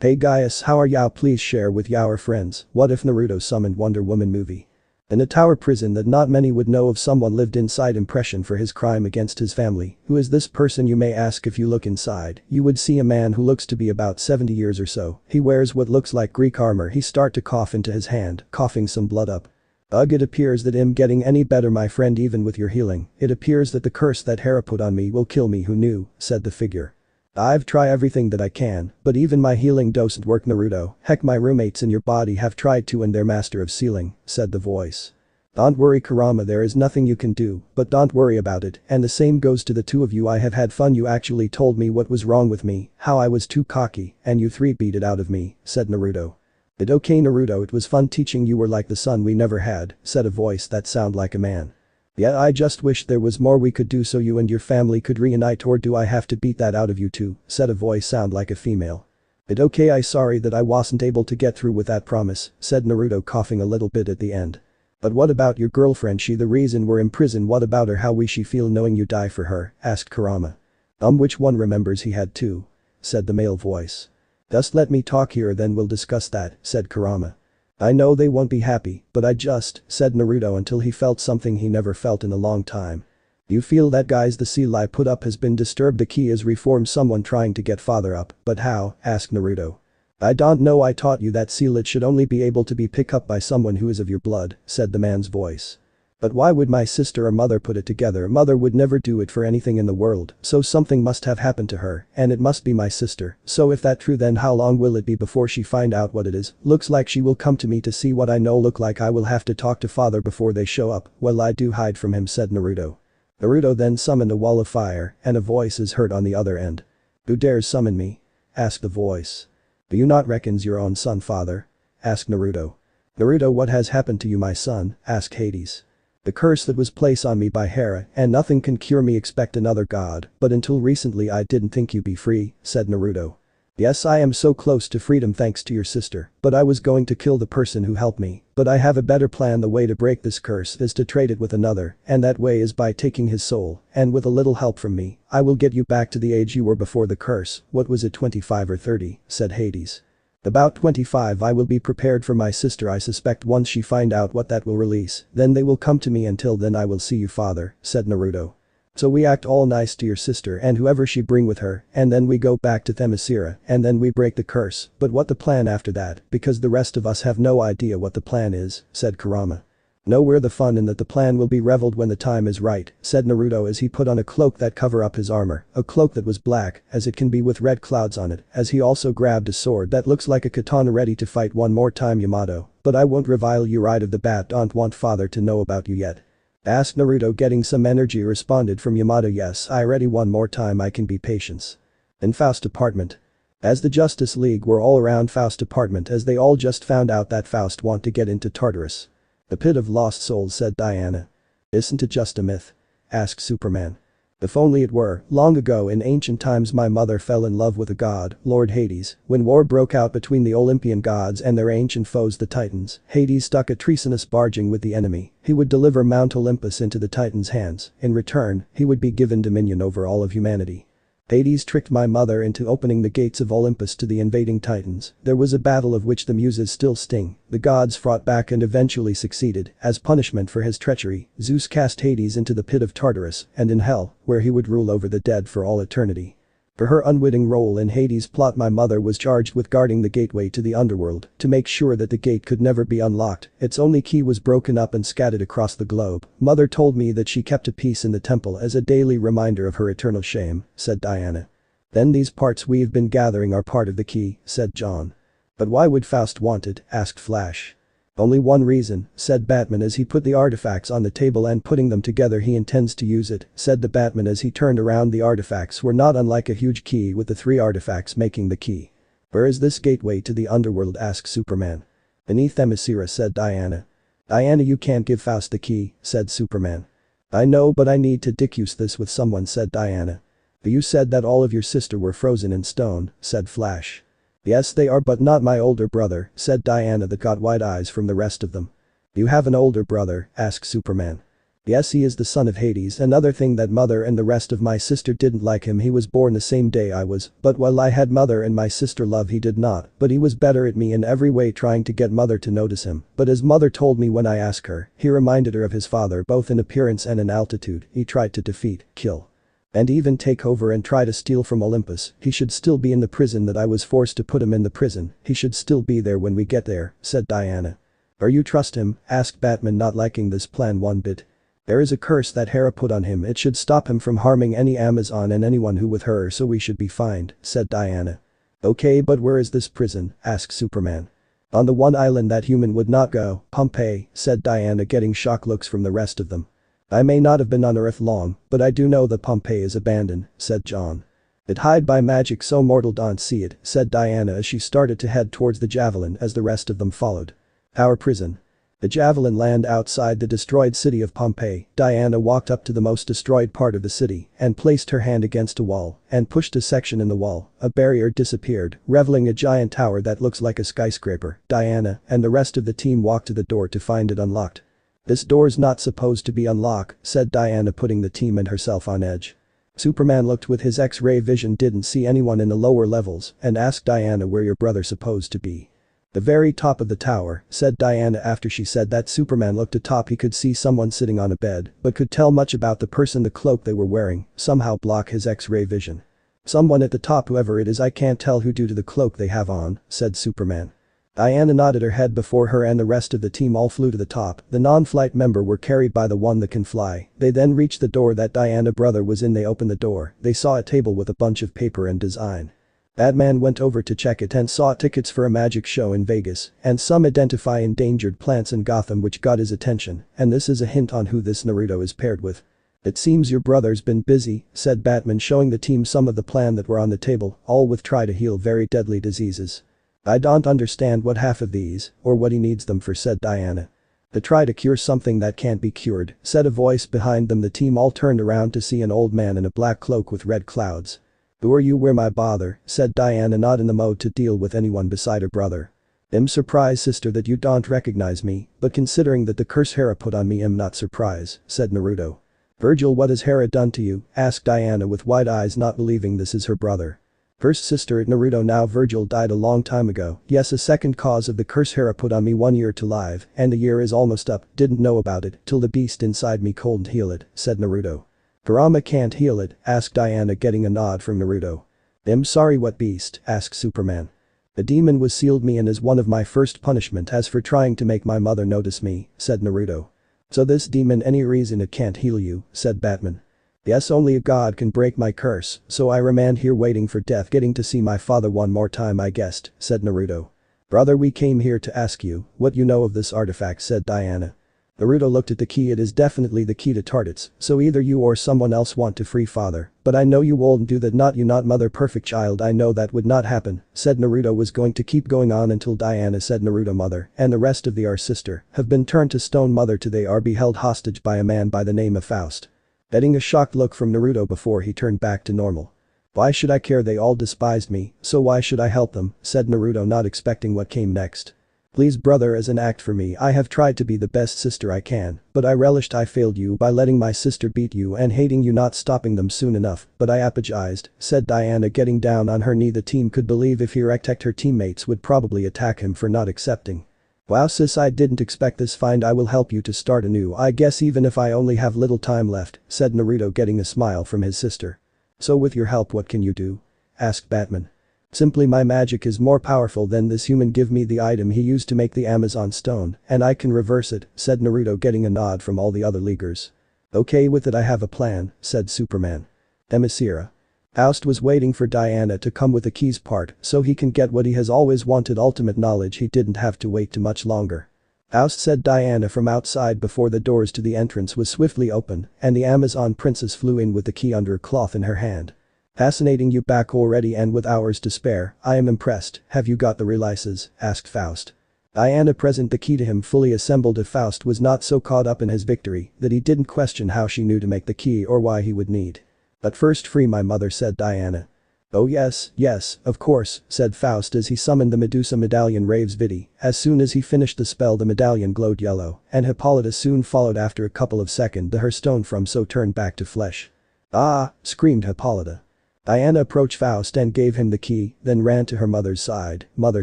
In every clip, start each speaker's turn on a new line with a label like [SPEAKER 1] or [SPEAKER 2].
[SPEAKER 1] Hey guys, how are y'all? Please share with your friends. What if Naruto summoned Wonder Woman movie? In a tower prison that not many would know of, someone lived inside. Impression for his crime against his family. Who is this person, you may ask? If you look inside, you would see a man who looks to be about 70 years or so. He wears what looks like Greek armor. He start to cough into his hand, coughing some blood up. Ugh, it appears that I'm getting any better, my friend, even with your healing. It appears that the curse that Hera put on me will kill me. Who knew, said the figure. I've tried everything that I can, but even my healing doesn't work, Naruto. Heck, my roommates in your body have tried to and they're master of sealing, said the voice. Don't worry Kurama, there is nothing you can do, but don't worry about it, and the same goes to the two of you. I have had fun. You actually told me what was wrong with me, how I was too cocky, and you three beat it out of me, said Naruto. It okay Naruto, it was fun teaching you. Were like the son we never had, said a voice that sounded like a man. Yeah, I just wish there was more we could do so you and your family could reunite. Or do I have to beat that out of you too, said a voice sound like a female. It okay, I sorry that I wasn't able to get through with that promise, said Naruto, coughing a little bit at the end. But what about your girlfriend? She the reason we're in prison. What about her? How will she feel knowing you die for her, asked Kurama. Which one remembers he had two? Said the male voice. Just let me talk here, then we'll discuss that, said Kurama. I know they won't be happy, but said Naruto until he felt something he never felt in a long time. You feel that, guys? The seal I put up has been disturbed. The key is reformed. Someone trying to get father up, but how, asked Naruto. I don't know, I taught you that seal. It should only be able to be picked up by someone who is of your blood, said the man's voice. But why would my sister or mother put it together? Mother would never do it for anything in the world, so something must have happened to her, and it must be my sister. So if that's true, then how long will it be before she find out what it is? Looks like she will come to me to see what I know. Look like I will have to talk to father before they show up. Well, I do hide from him, said Naruto. Naruto then summoned a wall of fire, and a voice is heard on the other end. Who dares summon me? Asked the voice. Do you not reckons your own son, father? Asked Naruto. Naruto, what has happened to you, my son? Asked Hades. The curse that was placed on me by Hera, and nothing can cure me except another god, but until recently I didn't think you'd be free, said Naruto. Yes, I am so close to freedom thanks to your sister, but I was going to kill the person who helped me, but I have a better plan. The way to break this curse is to trade it with another, and that way is by taking his soul, and with a little help from me, I will get you back to the age you were before the curse. What was it, 25 or 30, said Hades. About 25. I will be prepared for my sister. I suspect once she find out what that will release, then they will come to me. Until then I will see you, father, said Naruto. So we act all nice to your sister and whoever she bring with her, and then we go back to Themyscira, and then we break the curse. But what the plan after that? Because the rest of us have no idea what the plan is, said Kurama. Nowhere the fun in that. The plan will be revealed when the time is right, said Naruto as he put on a cloak that cover up his armor, a cloak that was black as it can be with red clouds on it, as he also grabbed a sword that looks like a katana ready to fight. One more time, Yamato, but I won't revile you right off the bat. Don't want father to know about you yet? Asked Naruto, getting some energy. Responded from Yamato. Yes, I ready. One more time, I can be patient. In Faust's apartment. As the Justice League were all around Faust's apartment as they all just found out that Faust want to get into Tartarus. The pit of lost souls, said Diana. Isn't it just a myth? Asked Superman. If only it were. Long ago in ancient times my mother fell in love with a god, Lord Hades. When war broke out between the Olympian gods and their ancient foes the Titans, Hades stuck a treasonous bargain with the enemy. He would deliver Mount Olympus into the Titans' hands. In return, he would be given dominion over all of humanity. Hades tricked my mother into opening the gates of Olympus to the invading Titans. There was a battle of which the muses still sting. The gods fought back and eventually succeeded. As punishment for his treachery, Zeus cast Hades into the pit of Tartarus and in hell, where he would rule over the dead for all eternity. For her unwitting role in Hades' plot, my mother was charged with guarding the gateway to the underworld to make sure that the gate could never be unlocked. Its only key was broken up and scattered across the globe. Mother told me that she kept a piece in the temple as a daily reminder of her eternal shame, said Diana. Then these parts we've been gathering are part of the key, said John. But why would Faust want it? Asked Flash. Only one reason, said Batman as he put the artifacts on the table and putting them together. He intends to use it, said the Batman as he turned around. The artifacts were not unlike a huge key with the three artifacts making the key. Where is this gateway to the underworld? Asked Superman. Beneath Themyscira, said Diana. Diana, you can't give Faust the key, said Superman. I know, but I need to discuss this with someone, said Diana. But you said that all of your sister were frozen in stone, said Flash. Yes, they are, but not my older brother, said Diana that got wide eyes from the rest of them. You have an older brother? Asked Superman. Yes, he is the son of Hades. Another thing, that mother and the rest of my sister didn't like him. He was born the same day I was, but while I had mother and my sister love, he did not, but he was better at me in every way, trying to get mother to notice him. But as mother told me when I asked her, he reminded her of his father both in appearance and in altitude. He tried to defeat, kill, and even take over and try to steal from Olympus. He should still be in the prison that I was forced to put him in the prison. He should still be there when we get there," said Diana. "Are you trust him?" asked Batman, not liking this plan one bit. "There is a curse that Hera put on him. It should stop him from harming any Amazon and anyone who with her, so we should be fined," said Diana. "Okay, but where is this prison?" asked Superman. "On the one island that human would not go, Pompeii," said Diana, getting shocked looks from the rest of them. "I may not have been on Earth long, but I do know that Pompeii is abandoned," said John. "It hide by magic so mortal don't see it," said Diana as she started to head towards the javelin as the rest of them followed. "Our prison." The javelin land outside the destroyed city of Pompeii. Diana walked up to the most destroyed part of the city and placed her hand against a wall and pushed a section in the wall. A barrier disappeared, revealing a giant tower that looks like a skyscraper. Diana and the rest of the team walked to the door to find it unlocked. "This door's not supposed to be unlocked," said Diana, putting the team and herself on edge. Superman looked with his X-ray vision, didn't see anyone in the lower levels, and asked Diana, "Where your brother supposed to be?" "The very top of the tower," said Diana. After she said that, Superman looked atop. He could see someone sitting on a bed, but could tell much about the person. The cloak they were wearing somehow blocked his X-ray vision. "Someone at the top, whoever it is. I can't tell who due to the cloak they have on," said Superman. Diana nodded her head. Before her and the rest of the team all flew to the top. The non-flight member were carried by the one that can fly. They then reached the door that Diana's brother was in. They opened the door. They saw a table with a bunch of paper and design. Batman went over to check it and saw tickets for a magic show in Vegas and some identify endangered plants in Gotham, which got his attention, and this is a hint on who this Naruto is paired with. "It seems your brother's been busy," said Batman, showing the team some of the plan that were on the table, all with try to heal very deadly diseases. "I don't understand what half of these or what he needs them for," said Diana. "To try to cure something that can't be cured," said a voice behind them. The team all turned around to see an old man in a black cloak with red clouds. "Who are you? Where my bother?" said Diana, not in the mode to deal with anyone beside her brother. "I'm surprised, sister, that you don't recognize me, but considering that the curse Hera put on me, I'm not surprised," said Naruto. "Virgil, what has Hera done to you?" asked Diana with wide eyes, not believing this is her brother. "First sister, Naruto. Now Virgil died a long time ago. Yes, a second cause of the curse Hera put on me 1 year to live, and the year is almost up. Didn't know about it till the beast inside me couldn't heal it," said Naruto. "Kurama can't heal it?" asked Diana, getting a nod from Naruto. "I'm sorry, what beast?" asked Superman. "The demon was sealed me and is one of my first punishment as for trying to make my mother notice me," said Naruto. "So this demon, any reason it can't heal you?" said Batman. "Yes, only a god can break my curse, so I remained here waiting for death, getting to see my father one more time, I guessed," said Naruto. "Brother, we came here to ask you what you know of this artifact," said Diana. Naruto looked at the key. "It is definitely the key to Tartarus, so either you or someone else want to free father, but I know you won't do that, not you, not mother, perfect child, I know that would not happen," said Naruto. Was going to keep going on until Diana said, "Naruto, mother and the rest of the our sister have been turned to stone. Mother, they are be held hostage by a man by the name of Faust." Getting a shocked look from Naruto before he turned back to normal. "Why should I care? They all despised me, so why should I help them?" said Naruto, not expecting what came next. "Please brother, as an act for me, I have tried to be the best sister I can, but I relished I failed you by letting my sister beat you and hating you, not stopping them soon enough, but I apologized," said Diana, getting down on her knee. The team could believe if he wrecked her teammates would probably attack him for not accepting. "Wow sis, I didn't expect this. Fine, I will help you to start anew, I guess, even if I only have little time left," said Naruto, getting a smile from his sister. "So with your help, what can you do?" asked Batman. "Simply my magic is more powerful than this human. Give me the item he used to make the Amazon stone and I can reverse it," said Naruto, getting a nod from all the other leaguers. "Okay, with it I have a plan," said Superman. "Emissira." Faust was waiting for Diana to come with the keys part so he can get what he has always wanted, ultimate knowledge. He didn't have to wait too much longer. "Faust," said Diana from outside before the doors to the entrance was swiftly opened and the Amazon princess flew in with the key under a cloth in her hand. "Fascinating, you back already and with hours to spare, I am impressed. Have you got the releases?" asked Faust. Diana presented the key to him fully assembled. If Faust was not so caught up in his victory that he didn't question how she knew to make the key or why he would need. "But first free my mother," said Diana. "Oh yes, yes, of course," said Faust as he summoned the Medusa medallion Raves Vidi. As soon as he finished the spell the medallion glowed yellow, and Hippolyta soon followed after a couple of seconds her stone from so turned back to flesh. "Ah!" screamed Hippolyta. Diana approached Faust and gave him the key, then ran to her mother's side. "Mother,"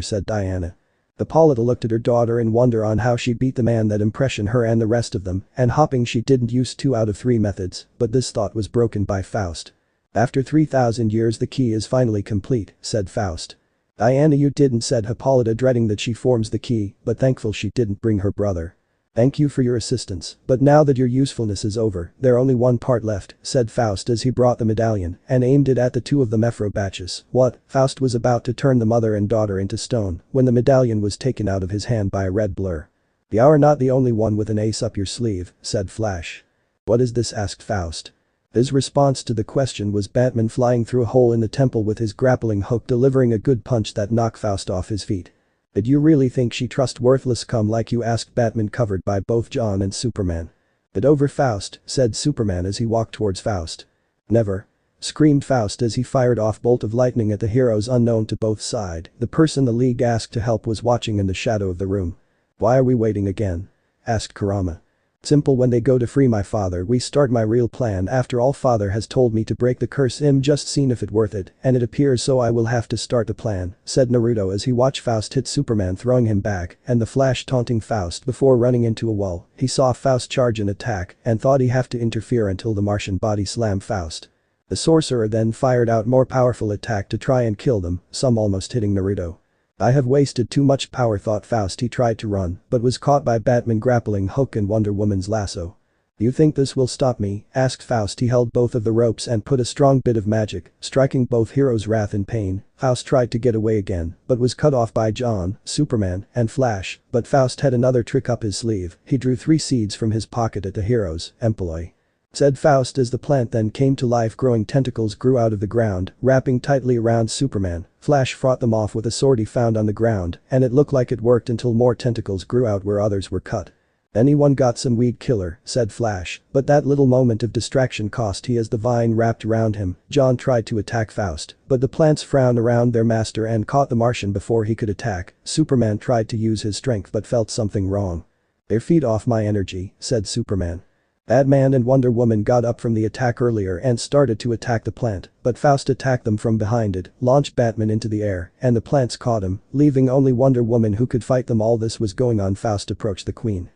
[SPEAKER 1] said Diana. Hippolyta looked at her daughter in wonder on how she beat the man that impression her and the rest of them, and hopping she didn't use 2 out of 3 methods, but this thought was broken by Faust. "After 3,000 years the key is finally complete," said Faust. "Diana, you didn't," said Hippolyta, dreading that she forms the key, but thankful she didn't bring her brother. "Thank you for your assistance, but now that your usefulness is over, there only one part left," said Faust as he brought the medallion and aimed it at the 2 of them Ephrobatches. "What?" Faust was about to turn the mother and daughter into stone when the medallion was taken out of his hand by a red blur. "You are not the only one with an ace up your sleeve," said Flash. "What is this?" asked Faust. His response to the question was Batman flying through a hole in the temple with his grappling hook delivering a good punch that knocked Faust off his feet. "Did you really think she trust worthless scum like you?" asked Batman, covered by both John and Superman. "Get over, Faust," said Superman as he walked towards Faust. "Never!" screamed Faust as he fired off bolt of lightning at the heroes unknown to both sides. The person the League asked to help was watching in the shadow of the room. "Why are we waiting again?" asked Kurama. "Simple, when they go to free my father we start my real plan. After all, father has told me to break the curse. I'm just seen if it worth it, and it appears so. I will have to start the plan," said Naruto as he watched Faust hit Superman, throwing him back, and the Flash taunting Faust before running into a wall. He saw Faust charge an attack and thought he'd have to interfere until the Martian body slammed Faust. The sorcerer then fired out more powerful attack to try and kill them, some almost hitting Naruto. "I have wasted too much power," thought Faust. He tried to run, but was caught by Batman grappling hook and Wonder Woman's lasso. "You think this will stop me?" asked Faust. He held both of the ropes and put a strong bit of magic, striking both heroes' wrath and pain. Faust tried to get away again, but was cut off by John, Superman, and Flash, but Faust had another trick up his sleeve. He drew 3 seeds from his pocket at the heroes. "Employ," said Faust as the plant then came to life. Growing tentacles grew out of the ground, wrapping tightly around Superman. Flash fought them off with a sword he found on the ground, and it looked like it worked until more tentacles grew out where others were cut. "Anyone got some weed killer?" said Flash, but that little moment of distraction cost he as the vine wrapped around him. John tried to attack Faust, but the plants frowned around their master and caught the Martian before he could attack. Superman tried to use his strength but felt something wrong. "They're feed off my energy," said Superman. Batman and Wonder Woman got up from the attack earlier and started to attack the plant, but Faust attacked them from behind. It launched Batman into the air, and the plants caught him, leaving only Wonder Woman who could fight them. All this was going on. Faust approached the Queen.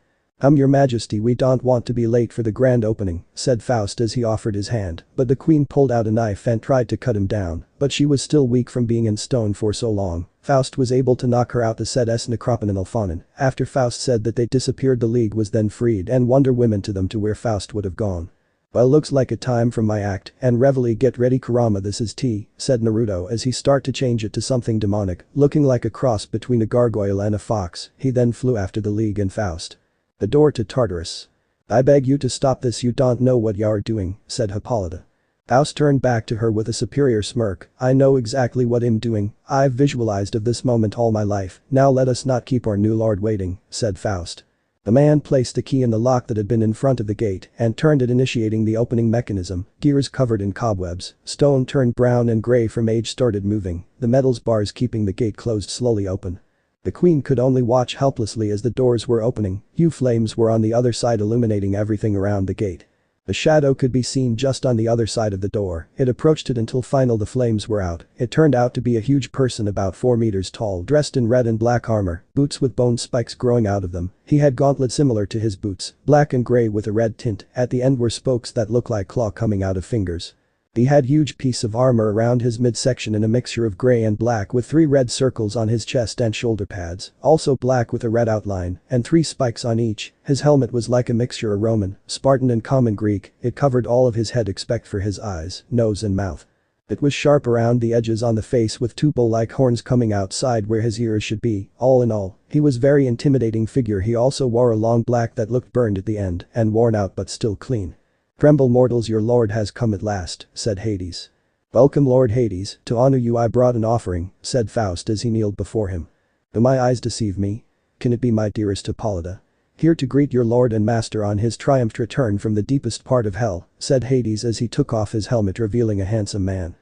[SPEAKER 1] Your Majesty, we don't want to be late for the grand opening," said Faust as he offered his hand, but the Queen pulled out a knife and tried to cut him down, but she was still weak from being in stone for so long. Faust was able to knock her out. The said Necropon and Elphonin. After Faust said that they disappeared, the League was then freed and Wonder Woman to them to where Faust would have gone. "Well, looks like a time from my act and reveille. Get ready, Kurama, this is tea," said Naruto as he started to change it to something demonic, looking like a cross between a gargoyle and a fox. He then flew after the League and Faust. "The door to Tartarus. I beg you to stop this. You don't know what you're doing," said Hippolyta. Faust turned back to her with a superior smirk. "I know exactly what I'm doing. I've visualized of this moment all my life. Now let us not keep our new lord waiting," said Faust. The man placed the key in the lock that had been in front of the gate and turned it, initiating the opening mechanism. Gears covered in cobwebs, stone turned brown and gray from age started moving, the metals bars keeping the gate closed slowly open. The Queen could only watch helplessly as the doors were opening. Huge flames were on the other side illuminating everything around the gate. The shadow could be seen just on the other side of the door. It approached it until finally the flames were out. It turned out to be a huge person about 4 meters tall, dressed in red and black armor, boots with bone spikes growing out of them. He had gauntlets similar to his boots, black and gray with a red tint. At the end were spokes that looked like claw coming out of fingers. He had huge piece of armor around his midsection in a mixture of gray and black with 3 red circles on his chest and shoulder pads, also black with a red outline, and 3 spikes on each. His helmet was like a mixture of Roman, Spartan and common Greek. It covered all of his head except for his eyes, nose and mouth. It was sharp around the edges on the face with 2 bull-like horns coming outside where his ears should be. All in all, he was very intimidating figure. He also wore a long black that looked burned at the end and worn out but still clean. "Tremble, mortals, your lord has come at last," said Hades. "Welcome, Lord Hades, to honor you I brought an offering," said Faust as he kneeled before him. "Do my eyes deceive me? Can it be my dearest Hippolyta? Here to greet your lord and master on his triumphant return from the deepest part of hell," said Hades as he took off his helmet revealing a handsome man.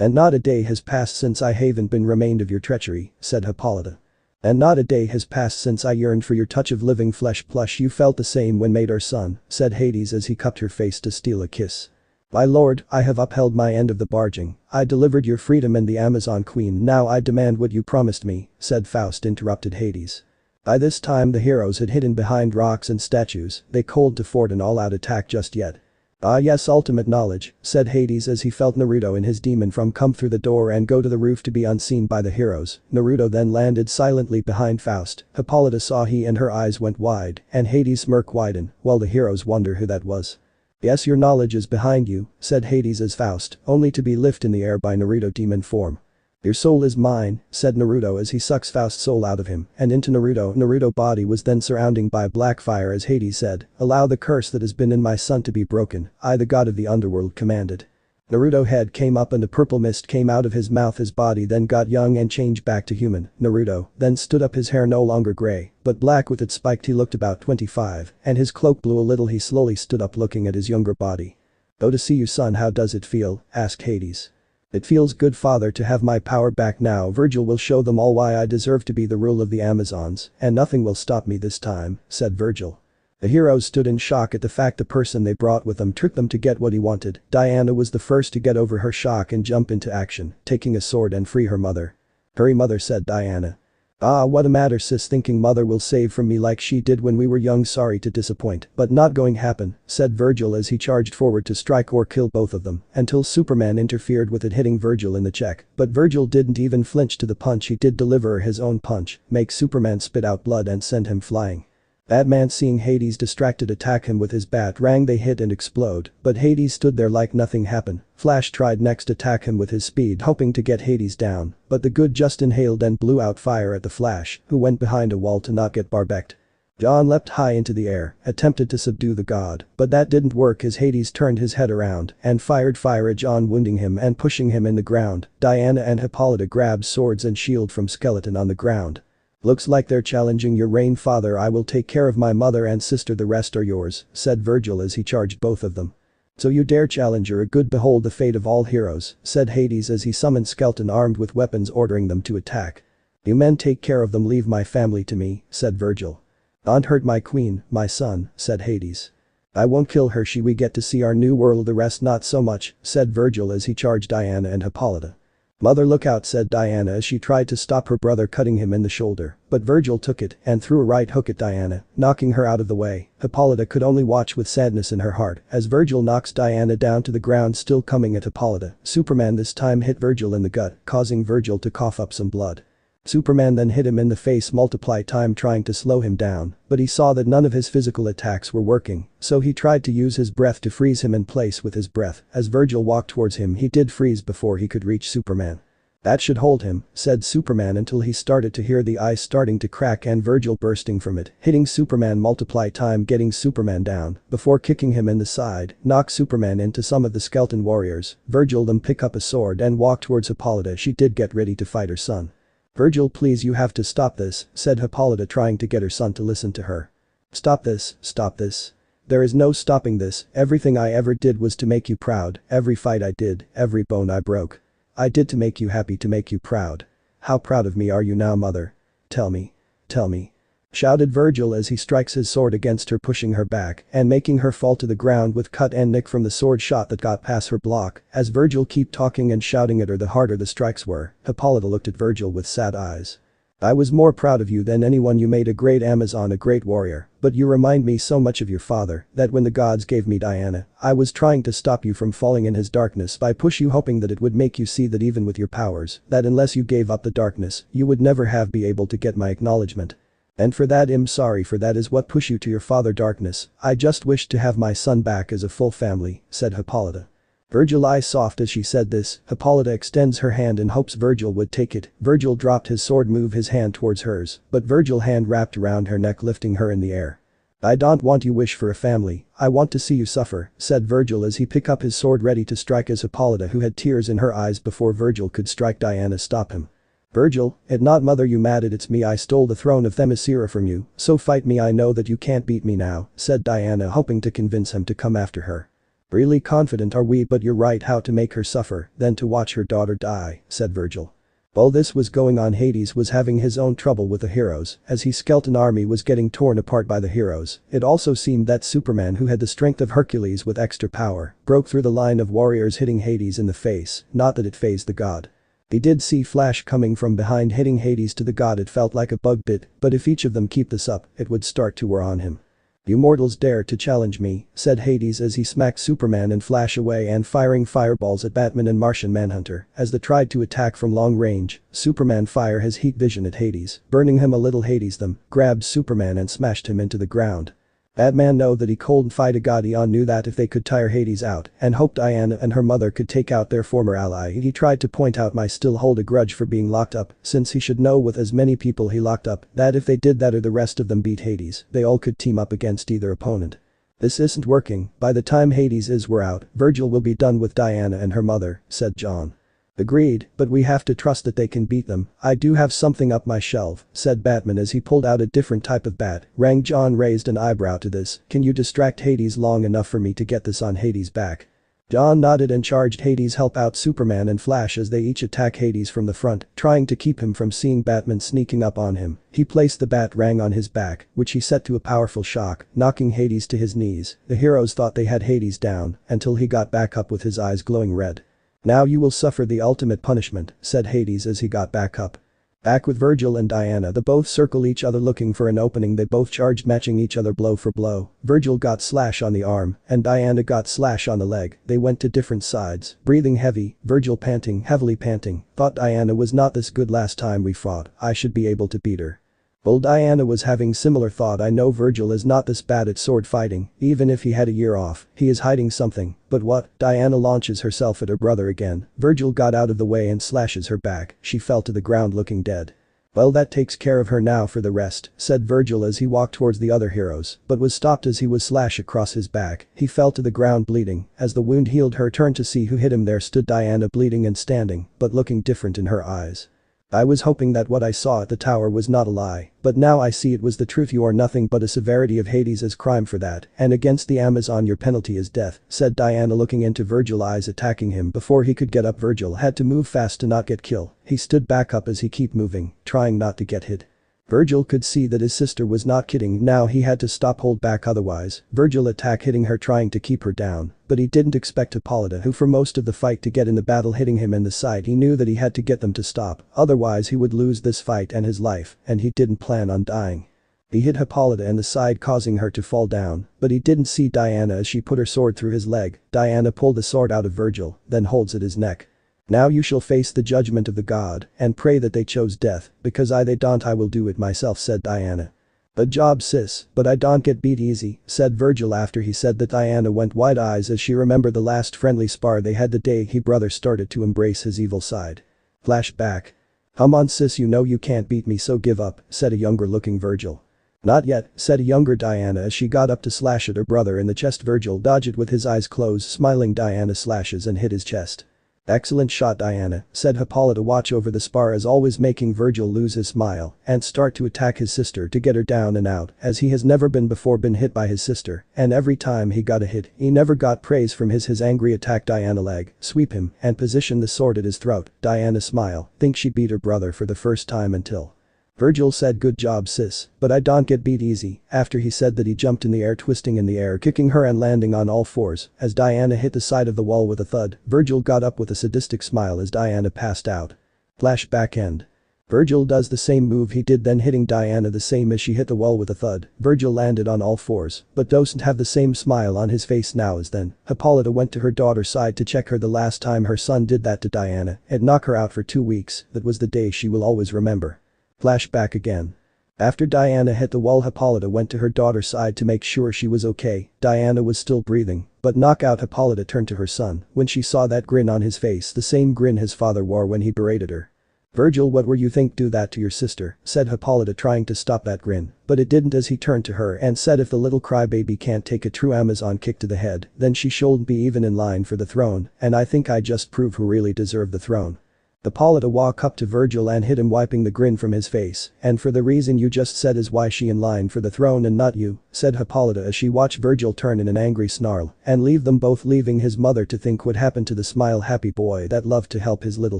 [SPEAKER 1] And not a day has passed since I haven't been remained of your treachery, said Hippolyta. And not a day has passed since I yearned for your touch of living flesh plush you felt the same when made our son, said Hades as he cupped her face to steal a kiss. My lord, I have upheld my end of the barging, I delivered your freedom and the Amazon queen now I demand what you promised me, said Faust interrupted Hades. By this time the heroes had hidden behind rocks and statues, they called to fort an all-out attack just yet. Ah yes ultimate knowledge, said Hades as he felt Naruto and his demon form come through the door and go to the roof to be unseen by the heroes. Naruto then landed silently behind Faust. Hippolyta saw he and her eyes went wide and Hades' smirk widened while the heroes wonder who that was. Yes your knowledge is behind you, said Hades as Faust, only to be lifted in the air by Naruto demon form. Your soul is mine, said Naruto as he sucks Faust's soul out of him and into Naruto. Naruto body was then surrounding by black fire as Hades said, allow the curse that has been in my son to be broken, I the god of the underworld commanded. Naruto head came up and a purple mist came out of his mouth his body then got young and changed back to human. Naruto then stood up his hair no longer gray, but black with it spiked he looked about 25 and his cloak blew a little he slowly stood up looking at his younger body. Oh to see you son how does it feel, asked Hades. It feels good father to have my power back now Virgil will show them all why I deserve to be the rule of the Amazons and nothing will stop me this time, said Virgil. The heroes stood in shock at the fact the person they brought with them tricked them to get what he wanted. Diana was the first to get over her shock and jump into action, taking a sword and free her mother. Hurry mother said Diana. Ah what a matter sis thinking mother will save from me like she did when we were young sorry to disappoint but not going happen, said Virgil as he charged forward to strike or kill both of them until Superman interfered with it hitting Virgil in the cheek but Virgil didn't even flinch to the punch he did deliver his own punch, make Superman spit out blood and send him flying. Batman seeing Hades distracted attack him with his batarang they hit and explode, but Hades stood there like nothing happened. Flash tried next attack him with his speed hoping to get Hades down, but the good just inhaled and blew out fire at the Flash, who went behind a wall to not get barbecked. John leapt high into the air, attempted to subdue the god, but that didn't work as Hades turned his head around and fired fire at John wounding him and pushing him in the ground. Diana and Hippolyta grabbed swords and shield from skeleton on the ground. Looks like they're challenging your reign father I will take care of my mother and sister the rest are yours, said Virgil as he charged both of them. So you dare challenge her a good behold the fate of all heroes, said Hades as he summoned skeleton armed with weapons ordering them to attack. You men take care of them leave my family to me, said Virgil. Don't hurt my queen, my son, said Hades. I won't kill her we get to see our new world the rest not so much, said Virgil as he charged Diana and Hippolyta. Mother look out said Diana as she tried to stop her brother cutting him in the shoulder, but Virgil took it and threw a right hook at Diana, knocking her out of the way. Hippolyta could only watch with sadness in her heart as Virgil knocks Diana down to the ground still coming at Hippolyta. Superman this time hit Virgil in the gut, causing Virgil to cough up some blood. Superman then hit him in the face multiply time trying to slow him down, but he saw that none of his physical attacks were working, so he tried to use his breath to freeze him in place with his breath. As Virgil walked towards him he did freeze before he could reach Superman. That should hold him, said Superman until he started to hear the ice starting to crack and Virgil bursting from it, hitting Superman multiply time getting Superman down, before kicking him in the side, knocked Superman into some of the skeleton warriors. Virgil then pick up a sword and walk towards Hippolyta she did get ready to fight her son. Virgil please you have to stop this, said Hippolyta trying to get her son to listen to her. Stop this, stop this. There is no stopping this, everything I ever did was to make you proud, every fight I did, every bone I broke. I did to make you happy to make you proud. How proud of me are you now mother? Tell me. Tell me. Shouted Virgil as he strikes his sword against her pushing her back and making her fall to the ground with cut and nick from the sword shot that got past her block. As Virgil kept talking and shouting at her the harder the strikes were, Hippolyta looked at Virgil with sad eyes. I was more proud of you than anyone you made a great Amazon a great warrior, but you remind me so much of your father that when the gods gave me Diana, I was trying to stop you from falling in his darkness by push you hoping that it would make you see that even with your powers, that unless you gave up the darkness, you would never have be able to get my acknowledgement. And for that I'm sorry for that is what push you to your father darkness, I just wished to have my son back as a full family, said Hippolyta. Virgil eyes soft as she said this, Hippolyta extends her hand and hopes Virgil would take it. Virgil dropped his sword move his hand towards hers, but Virgil hand wrapped around her neck lifting her in the air. I don't want you wish for a family, I want to see you suffer, said Virgil as he picked up his sword ready to strike as Hippolyta who had tears in her eyes before Virgil could strike Diana stop him. Virgil, it not mother you mad at it's me I stole the throne of Themyscira from you, so fight me I know that you can't beat me now, said Diana hoping to convince him to come after her. Really confident are we, but you're right, how to make her suffer than to watch her daughter die, said Virgil. While this was going on, Hades was having his own trouble with the heroes, as his skeleton army was getting torn apart by the heroes. It also seemed that Superman, who had the strength of Hercules with extra power, broke through the line of warriors, hitting Hades in the face, not that it fazed the god. He did see Flash coming from behind, hitting Hades. To the god it felt like a bug bit, but if each of them keep this up, it would start to wear on him. "You mortals dare to challenge me," said Hades as he smacked Superman and Flash away and firing fireballs at Batman and Martian Manhunter as they tried to attack from long range. Superman fired his heat vision at Hades, burning him a little. Hades them, grabbed Superman and smashed him into the ground. Batman know that he couldn't fight a god. He knew that if they could tire Hades out and hoped Diana and her mother could take out their former ally. He tried to point out might still hold a grudge for being locked up, since he should know with as many people he locked up that if they did that or the rest of them beat Hades, they all could team up against either opponent. This isn't working. By the time Hades were out, Virgil will be done with Diana and her mother, said John. Agreed, but we have to trust that they can beat them. I do have something up my shelf, said Batman as he pulled out a different type of bat. Rang. John raised an eyebrow to this. Can you distract Hades long enough for me to get this on Hades' back? John nodded and charged Hades, help out Superman and Flash as they each attack Hades from the front, trying to keep him from seeing Batman sneaking up on him. He placed the bat rang on his back, which he set to a powerful shock, knocking Hades to his knees. The heroes thought they had Hades down until he got back up with his eyes glowing red. Now you will suffer the ultimate punishment, said Hades as he got back up. Back with Virgil and Diana, they both circle each other looking for an opening. They both charged, matching each other blow for blow. Virgil got slash on the arm and Diana got slash on the leg. They went to different sides, breathing heavy, Virgil panting, heavily panting. Thought Diana was not this good last time we fought, I should be able to beat her. Well, Diana was having similar thought. I know Virgil is not this bad at sword fighting, even if he had a year off, he is hiding something. But what? Diana launches herself at her brother again. Virgil got out of the way and slashes her back. She fell to the ground looking dead. Well, that takes care of her. Now for the rest, said Virgil as he walked towards the other heroes, but was stopped as he was slashed across his back. He fell to the ground bleeding. As the wound healed, her turned to see who hit him. There stood Diana, bleeding and standing, but looking different in her eyes. I was hoping that what I saw at the tower was not a lie, but now I see it was the truth. You are nothing but a severity of Hades as crime for that, and against the Amazon your penalty is death, said Diana looking into Virgil's eyes, attacking him before he could get up. Virgil had to move fast to not get killed. He stood back up as he kept moving, trying not to get hit. Virgil could see that his sister was not kidding. Now he had to stop, hold back, otherwise Virgil attack, hitting her, trying to keep her down. But he didn't expect Hippolyta, who for most of the fight to get in the battle, hitting him in the side. He knew that he had to get them to stop, otherwise he would lose this fight and his life, and he didn't plan on dying. He hit Hippolyta in the side, causing her to fall down, but he didn't see Diana as she put her sword through his leg. Diana pulled the sword out of Virgil, then holds at his neck. Now you shall face the judgment of the god and pray that they chose death, because they don't, I will do it myself, said Diana. Good job, sis, but I don't get beat easy, said Virgil after he said that. Diana went wide eyes as she remembered the last friendly spar they had the day he brother started to embrace his evil side. Flashback. Come on sis, you know you can't beat me, so give up, said a younger looking Virgil. Not yet, said a younger Diana as she got up to slash at her brother in the chest. Virgil dodged it with his eyes closed, smiling. Diana slashes and hit his chest. Excellent shot, Diana, said Hippolyta. Watch over the spar as always, making Virgil lose his smile and start to attack his sister to get her down and out, as he has never been hit by his sister, and every time he got a hit, he never got praise from his angry attack. Diana leg, sweep him and position the sword at his throat. Diana smile, think she beat her brother for the first time until Virgil said, good job sis, but I don't get beat easy. After he said that, he jumped in the air, twisting in the air, kicking her and landing on all fours as Diana hit the side of the wall with a thud. Virgil got up with a sadistic smile as Diana passed out. Flashback end. Virgil does the same move he did then, hitting Diana the same as she hit the wall with a thud. Virgil landed on all fours, but doesn't have the same smile on his face now as then. Hippolyta went to her daughter's side to check her. The last time her son did that to Diana, it knocked her out for 2 weeks. That was the day she will always remember. Flashback again. After Diana hit the wall, Hippolyta went to her daughter's side to make sure she was okay. Diana was still breathing, but knockout. Hippolyta turned to her son when she saw that grin on his face, the same grin his father wore when he berated her. Virgil, what were you think do that to your sister, said Hippolyta, trying to stop that grin, but it didn't as he turned to her and said, if the little crybaby can't take a true Amazon kick to the head, then she shouldn't be even in line for the throne, and I think I just proved who really deserved the throne. Hippolyta walked up to Virgil and hit him, wiping the grin from his face, and for the reason you just said is why she in line for the throne and not you, said Hippolyta as she watched Virgil turn in an angry snarl and leave them both, leaving his mother to think what happened to the smile-happy boy that loved to help his little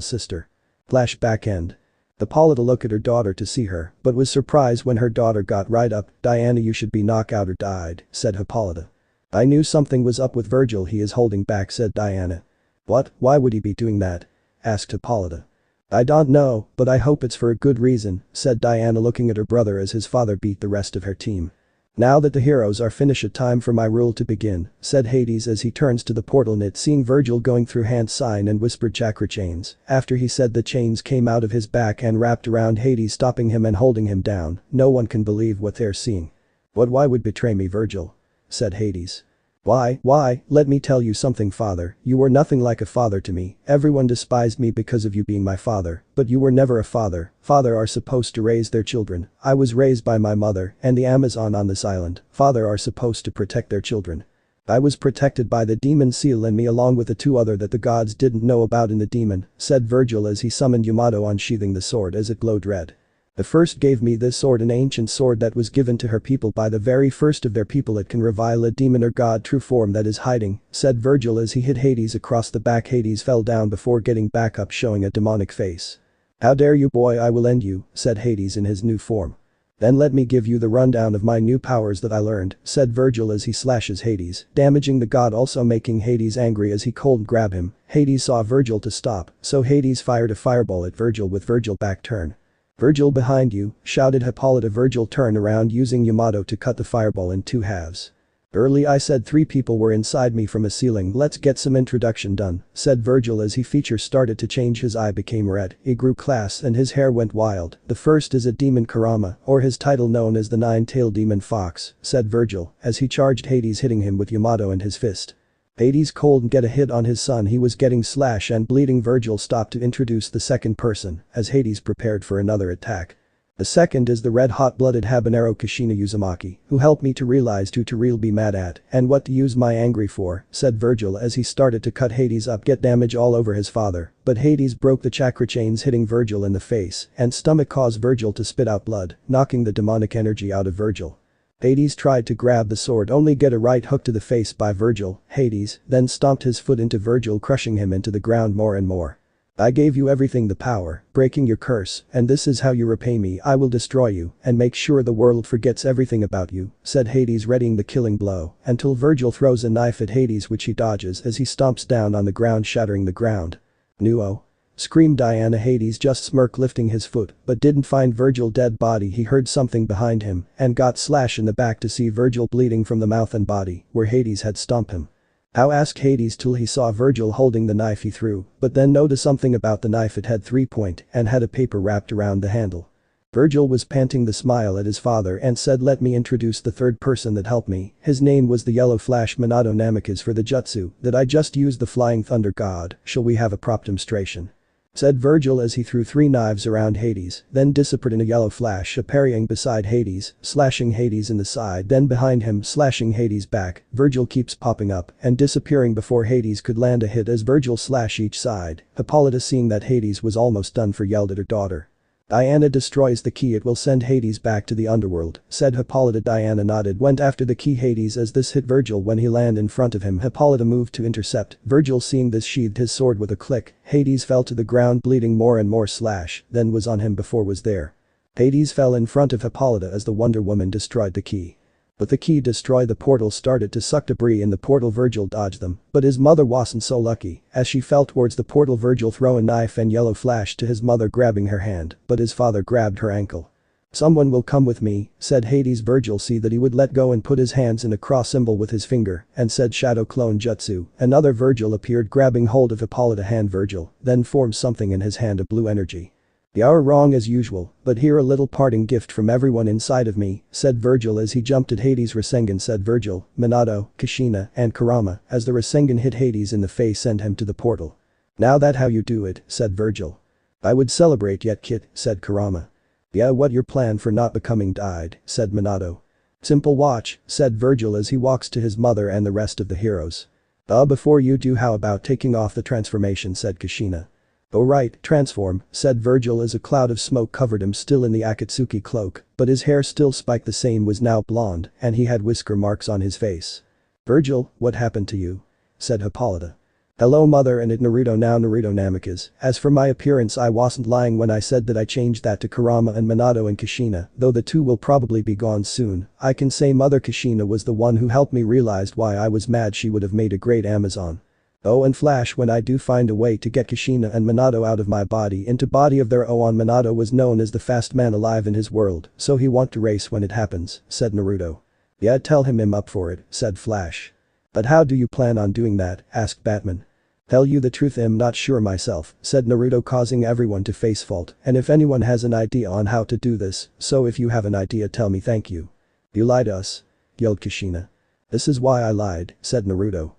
[SPEAKER 1] sister. Flashback end. Hippolyta looked at her daughter to see her, but was surprised when her daughter got right up. Diana, you should be knocked out or died, said Hippolyta. I knew something was up with Virgil, he is holding back, said Diana. What, why would he be doing that? Asked Hippolyta. I don't know, but I hope it's for a good reason, said Diana, looking at her brother as his father beat the rest of her team. Now that the heroes are finished, it's time for my rule to begin, said Hades as he turns to the portal net, seeing Virgil going through hand sign and whispered chakra chains. After he said, the chains came out of his back and wrapped around Hades, stopping him and holding him down. No one can believe what they're seeing. Why would betray me, Virgil? Said Hades. Why, let me tell you something, father, you were nothing like a father to me. Everyone despised me because of you being my father, but you were never a father. Father are supposed to raise their children. I was raised by my mother and the Amazon on this island. Father are supposed to protect their children. I was protected by the demon seal and me, along with the two other that the gods didn't know about in the demon, said Virgil as he summoned Yamato, unsheathing the sword as it glowed red. The first gave me this sword, an ancient sword that was given to her people by the very first of their people. It can reveal a demon or god true form that is hiding, said Virgil as he hit Hades across the back. Hades fell down before getting back up, showing a demonic face. How dare you, boy, I will end you, said Hades in his new form. Then let me give you the rundown of my new powers that I learned, said Virgil as he slashes Hades, damaging the god, also making Hades angry as he cold grab him. Hades saw Virgil to stop, so Hades fired a fireball at Virgil with Virgil back turn. Virgil, behind you, shouted Hippolyta. Virgil turned around using Yamato to cut the fireball in two halves. Early I said 3 people were inside me from a ceiling. Let's get some introduction done, said Virgil as he features started to change. His eye became red, he grew class and his hair went wild. The first is a demon, Kurama, or his title known as the Nine-Tailed Demon Fox, said Virgil as he charged Hades, hitting him with Yamato and his fist. Hades cold get a hit on his son, he was getting slashed and bleeding. Virgil stopped to introduce the second person as Hades prepared for another attack. The second is the red-hot-blooded habanero Kushina Uzumaki, who helped me to realize who to real be mad at and what to use my angry for, said Virgil as he started to cut Hades up, get damage all over his father, but Hades broke the chakra chains, hitting Virgil in the face and stomach, caused Virgil to spit out blood, knocking the demonic energy out of Virgil. Hades tried to grab the sword, only get a right hook to the face by Virgil. Hades then stomped his foot into Virgil, crushing him into the ground more and more. I gave you everything, the power, breaking your curse, and this is how you repay me. I will destroy you and make sure the world forgets everything about you, said Hades, readying the killing blow, until Virgil throws a knife at Hades, which he dodges as he stomps down on the ground, shattering the ground. Nuo! Screamed Diana. Hades just smirked, lifting his foot, but didn't find Virgil dead body. He heard something behind him and got slashed in the back to see Virgil bleeding from the mouth and body where Hades had stomped him. How, asked Hades till he saw Virgil holding the knife he threw, but then noticed something about the knife. It had 3-point and had a paper wrapped around the handle. Virgil was panting the smile at his father and said, let me introduce the third person that helped me. His name was the Yellow Flash, Minato Namikaze, for the jutsu that I just used, the Flying Thunder God. Shall we have a prop demonstration? Said Virgil as he threw 3 knives around Hades, then disappeared in a yellow flash, appearing beside Hades, slashing Hades in the side, then behind him, slashing Hades back. Virgil keeps popping up and disappearing before Hades could land a hit as Virgil slashed each side. Hippolyta, seeing that Hades was almost done for, yelled at her daughter. Diana destroys the key, it will send Hades back to the underworld, said Hippolyta. Diana nodded, went after the key. Hades as this hit Virgil when he landed in front of him. Hippolyta moved to intercept. Virgil, seeing this, sheathed his sword with a click. Hades fell to the ground bleeding more and more, slash then was on him before was there. Hades fell in front of Hippolyta as the Wonder Woman destroyed the key. But the key destroyed the portal, started to suck debris in the portal. Virgil dodged them, but his mother wasn't so lucky. As she fell towards the portal, Virgil threw a knife and yellow flash to his mother, grabbing her hand, but his father grabbed her ankle. Someone will come with me, said Hades. Virgil see that he would let go and put his hands in a cross symbol with his finger and said, Shadow Clone Jutsu. Another Virgil appeared, grabbing hold of Hippolyta hand. Virgil then formed something in his hand, a blue energy. You are wrong as usual, but here a little parting gift from everyone inside of me, said Virgil as he jumped at Hades. Rasengan, said Virgil, Minato, Kushina, and Kurama as the Rasengan hit Hades in the face, sent him to the portal. Now that how you do it, said Virgil. I would celebrate yet, kid, said Kurama. Yeah, what your plan for not becoming died, said Minato. Simple, watch, said Virgil as he walks to his mother and the rest of the heroes. Before you do, how about taking off the transformation, said Kushina. "Oh right, transform," said Virgil as a cloud of smoke covered him still in the Akatsuki cloak, but his hair still spiked the same was now blonde, and he had whisker marks on his face. "Virgil, what happened to you?" said Hippolyta. "Hello mother and it Naruto now Naruto Namikaze. As for my appearance I wasn't lying when I said that I changed that to Kurama and Minato and Kushina, though the two will probably be gone soon. I can say Mother Kushina was the one who helped me realized why I was mad she would have made a great Amazon. Oh and flash when I do find a way to get Kushina and Minato out of my body into body of their own. Minato was known as the fast man alive in his world, so he want to race when it happens," said Naruto. "Yeah tell him I'm up for it," said Flash. "But how do you plan on doing that?" asked Batman. "Tell you the truth I'm not sure myself," said Naruto causing everyone to face fault, "and if anyone has an idea on how to do this, so if you have an idea tell me thank you." "You lied to us," yelled Kushina. "This is why I lied," said Naruto.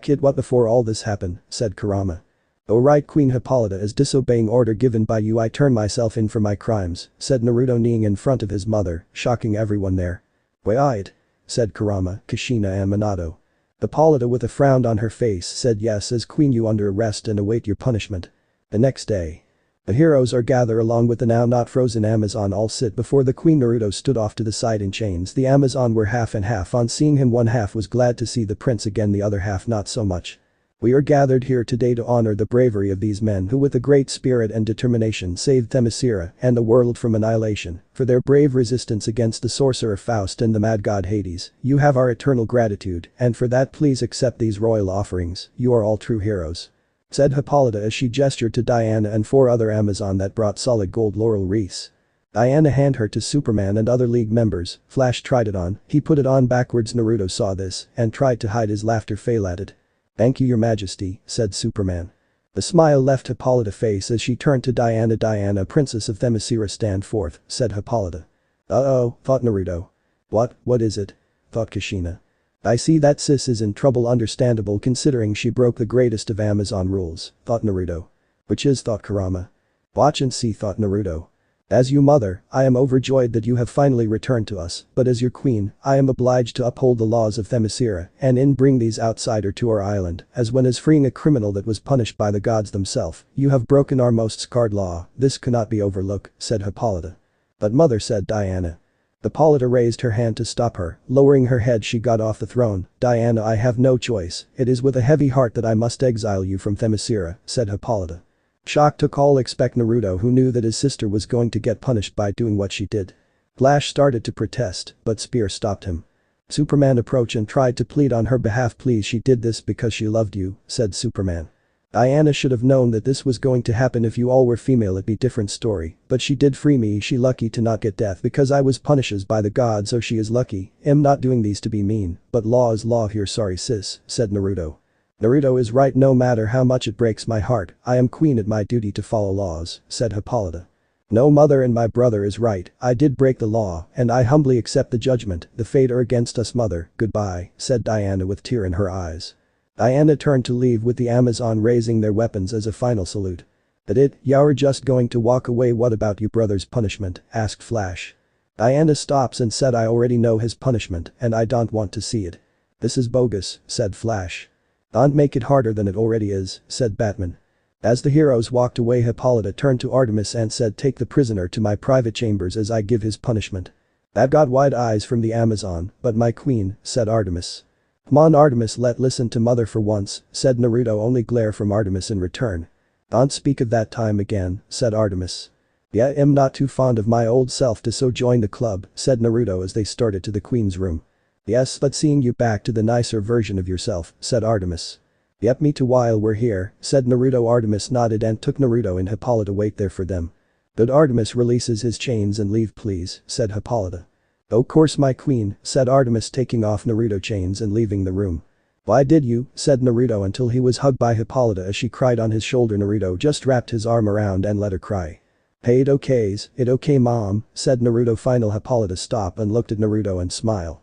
[SPEAKER 1] Kid what before all this happened," said Kurama. "Oh right Queen Hippolyta is disobeying order given by you I turn myself in for my crimes," said Naruto kneeling in front of his mother, shocking everyone there. "Wait," said Kurama, Kushina and Minato. Hippolyta with a frown on her face said yes as queen you under arrest and await your punishment. The next day. The heroes are gathered along with the now not frozen Amazon all sit before the queen. Naruto stood off to the side in chains. The Amazon were half and half on seeing him. One half was glad to see the prince again, the other half not so much. "We are gathered here today to honor the bravery of these men who with a great spirit and determination saved Themyscira and the world from annihilation, for their brave resistance against the sorcerer Faust and the mad god Hades. You have our eternal gratitude and for that please accept these royal offerings, you are all true heroes," said Hippolyta as she gestured to Diana and 4 other Amazon that brought solid gold laurel wreaths. Diana handed her to Superman and other league members. Flash tried it on, he put it on backwards. Naruto saw this and tried to hide his laughter. Fail at it. "Thank you your majesty," said Superman. The smile left Hippolyta's face as she turned to Diana. "Diana princess of Themyscira stand forth," said Hippolyta. "Uh-oh," thought Naruto. What is it?" thought Kushina. "I see that sis is in trouble, understandable considering she broke the greatest of Amazon rules," thought Naruto. "Which is," thought Kurama. "Watch and see," thought Naruto. "As you mother, I am overjoyed that you have finally returned to us, but as your queen, I am obliged to uphold the laws of Themyscira and in bring these outsider to our island, as when as freeing a criminal that was punished by the gods themselves, you have broken our most scarred law, this cannot be overlooked," said Hippolyta. "But mother," said Diana. Hippolyta raised her hand to stop her, lowering her head she got off the throne. "Diana I have no choice, it is with a heavy heart that I must exile you from Themyscira," said Hippolyta. Shock took all except Naruto who knew that his sister was going to get punished by doing what she did. Flash started to protest, but Spear stopped him. Superman approached and tried to plead on her behalf. "Please she did this because she loved you," said Superman. "Diana should have known that this was going to happen. If you all were female it'd be different story, but she did free me. She lucky to not get death because I was punished by the gods, so she is lucky. I'm not doing these to be mean, but law is law here. Sorry sis," said Naruto. "Naruto is right no matter how much it breaks my heart, I am queen at my duty to follow laws," said Hippolyta. "No mother and my brother is right, I did break the law and I humbly accept the judgment, the fate are against us mother, goodbye," said Diana with tear in her eyes. Diana turned to leave with the Amazon raising their weapons as a final salute. "That it, you're just going to walk away? What about your brother's punishment?" asked Flash. Diana stops and said I already know his punishment and I don't want to see it. "This is bogus," said Flash. "Don't make it harder than it already is," said Batman. As the heroes walked away Hippolyta turned to Artemis and said take the prisoner to my private chambers as I give his punishment. That got wide eyes from the Amazon, "But my queen," said Artemis. "Come on Artemis listen to mother for once," said Naruto. Only glare from Artemis in return. "Don't speak of that time again," said Artemis. "Yeah I'm not too fond of my old self to so join the club," said Naruto as they started to the queen's room. "Yes but seeing you back to the nicer version of yourself," said Artemis. "Yep me too while we're here," said Naruto. Artemis nodded and took Naruto and Hippolyta wait there for them. "Good Artemis releases his chains and leave please," said Hippolyta. "Oh course my queen," said Artemis taking off Naruto chains and leaving the room. "Why did you?" said Naruto until he was hugged by Hippolyta as she cried on his shoulder. Naruto just wrapped his arm around and let her cry. "Hey it okay mom," said Naruto. Final Hippolyta stopped and looked at Naruto and smiled.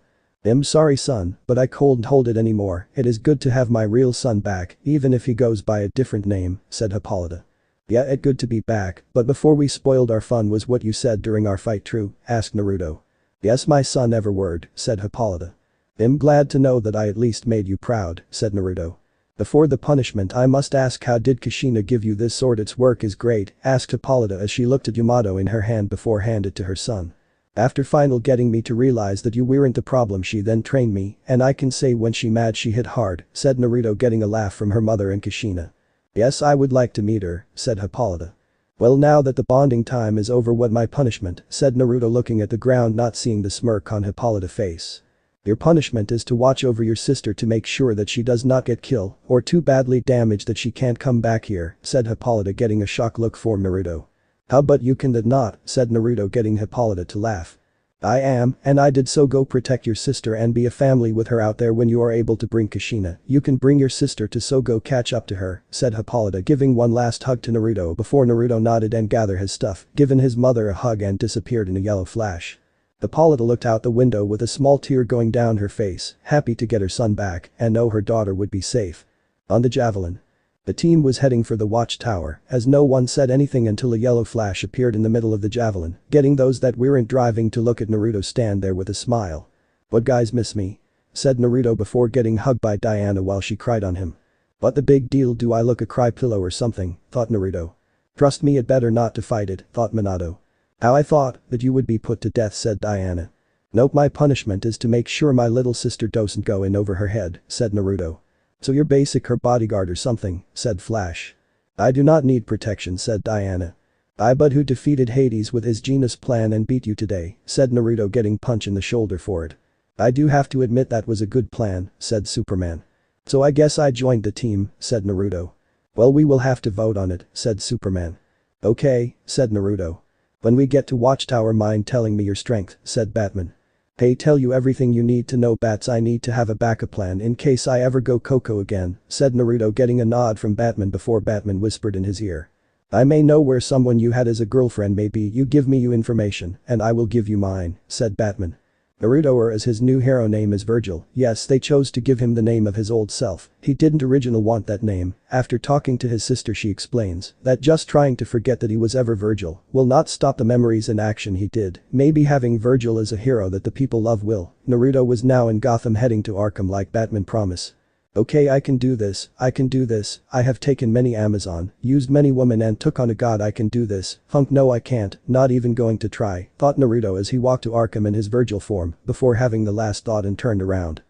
[SPEAKER 1] "I'm sorry son, but I couldn't hold it anymore. It is good to have my real son back, even if he goes by a different name," said Hippolyta. "Yeah it's good to be back, but before we spoiled our fun was what you said during our fight true?" asked Naruto. "Yes my son every word," said Hippolyta. "I'm glad to know that I at least made you proud," said Naruto. Before the punishment I must ask, how did Kushina give you this sword? Its work is great, asked Hippolyta as she looked at Yamato in her hand before handed it to her son. After final getting me to realize that you weren't the problem, she then trained me, and I can say when she mad she hit hard, said Naruto, getting a laugh from her mother and Kushina. Yes, I would like to meet her, said Hippolyta. Well, now that the bonding time is over, what my punishment, said Naruto, looking at the ground, not seeing the smirk on Hippolyta's face. Your punishment is to watch over your sister to make sure that she does not get killed or too badly damaged that she can't come back here, said Hippolyta, getting a shocked look from Naruto. How but you can did not, said Naruto, getting Hippolyta to laugh. I am, and I did so. Go protect your sister and be a family with her out there. When you are able to bring Kushina, you can bring your sister to, so go catch up to her, said Hippolyta, giving one last hug to Naruto before Naruto nodded and gathered his stuff, given his mother a hug and disappeared in a yellow flash. Hippolyta looked out the window with a small tear going down her face, happy to get her son back and know her daughter would be safe. On the javelin. The team was heading for the watchtower, as no one said anything until a yellow flash appeared in the middle of the javelin, getting those that weren't driving to look at Naruto stand there with a smile. What, guys, miss me? Said Naruto before getting hugged by Diana while she cried on him. What the big deal, do I look a cry pillow or something, thought Naruto. Trust me, it better not to fight it, thought Minato. How I thought that you would be put to death, said Diana. Nope, my punishment is to make sure my little sister doesn't go in over her head, said Naruto. So you're basic her bodyguard or something, said Flash. I do not need protection, said Diana. But who defeated Hades with his genius plan and beat you today, said Naruto, getting punched in the shoulder for it. I do have to admit that was a good plan, said Superman. So I guess I joined the team, said Naruto. Well, we will have to vote on it, said Superman. Okay, said Naruto. When we get to Watchtower, mind telling me your strength, said Batman. Hey, tell you everything you need to know, Bats. I need to have a backup plan in case I ever go Coco again, said Naruto, getting a nod from Batman before Batman whispered in his ear. I may know where someone you had as a girlfriend may be. You give me your information and I will give you mine, said Batman. Naruto, or as his new hero name is Virgil. Yes, they chose to give him the name of his old self. He didn't originally want that name. After talking to his sister, she explains that just trying to forget that he was ever Virgil will not stop the memories and action he did. Maybe having Virgil as a hero that the people love will. Naruto was now in Gotham, heading to Arkham like Batman promised. Okay, I can do this, I have taken many Amazon, used many women and took on a god. I can do this. Funk, no I can't, not even going to try, thought Naruto as he walked to Arkham in his Virgil form before having the last thought and turned around.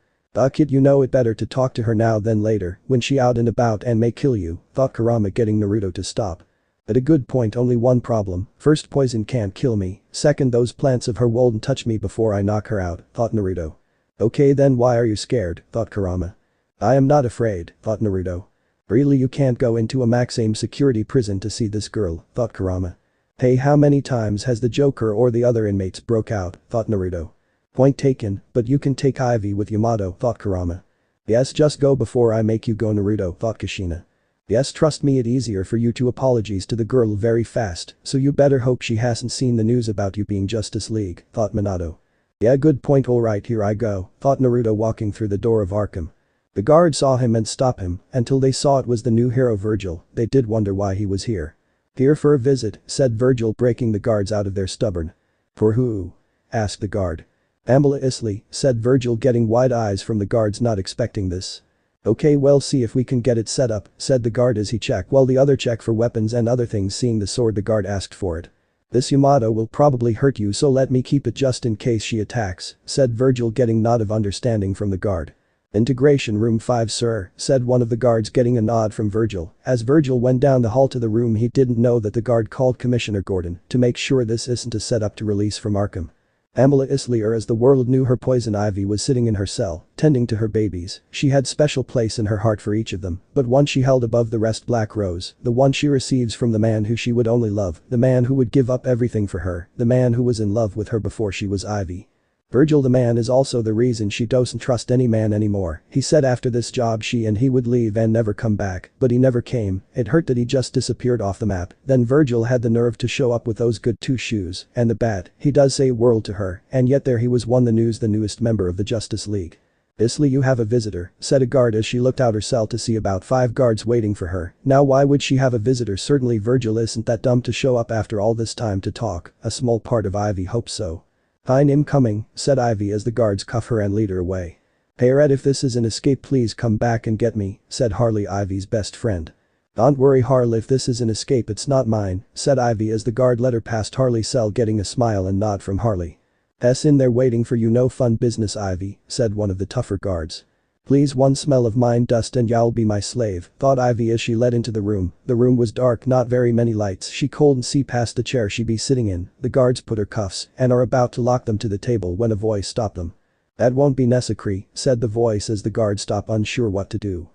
[SPEAKER 1] Kid, you know it better to talk to her now than later when she out and about and may kill you, thought Kurama, getting Naruto to stop. At a good point, only one problem. First, poison can't kill me. Second, those plants of her won't touch me before I knock her out, thought Naruto. Okay, then why are you scared, thought Kurama. I am not afraid, thought Naruto. Really, you can't go into a Maxim security prison to see this girl, thought Kurama. Hey, how many times has the Joker or the other inmates broke out, thought Naruto. Point taken, but you can take Ivy with Yamato, thought Kurama. Yes, just go before I make you go, Naruto, thought Kushina. Yes, trust me, it's easier for you to apologize to the girl very fast, so you better hope she hasn't seen the news about you being Justice League, thought Minato. Yeah, good point, alright, here I go, thought Naruto, walking through the door of Arkham. The guard saw him and stopped him until they saw it was the new hero Virgil. They did wonder why he was here. Here for a visit, said Virgil, breaking the guards out of their stubborn. For who? Asked the guard. Ambula Isley, said Virgil, getting wide eyes from the guards, not expecting this. Okay, well, see if we can get it set up, said the guard as he checked while the other checked for weapons and other things. Seeing the sword, the guard asked for it. This Yamato will probably hurt you, so let me keep it just in case she attacks, said Virgil, getting nod of understanding from the guard. Integration room 5, sir, said one of the guards, getting a nod from Virgil. As Virgil went down the hall to the room, he didn't know that the guard called Commissioner Gordon to make sure this isn't a setup to release from Arkham. Ambula Isley, or as the world knew her, Poison Ivy, was sitting in her cell, tending to her babies. She had special place in her heart for each of them, but one she held above the rest, Black Rose, the one she receives from the man who she would only love, the man who would give up everything for her, the man who was in love with her before she was Ivy. Virgil, the man, is also the reason she doesn't trust any man anymore. He said after this job she and he would leave and never come back, but he never came. It hurt that he just disappeared off the map. Then Virgil had the nerve to show up with those good 2 shoes and the bat. He does say world to her, and yet there he was, won the news, the newest member of the Justice League. Isley, you have a visitor, said a guard as she looked out her cell to see about 5 guards waiting for her. Now why would she have a visitor? Certainly Virgil isn't that dumb to show up after all this time to talk. A small part of Ivy hopes so. Fine, him coming, said Ivy as the guards cuff her and lead her away. Hey Red, if this is an escape please come back and get me, said Harley, Ivy's best friend. Don't worry Harley, if this is an escape it's not mine, said Ivy as the guard led her past Harley's cell, getting a smile and nod from Harley. "S in there waiting for you, no fun business Ivy," said one of the tougher guards. "Please one smell of mine dust and y'all be my slave," thought Ivy as she led into the room. The room was dark, not very many lights, she couldn't see past the chair she be sitting in. The guards put her cuffs and are about to lock them to the table when a voice stopped them. "That won't be necessary," said the voice as the guard stopped, unsure what to do.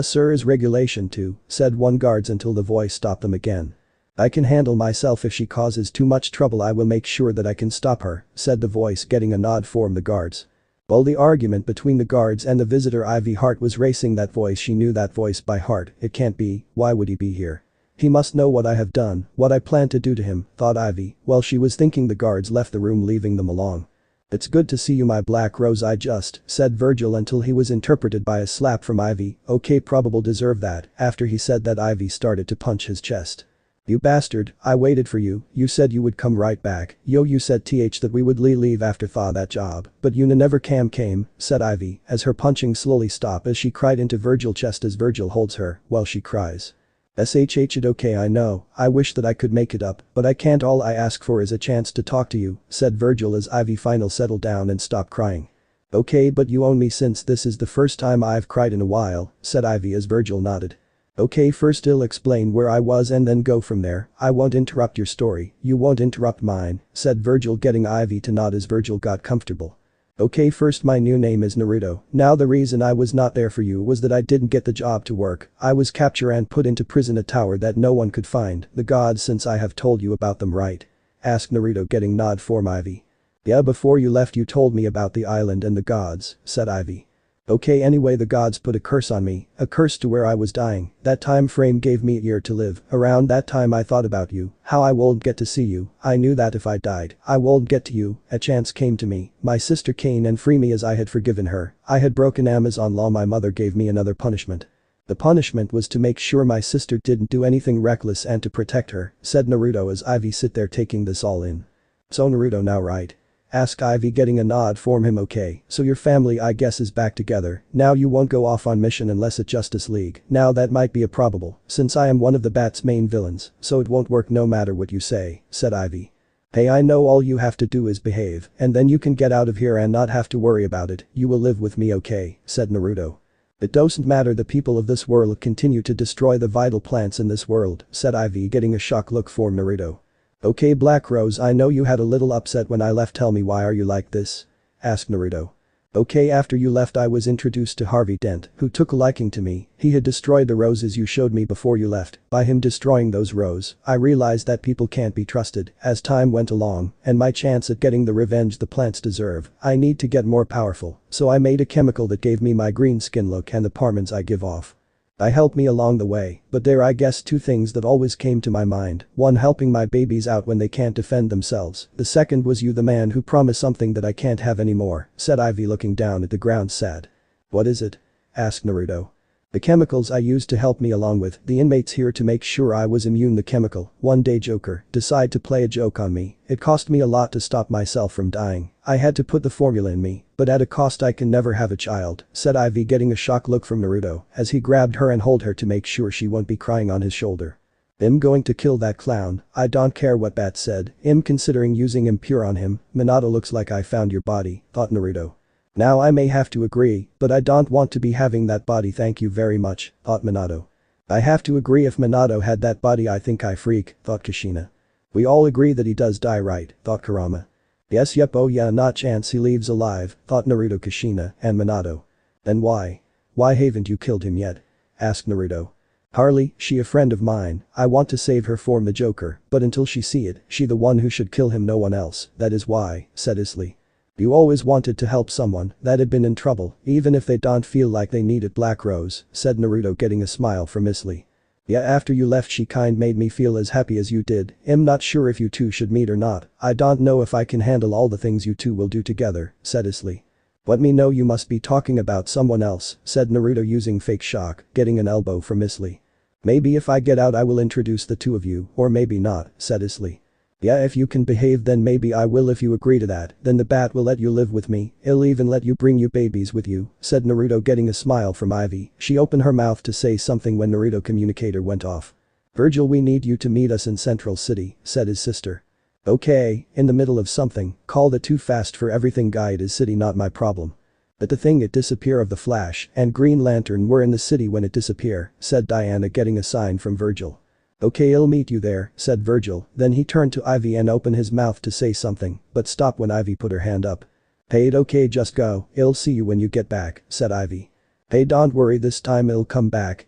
[SPEAKER 1] Sir, is regulation too," said one guards until the voice stopped them again. "I can handle myself, if she causes too much trouble I will make sure that I can stop her," said the voice, getting a nod from the guards. While the argument between the guards and the visitor, Ivy heart was racing. That voice, she knew that voice by heart. It can't be, why would he be here? He must know what I have done, what I plan to do to him, thought Ivy. While she was thinking, the guards left the room, leaving them alone. "It's good to see you my Black Rose, I just," said Virgil until he was interpreted by a slap from Ivy. "Okay, probable deserve that." After he said that, Ivy started to punch his chest. "You bastard, I waited for you, you said you would come right back, yo you said that we would leave after that job, but you never came," said Ivy as her punching slowly stopped as she cried into Virgil's chest as Virgil holds her while she cries. It okay, I know, I wish that I could make it up, but I can't. All I ask for is a chance to talk to you," said Virgil as Ivy finally settled down and stopped crying. "Okay, but you own me since this is the first time I've cried in a while," said Ivy as Virgil nodded. "Okay, first I'll explain where I was and then go from there. I won't interrupt your story, you won't interrupt mine," said Virgil, getting Ivy to nod as Virgil got comfortable. "Okay, first my new name is Naruto. Now the reason I was not there for you was that I didn't get the job to work. I was captured and put into prison, a tower that no one could find. The gods, since I have told you about them, right?" asked Naruto, getting nod from Ivy. "Yeah, before you left you told me about the island and the gods," said Ivy. "Okay, anyway the gods put a curse on me, a curse to where I was dying. That time frame gave me a year to live. Around that time I thought about you, how I won't get to see you. I knew that if I died, I won't get to you. A chance came to me. My sister came and free me as I had forgiven her. I had broken Amazon law. My mother gave me another punishment. The punishment was to make sure my sister didn't do anything reckless and to protect her," said Naruto as Ivy sit there taking this all in. "So Naruto now, right?" asked Ivy, getting a nod from him. "Okay, so your family I guess is back together. Now you won't go off on mission unless it's Justice League. Now that might be a probable, since I am one of the Bat's main villains, so it won't work no matter what you say," said Ivy. "Hey, I know all you have to do is behave, and then you can get out of here and not have to worry about it. You will live with me, okay?" said Naruto. "It doesn't matter, the people of this world continue to destroy the vital plants in this world," said Ivy, getting a shocked look from Naruto. "Okay Black Rose, I know you had a little upset when I left, tell me why are you like this?" asked Naruto. "Okay, after you left I was introduced to Harvey Dent, who took a liking to me. He had destroyed the roses you showed me before you left. By him destroying those roses, I realized that people can't be trusted. As time went along, and my chance at getting the revenge the plants deserve, I need to get more powerful, so I made a chemical that gave me my green skin look and the hormones I give off. I helped me along the way, but there I guess two things that always came to my mind. One, helping my babies out when they can't defend themselves. The second was you, the man who promised something that I can't have anymore," said Ivy, looking down at the ground sad. "What is it?" asked Naruto. "The chemicals I used to help me along with the inmates here to make sure I was immune. The chemical, one day Joker decided to play a joke on me. It cost me a lot to stop myself from dying. I had to put the formula in me, but at a cost. I can never have a child," said Ivy, getting a shocked look from Naruto as he grabbed her and held her to make sure she won't be crying on his shoulder. "I'm going to kill that clown. I don't care what Bat said. I'm considering using impure on him." "Minato, looks like I found your body," thought Naruto. "Now I may have to agree, but I don't want to be having that body, thank you very much," thought Minato. "I have to agree, if Minato had that body I think I freak," thought Kushina. "We all agree that he does die, right?" thought Kurama. "Yes, yep, oh yeah, not chance he leaves alive," thought Naruto, Kushina, and Minato. "Then why? Why haven't you killed him yet?" asked Naruto. "Harley, she a friend of mine, I want to save her from the Joker, but until she see it, she the one who should kill him, no one else, that is why," said Isley. "You always wanted to help someone that had been in trouble, even if they don't feel like they need it, Black Rose," said Naruto, getting a smile from Isley. "Yeah, after you left she kind made me feel as happy as you did. I'm not sure if you two should meet or not. I don't know if I can handle all the things you two will do together," said Isley. "Let me know, you must be talking about someone else," said Naruto, using fake shock, getting an elbow from Isley. "Maybe if I get out I will introduce the two of you, or maybe not," said Isley. Yeah, if you can behave then maybe I will. If you agree to that, then the bat will let you live with me, it'll even let you bring you babies with you, said Naruto, getting a smile from Ivy. She opened her mouth to say something when Naruto communicator went off. Virgil, we need you to meet us in Central City, said his sister. Okay, in the middle of something, called it too fast for everything guide is city not my problem. But the thing it disappear of the Flash and Green Lantern were in the city when it disappear, said Diana, getting a sign from Virgil. Okay, I'll meet you there, said Virgil, then he turned to Ivy and opened his mouth to say something, but stopped when Ivy put her hand up. Hey, okay, just go, I'll see you when you get back, said Ivy. Hey, don't worry, this time I'll come back,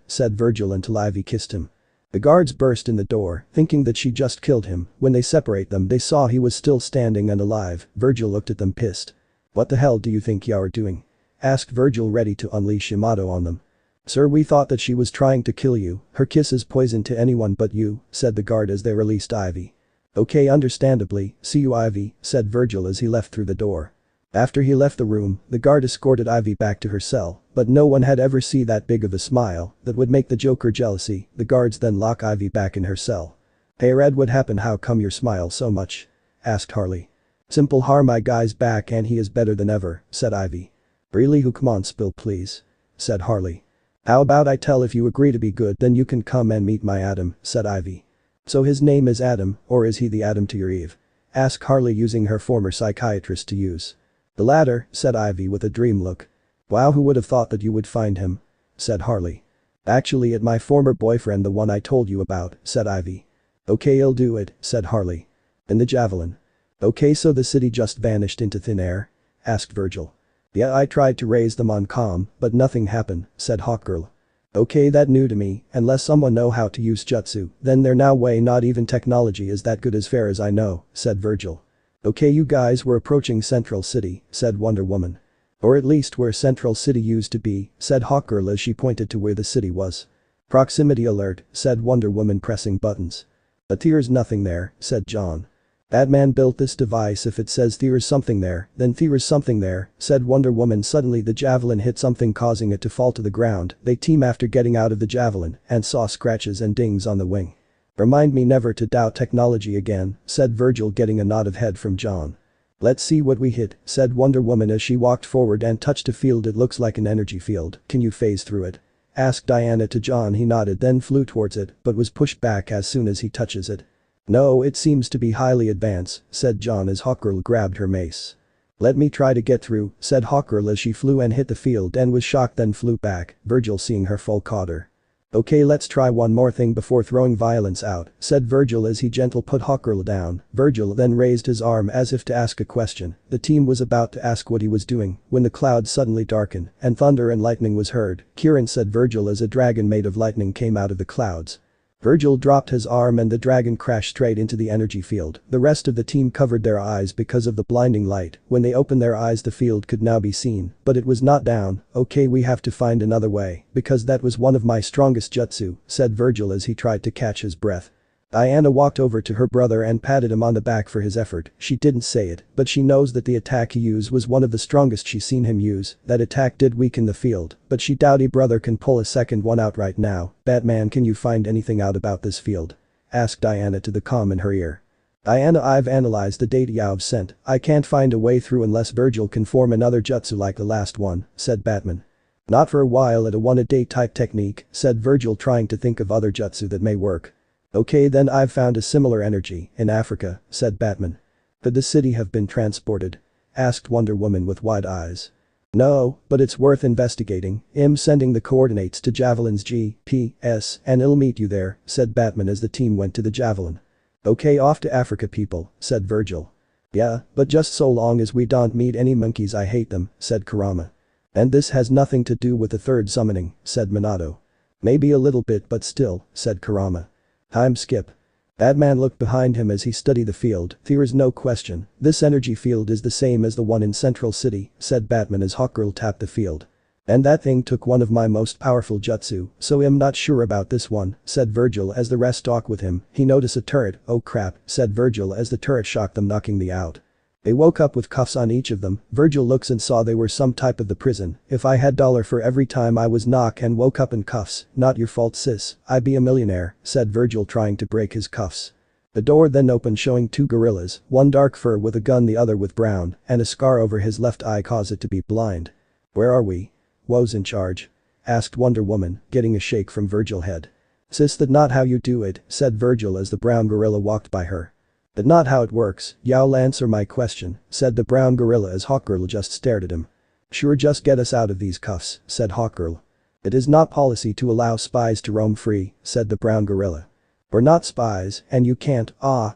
[SPEAKER 1] said Virgil until Ivy kissed him. The guards burst in the door, thinking that she just killed him. When they separate them they saw he was still standing and alive. Virgil looked at them pissed. What the hell do you think you're doing? Asked Virgil, ready to unleash Yamato on them. Sir, we thought that she was trying to kill you, her kiss is poison to anyone but you, said the guard as they released Ivy. Okay, understandably, see you Ivy, said Virgil as he left through the door. After he left the room, the guard escorted Ivy back to her cell, but no one had ever seen that big of a smile that would make the Joker jealousy. The guards then lock Ivy back in her cell. Hey Red, what happened? How come you smile so much? Asked Harley. Simple, my guy's back and he is better than ever, said Ivy. Really? Who? Come on, spill please, said Harley. How about I tell if you agree to be good then you can come and meet my Adam, said Ivy. So his name is Adam, or is he the Adam to your Eve? Asked Harley, using her former psychiatrist to use. The latter, said Ivy with a dream look. Wow, who would have thought that you would find him? Said Harley. Actually, at my former boyfriend, the one I told you about, said Ivy. Okay, I'll do it, said Harley. And the javelin. Okay, so the city just vanished into thin air? Asked Virgil. Yeah, I tried to raise them on comm, but nothing happened, said Hawkgirl. Okay, that new to me, unless someone know how to use jutsu, then there no way, not even technology is that good as far as I know, said Virgil. Okay, you guys, we're approaching Central City, said Wonder Woman. Or at least where Central City used to be, said Hawkgirl as she pointed to where the city was. Proximity alert, said Wonder Woman, pressing buttons. But there's nothing there, said John. Batman built this device. If it says there's something there, then there's something there, said Wonder Woman. Suddenly the javelin hit something, causing it to fall to the ground. They team after getting out of the javelin and saw scratches and dings on the wing. Remind me never to doubt technology again, said Virgil, getting a nod of head from John. Let's see what we hit, said Wonder Woman as she walked forward and touched a field. It looks like an energy field, can you phase through it? Asked Diana to John. He nodded, then flew towards it, but was pushed back as soon as he touches it. No, it seems to be highly advanced, said John as Hawkgirl grabbed her mace. Let me try to get through, said Hawkgirl as she flew and hit the field and was shocked, then flew back. Virgil, seeing her fall, caught her. Okay, let's try one more thing before throwing violence out, said Virgil as he gently put Hawkgirl down. Virgil then raised his arm as if to ask a question. The team was about to ask what he was doing when the clouds suddenly darkened and thunder and lightning was heard. Kieran, said Virgil as a dragon made of lightning came out of the clouds. Virgil dropped his arm and the dragon crashed straight into the energy field. The rest of the team covered their eyes because of the blinding light. When they opened their eyes, the field could now be seen, but it was not down. Okay, we have to find another way, because that was one of my strongest jutsu, said Virgil as he tried to catch his breath. Diana walked over to her brother and patted him on the back for his effort. She didn't say it, but she knows that the attack he used was one of the strongest she's seen him use. That attack did weaken the field, but she doubt her brother can pull a second one out right now. Batman, can you find anything out about this field? Asked Diana to the comm in her ear. Diana, I've analyzed the data you've sent. I can't find a way through unless Virgil can form another jutsu like the last one, said Batman. Not for a while, at a one-a-day type technique, said Virgil, trying to think of other jutsu that may work. Okay, then I've found a similar energy in Africa, said Batman. Could the city have been transported? Asked Wonder Woman with wide eyes. No, but it's worth investigating. I'm sending the coordinates to Javelin's GPS and I'll meet you there, said Batman as the team went to the Javelin. Okay, off to Africa people, said Virgil. Yeah, but just so long as we don't meet any monkeys, I hate them, said Kurama. And this has nothing to do with the third summoning, said Minato. Maybe a little bit, but still, said Kurama. Time skip. Batman looked behind him as he studied the field. There is no question, this energy field is the same as the one in Central City, said Batman as Hawkgirl tapped the field. And that thing took one of my most powerful jutsu, so I'm not sure about this one, said Virgil as the rest talked with him. He noticed a turret. Oh crap, said Virgil as the turret shocked them, knocking me out. They woke up with cuffs on each of them. Virgil looks and saw they were some type of the prison. If I had $1 for every time I was knocked and woke up in cuffs, not your fault sis, I'd be a millionaire, said Virgil, trying to break his cuffs. The door then opened showing two gorillas, one dark fur with a gun, the other with brown, and a scar over his left eye caused it to be blind. "Where are we? Wo's in charge?" asked Wonder Woman, getting a shake from Virgil's head. "Sis, that's not how you do it," said Virgil as the brown gorilla walked by her. "That's not how it works, y'all answer my question," said the brown gorilla as Hawkgirl just stared at him. "Sure, just get us out of these cuffs," said Hawkgirl. "It is not policy to allow spies to roam free," said the brown gorilla. "We're not spies, and you can't,"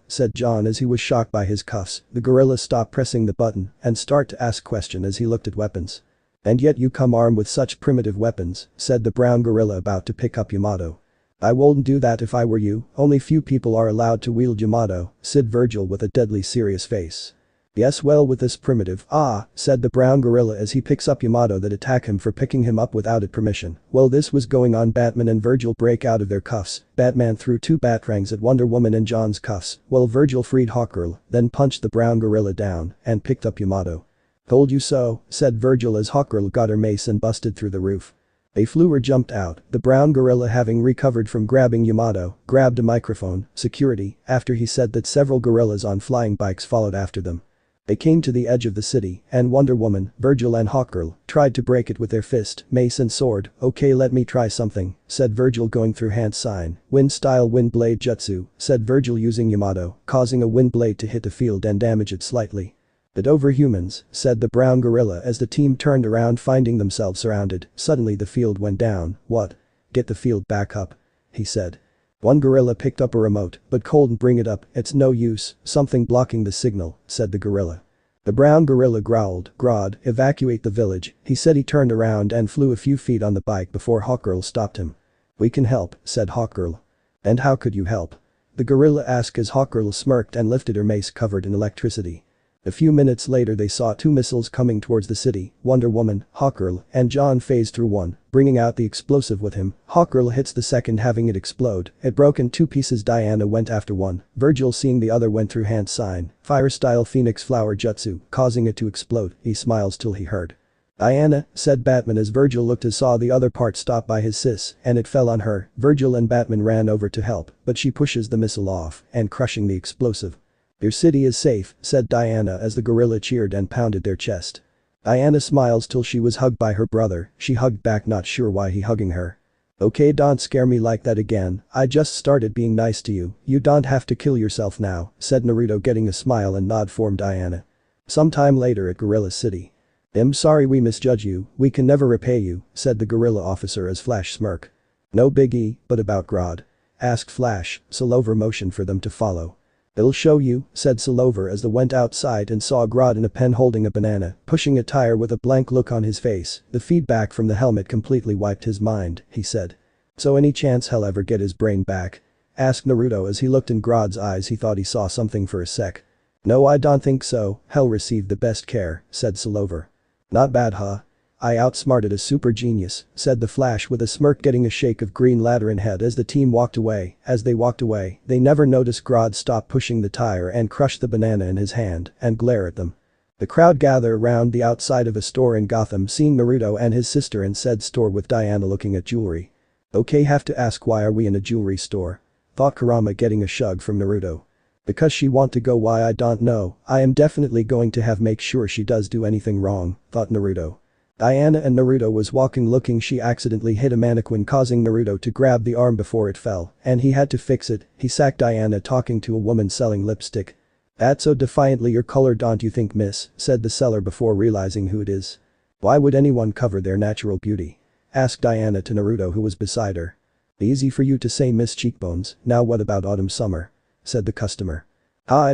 [SPEAKER 1] said John as he was shocked by his cuffs. The gorilla stopped pressing the button and start to ask question as he looked at weapons. "And yet you come armed with such primitive weapons," said the brown gorilla about to pick up Yamato. "I wouldn't do that if I were you, only few people are allowed to wield Yamato," said Virgil with a deadly serious face. "Yes, well, with this primitive, said the brown gorilla as he picks up Yamato that attack him for picking him up without it permission. While this was going on, Batman and Virgil break out of their cuffs. Batman threw two batarangs at Wonder Woman and John's cuffs, while Virgil freed Hawkgirl, then punched the brown gorilla down and picked up Yamato. "Told you so," said Virgil as Hawkgirl got her mace and busted through the roof. A flewer jumped out, the brown gorilla having recovered from grabbing Yamato, grabbed a microphone, security, after he said that several gorillas on flying bikes followed after them. They came to the edge of the city, and Wonder Woman, Virgil and Hawkgirl tried to break it with their fist, mace and sword. "Okay, let me try something," said Virgil going through hand sign. "Wind-style wind blade jutsu," said Virgil using Yamato, causing a wind blade to hit the field and damage it slightly. "But over humans," said the brown gorilla as the team turned around finding themselves surrounded. Suddenly the field went down. "What? Get the field back up," he said. One gorilla picked up a remote, but couldn't bring it up. "It's no use, something blocking the signal," said the gorilla. The brown gorilla growled, "Grodd, evacuate the village." He said he turned around and flew a few feet on the bike before Hawkgirl stopped him. "We can help," said Hawkgirl. "And how could you help?" the gorilla asked as Hawkgirl smirked and lifted her mace covered in electricity. A few minutes later they saw two missiles coming towards the city. Wonder Woman, Hawkgirl, and John phased through one, bringing out the explosive with him. Hawkgirl hits the second, having it explode. It broke in two pieces. Diana went after one. Virgil, seeing the other, went through hand sign, fire-style phoenix flower jutsu, causing it to explode. He smiles till he heard. "Diana," said Batman as Virgil looked and saw the other part stop by his sis, and it fell on her. Virgil and Batman ran over to help, but she pushes the missile off and crushing the explosive. "Your city is safe," said Diana as the gorilla cheered and pounded their chest. Diana smiles till she was hugged by her brother. She hugged back, not sure why he hugging her. "Okay, don't scare me like that again. I just started being nice to you. You don't have to kill yourself now," said Naruto, getting a smile and nod from Diana. Sometime later at Gorilla City. "I'm sorry we misjudge you, we can never repay you," said the gorilla officer as Flash smirk. "No biggie, but about Grodd?" asked Flash. Silver motioned for them to follow. "It'll show you," said Silver as they went outside and saw Grodd in a pen holding a banana, pushing a tire with a blank look on his face. The feedback from the helmet completely wiped his mind, he said. "So any chance he'll ever get his brain back?" asked Naruto as he looked in Grodd's eyes. He thought he saw something for a sec. "No, I don't think so, he'll receive the best care," said Silver. "Not bad, huh? I outsmarted a super genius," said the Flash with a smirk, getting a shake of Green Lantern head as the team walked away. As they walked away, they never noticed Grodd stop pushing the tire and crush the banana in his hand and glare at them. The crowd gather around the outside of a store in Gotham, seeing Naruto and his sister in said store with Diana looking at jewelry. "Okay, have to ask, why are we in a jewelry store?" thought Kurama, getting a shrug from Naruto. "Because she want to go, why I don't know. I am definitely going to have make sure she does do anything wrong," thought Naruto. Diana and Naruto was walking looking. She accidentally hit a mannequin, causing Naruto to grab the arm before it fell, and he had to fix it. He sacked Diana talking to a woman selling lipstick. "That's so defiantly your color, don't you think, miss?" said the seller before realizing who it is. "Why would anyone cover their natural beauty?" asked Diana to Naruto, who was beside her. "Easy for you to say, Miss Cheekbones. Now what about autumn summer?" said the customer.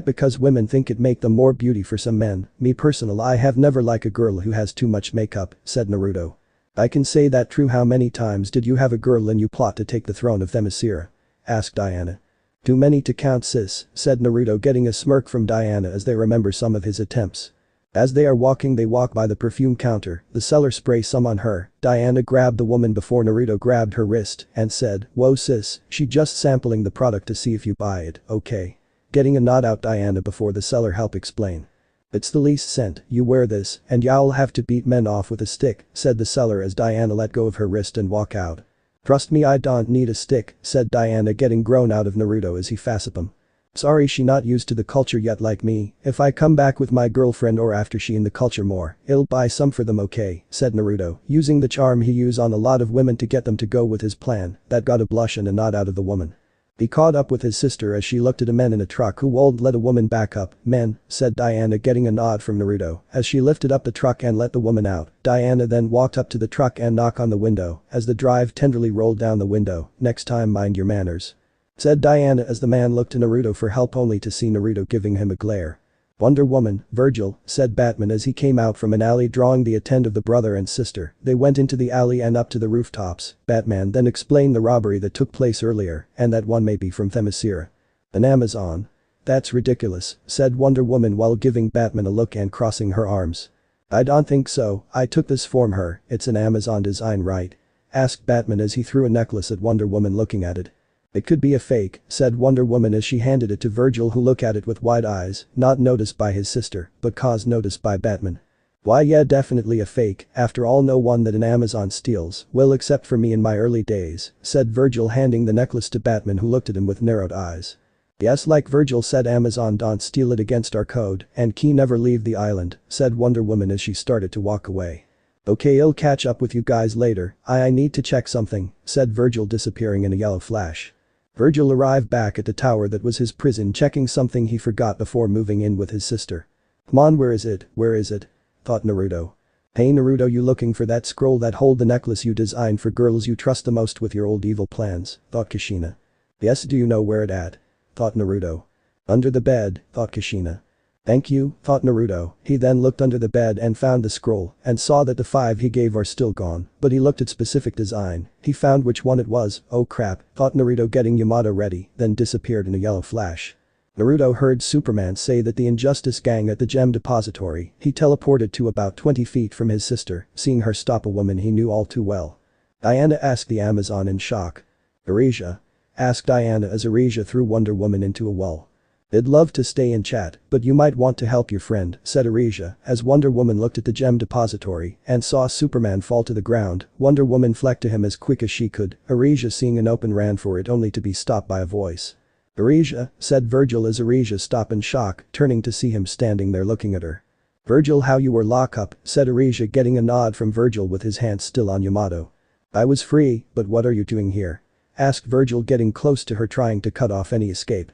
[SPEAKER 1] Because women think it make them more beauty for some men. Me personal, I have never like a girl who has too much makeup," said Naruto. "I can say that true. How many times did you have a girl and you plot to take the throne of Themyscira?" asked Diana. "Too many to count, sis," said Naruto, getting a smirk from Diana as they remember some of his attempts. As they are walking, they walk by the perfume counter. The seller sprays some on her. Diana grabbed the woman before Naruto grabbed her wrist and said, "Whoa sis, she just sampling the product to see if you buy it, okay?" Getting a nod out Diana before the seller help explain. "It's the least scent, you wear this and y'all have to beat men off with a stick," said the seller as Diana let go of her wrist and walk out. "Trust me, I don't need a stick," said Diana, getting grown out of Naruto as he facepped him. Sorry she not used to the culture yet like me, if I come back with my girlfriend or after she in the culture more, I'll buy some for them okay, said Naruto, using the charm he used on a lot of women to get them to go with his plan, that got a blush and a nod out of the woman. He caught up with his sister as she looked at a man in a truck who won't let a woman back up. Men, said Diana getting a nod from Naruto as she lifted up the truck and let the woman out. Diana then walked up to the truck and knocked on the window as the drive tenderly rolled down the window. Next time mind your manners, said Diana as the man looked to Naruto for help only to see Naruto giving him a glare. Wonder Woman, Virgil, said Batman as he came out from an alley drawing the attend of the brother and sister. They went into the alley and up to the rooftops. Batman then explained the robbery that took place earlier and that one may be from Themyscira. An Amazon. That's ridiculous, said Wonder Woman while giving Batman a look and crossing her arms. I don't think so, I took this from her, it's an Amazon design right? Asked Batman as he threw a necklace at Wonder Woman looking at it. It could be a fake, said Wonder Woman as she handed it to Virgil who looked at it with wide eyes, not noticed by his sister, but caused notice by Batman. Why yeah definitely a fake, after all no one that an Amazon steals, will except for me in my early days, said Virgil handing the necklace to Batman who looked at him with narrowed eyes. Yes like Virgil said Amazon don't steal it against our code and key never leave the island, said Wonder Woman as she started to walk away. Okay I'll catch up with you guys later, I need to check something, said Virgil disappearing in a yellow flash. Virgil arrived back at the tower that was his prison checking something he forgot before moving in with his sister. Come on where is it, thought Naruto. Hey Naruto you looking for that scroll that hold the necklace you designed for girls you trust the most with your old evil plans, thought Kushina. Yes do you know where it at? Thought Naruto. Under the bed, thought Kushina. Thank you, thought Naruto. He then looked under the bed and found the scroll and saw that the 5 he gave are still gone, but he looked at specific design. He found which one it was. Oh crap, thought Naruto getting Yamato ready, then disappeared in a yellow flash. Naruto heard Superman say that the Injustice gang at the gem depository. He teleported to about 20 feet from his sister, seeing her stop a woman he knew all too well. Diana asked the Amazon in shock. Aresia? Asked Diana as Aresia threw Wonder Woman into a wall. I'd love to stay and chat, but you might want to help your friend, said Aresia, as Wonder Woman looked at the gem depository and saw Superman fall to the ground. Wonder Woman fled to him as quick as she could. Aresia seeing an open ran for it only to be stopped by a voice. Aresia, said Virgil as Aresia stopped in shock, turning to see him standing there looking at her. Virgil how you were locked up, said Aresia getting a nod from Virgil with his hand still on Yamato. I was free, but what are you doing here? Asked Virgil getting close to her trying to cut off any escape.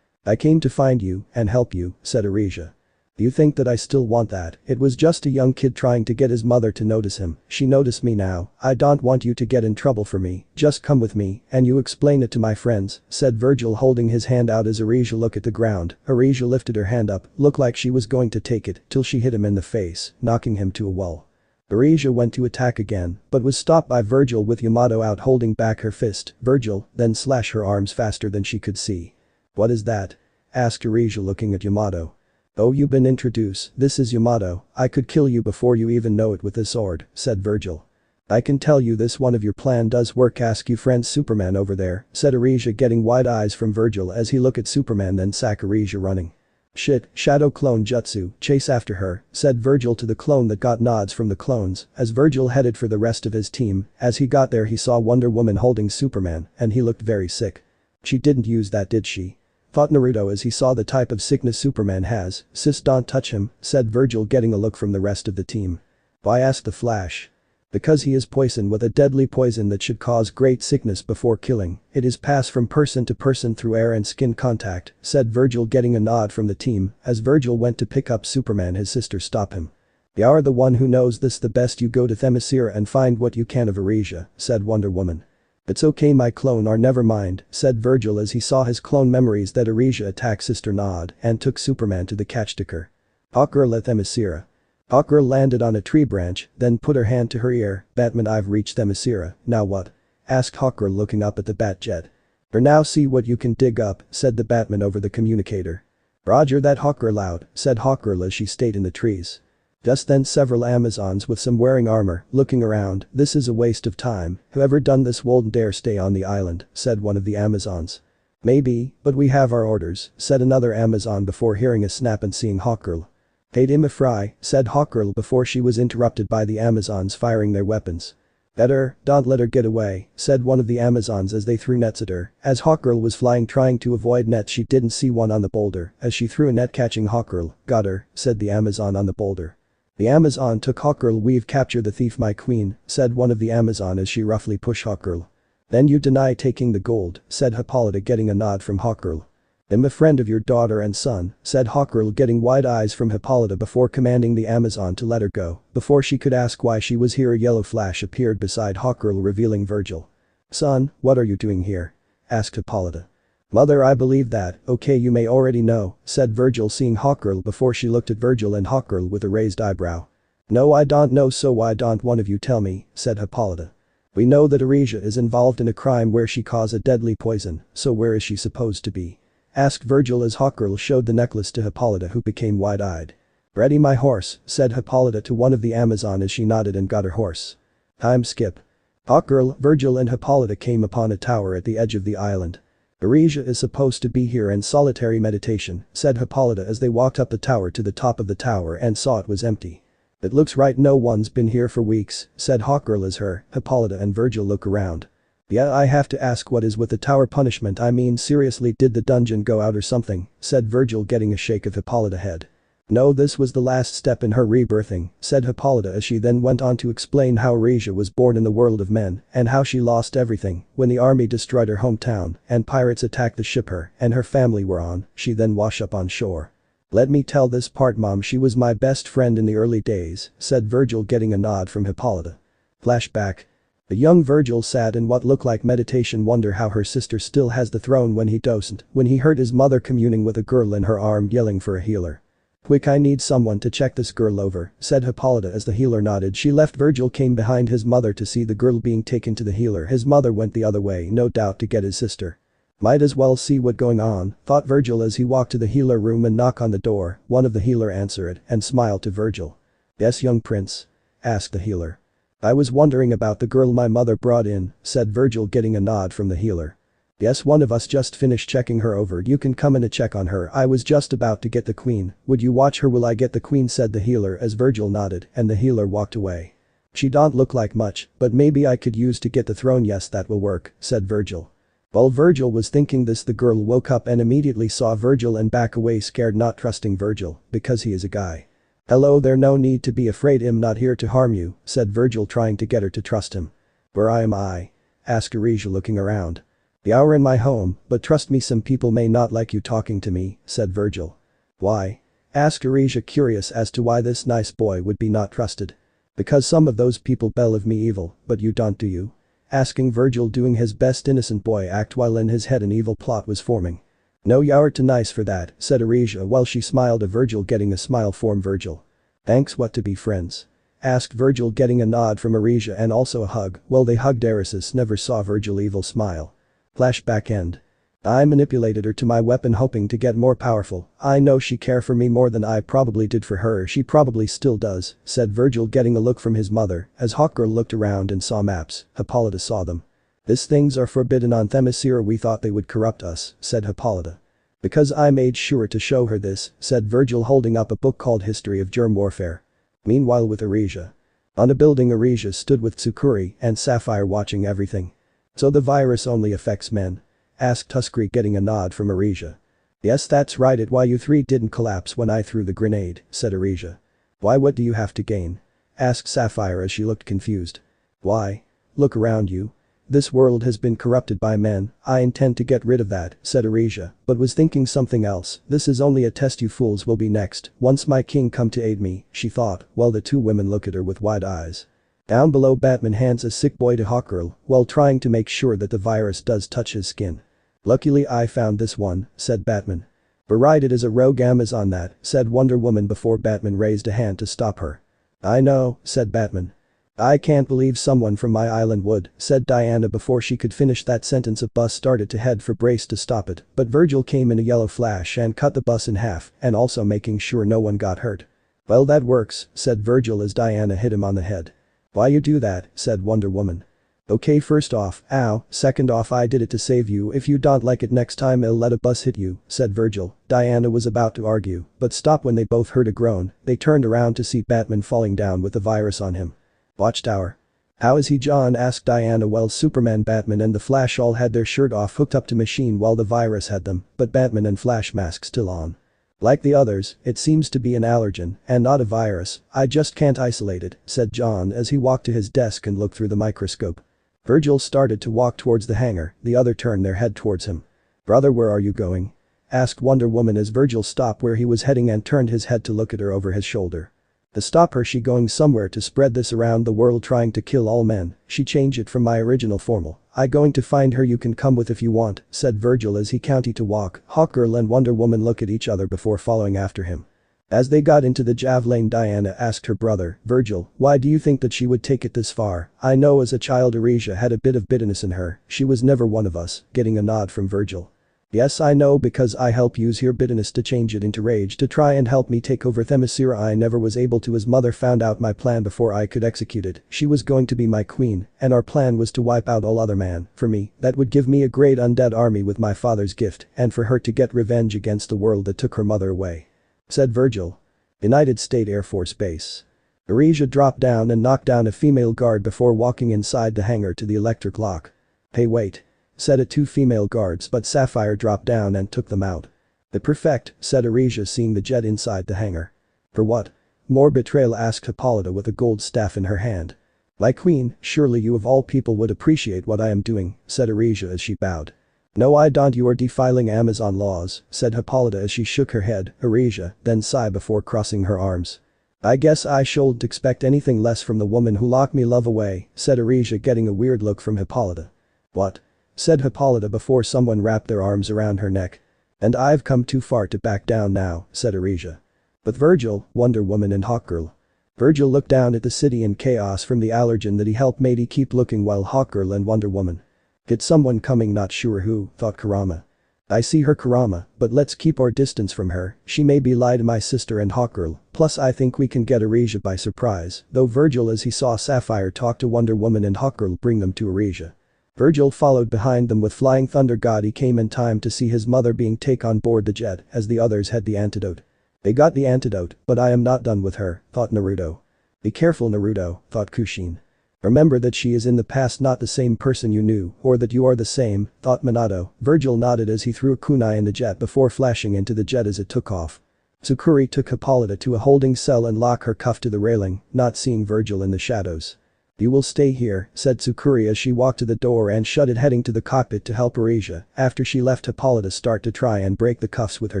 [SPEAKER 1] I came to find you and help you, said Aresia. Do you think that I still want that? It was just a young kid trying to get his mother to notice him. She noticed me now. I don't want you to get in trouble for me. Just come with me and you explain it to my friends, said Virgil holding his hand out as Aresia looked at the ground. Aresia lifted her hand up, looked like she was going to take it till she hit him in the face, knocking him to a wall. Aresia went to attack again, but was stopped by Virgil with Yamato out holding back her fist. Virgil then slashed her arms faster than she could see. What is that? Asked Aresia looking at Yamato. Oh you've been introduced, this is Yamato, I could kill you before you even know it with this sword, said Virgil. I can tell you this one of your plan does work ask you friend Superman over there, said Aresia getting wide eyes from Virgil as he looked at Superman then saw Aresia running. Shit, shadow clone jutsu, chase after her, said Virgil to the clone that got nods from the clones as Virgil headed for the rest of his team. As he got there he saw Wonder Woman holding Superman and he looked very sick. She didn't use that did she? Thought Naruto as he saw the type of sickness Superman has. Sis don't touch him, said Virgil getting a look from the rest of the team. Why asked the Flash? Because he is poison with a deadly poison that should cause great sickness before killing. It is passed from person to person through air and skin contact, said Virgil getting a nod from the team. As Virgil went to pick up Superman his sister stopped him. You are the one who knows this the best you go to Themyscira and find what you can of Aresia, said Wonder Woman. It's okay my clone or never mind, said Virgil as he saw his clone memories that Aresia attacked Sister Nod and took Superman to the catch sticker. Hawkgirl at Themyscira. Hawkgirl landed on a tree branch, then put her hand to her ear. Batman I've reached Themyscira, now what? Asked Hawkgirl looking up at the Batjet. Or now see what you can dig up, said the Batman over the communicator. Roger that Hawkgirl out, said Hawkgirl as she stayed in the trees. Just then several Amazons with some wearing armor, looking around, this is a waste of time, whoever done this won't dare stay on the island, said one of the Amazons. Maybe, but we have our orders, said another Amazon before hearing a snap and seeing Hawkgirl. Hate him a fry, said Hawkgirl before she was interrupted by the Amazons firing their weapons. "Better, don't let her get away," said one of the Amazons as they threw nets at her. As Hawkgirl was flying trying to avoid nets, she didn't see one on the boulder. As she threw a net catching Hawkgirl. "Got her," said the Amazon on the boulder. The Amazon took Hawkgirl. "We've captured the thief, my queen," said one of the Amazon as she roughly pushed Hawkgirl. "Then you deny taking the gold," said Hippolyta, getting a nod from Hawkgirl. "I'm a friend of your daughter and son," said Hawkgirl, getting wide eyes from Hippolyta before commanding the Amazon to let her go. Before she could ask why she was here, a yellow flash appeared beside Hawkgirl, revealing Virgil. "Son, what are you doing here?" asked Hippolyta. "Mother, I believe that, okay, you may already know," said Virgil, seeing Hawkgirl before she looked at Virgil and Hawkgirl with a raised eyebrow. "No, I don't know, so why don't one of you tell me," said Hippolyta. "We know that Aresia is involved in a crime where she caused a deadly poison, so where is she supposed to be?" asked Virgil as Hawkgirl showed the necklace to Hippolyta, who became wide-eyed. "Ready, my horse," said Hippolyta to one of the Amazon as she nodded and got her horse. Time skip. Hawkgirl, Virgil and Hippolyta came upon a tower at the edge of the island. "Aresia is supposed to be here in solitary meditation," said Hippolyta as they walked up the tower to the top of the tower and saw it was empty. "It looks right, no one's been here for weeks," said Hawkgirl as her, Hippolyta and Virgil look around. "Yeah, I have to ask, what is with the tower punishment? I mean, seriously, did the dungeon go out or something?" said Virgil, getting a shake of Hippolyta's head. "No, this was the last step in her rebirthing," said Hippolyta as she then went on to explain how Aresia was born in the world of men and how she lost everything when the army destroyed her hometown and pirates attacked the ship her and her family were on. She then washed up on shore. "Let me tell this part, Mom, she was my best friend in the early days," said Virgil, getting a nod from Hippolyta. Flashback. The young Virgil sat in what looked like meditation, wonder how her sister still has the throne when he doesn't, when he heard his mother communing with a girl in her arm yelling for a healer. "Quick, I need someone to check this girl over," said Hippolyta as the healer nodded. She left. Virgil came behind his mother to see the girl being taken to the healer. His mother went the other way, no doubt to get his sister. Might as well see what going on, thought Virgil as he walked to the healer room and knocked on the door. One of the healer answered and smiled to Virgil. "Yes, young prince?" asked the healer. "I was wondering about the girl my mother brought in," said Virgil, getting a nod from the healer. "Yes, one of us just finished checking her over. You can come in and check on her. I was just about to get the queen. Would you watch her? Will I get the queen?" said the healer as Virgil nodded and the healer walked away. "She don't look like much, but maybe I could use to get the throne." "Yes, that will work," said Virgil. While Virgil was thinking this, the girl woke up and immediately saw Virgil and back away, scared, not trusting Virgil because he is a guy. "Hello there, no need to be afraid, I'm not here to harm you," said Virgil, trying to get her to trust him. "Where am I?" asked Aresia, looking around. "You're in my home, but trust me, some people may not like you talking to me," said Virgil. "Why?" asked Aresia, curious as to why this nice boy would be not trusted. "Because some of those people believe me evil, but you don't, do you?" asking Virgil, doing his best innocent boy act while in his head an evil plot was forming. "No, you're too nice for that," said Aresia while she smiled at Virgil, getting a smile from Virgil. "Thanks, what, to be friends?" asked Virgil, getting a nod from Aresia and also a hug. Well, they hugged. Aresis never saw Virgil evil smile. Flashback end. "I manipulated her to my weapon hoping to get more powerful. I know she cared for me more than I probably did for her. She probably still does," said Virgil, getting a look from his mother. As Hawkgirl looked around and saw maps, Hippolyta saw them. "These things are forbidden on Themyscira. We thought they would corrupt us," said Hippolyta. "Because I made sure to show her this," said Virgil, holding up a book called History of Germ Warfare. Meanwhile, with Aresia. On a building, Aresia stood with Tsukuri and Sapphire watching everything. "So the virus only affects men?" asked Tuskegee, getting a nod from Aresia. "Yes, that's right. It why you three didn't collapse when I threw the grenade," said Aresia. "Why, what do you have to gain?" asked Sapphire as she looked confused. "Why? Look around you. This world has been corrupted by men. I intend to get rid of that," said Aresia, but was thinking something else. "This is only a test. You fools will be next once my king come to aid me," she thought, while the two women looked at her with wide eyes. Down below, Batman hands a sick boy to Hawkgirl while trying to make sure that the virus does touch his skin. "Luckily I found this one," said Batman. "But right, it is a rogue Amazon that," said Wonder Woman before Batman raised a hand to stop her. "I know," said Batman. "I can't believe someone from my island would," said Diana before she could finish that sentence. A bus started to head for Brace to stop it, but Virgil came in a yellow flash and cut the bus in half and also making sure no one got hurt. "Well, that works," said Virgil as Diana hit him on the head. "Why you do that?" said Wonder Woman. "Okay, first off, ow, second off, I did it to save you. If you don't like it next time I'll let a bus hit you," said Virgil. Diana was about to argue, but stopped when they both heard a groan. They turned around to see Batman falling down with the virus on him. "Watchtower." "How is he, John?" asked Diana. "Well, Superman, Batman and the Flash all had their shirt off hooked up to machine while the virus had them, but Batman and Flash masks still on. Like the others, it seems to be an allergen and not a virus. I just can't isolate it," said John as he walked to his desk and looked through the microscope. Virgil started to walk towards the hangar, the other turned their head towards him. "Brother, where are you going?" asked Wonder Woman as Virgil stopped where he was heading and turned his head to look at her over his shoulder. "To stop her, she going somewhere to spread this around the world trying to kill all men." She changed it from my original formal. "I going to find her, you can come with if you want," said Virgil as he counted to walk. Hawkgirl and Wonder Woman look at each other before following after him. As they got into the javelin, Diana asked her brother, "Virgil, why do you think that she would take it this far? I know as a child Aresia had a bit of bitterness in her, she was never one of us," getting a nod from Virgil. "Yes, I know, because I help use your bitterness to change it into rage to try and help me take over Themyscira. I never was able to. His mother found out my plan before I could execute it. She was going to be my queen, and our plan was to wipe out all other man. For me, that would give me a great undead army with my father's gift, and for her to get revenge against the world that took her mother away," said Virgil. United States Air Force Base. Aresia dropped down and knocked down a female guard before walking inside the hangar to the electric lock. "Hey, wait," said two female guards, but Sapphire dropped down and took them out. "The prefect," said Aresia, seeing the jet inside the hangar. "For what? More betrayal?" asked Hippolyta with a gold staff in her hand. "My queen, surely you of all people would appreciate what I am doing," said Aresia as she bowed. "No, I don't. You are defiling Amazon laws," said Hippolyta as she shook her head. Aresia then sighed before crossing her arms. "I guess I shouldn't expect anything less from the woman who locked me love away," said Aresia, getting a weird look from Hippolyta. "What?" said Hippolyta before someone wrapped their arms around her neck. "And I've come too far to back down now," said Aresia. "But Virgil, Wonder Woman and Hawkgirl." Virgil looked down at the city in chaos from the allergen that he helped made he keep looking while Hawkgirl and Wonder Woman. "It's someone coming, not sure who," thought Kurama. "I see her, Kurama, but let's keep our distance from her. She may be lie to my sister and Hawkgirl, plus I think we can get Aresia by surprise," though Virgil as he saw Sapphire talk to Wonder Woman and Hawkgirl bring them to Aresia. Virgil followed behind them with Flying Thunder God. He came in time to see his mother being taken on board the jet as the others had the antidote. "They got the antidote, but I am not done with her," thought Naruto. "Be careful, Naruto," thought Kushin. "Remember that she is in the past, not the same person you knew, or that you are the same," thought Minato. Virgil nodded as he threw a kunai in the jet before flashing into the jet as it took off. Tsukuri took Hippolyta to a holding cell and locked her cuffed to the railing, not seeing Virgil in the shadows. "You will stay here," said Tsukuri as she walked to the door and shut it, heading to the cockpit to help Aresia after she left Hippolyta start to try and break the cuffs with her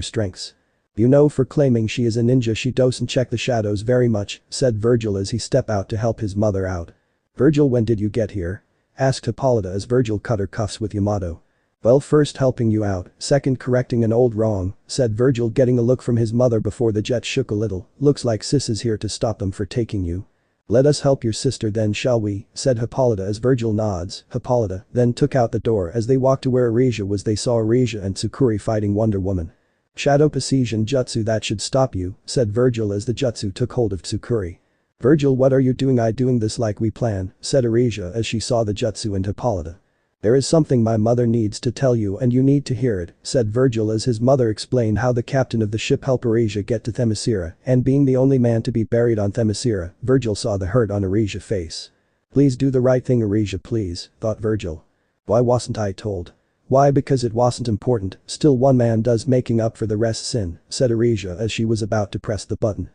[SPEAKER 1] strengths. "You know, for claiming she is a ninja she doesn't check the shadows very much," said Virgil as he stepped out to help his mother out. "Virgil, when did you get here?" asked Hippolyta as Virgil cut her cuffs with Yamato. "Well, first helping you out, second correcting an old wrong," said Virgil, getting a look from his mother before the jet shook a little. "Looks like Sis is here to stop them for taking you." "Let us help your sister then, shall we?" said Hippolyta as Virgil nods. Hippolyta then took out the door. As they walked to where Aresia was, they saw Aresia and Tsukuri fighting Wonder Woman. "Shadow Precision Jutsu, that should stop you," said Virgil as the jutsu took hold of Tsukuri. "Virgil, what are you doing?" "I doing this like we plan," said Aresia as she saw the jutsu and Hippolyta. "There is something my mother needs to tell you and you need to hear it," said Virgil as his mother explained how the captain of the ship helped Aresia get to Themyscira, and being the only man to be buried on Themyscira, Virgil saw the hurt on Aresia's face. "Please do the right thing, Aresia, please," thought Virgil. "Why wasn't I told?" "Why, because it wasn't important. Still, one man does making up for the rest sin," said Aresia as she was about to press the button.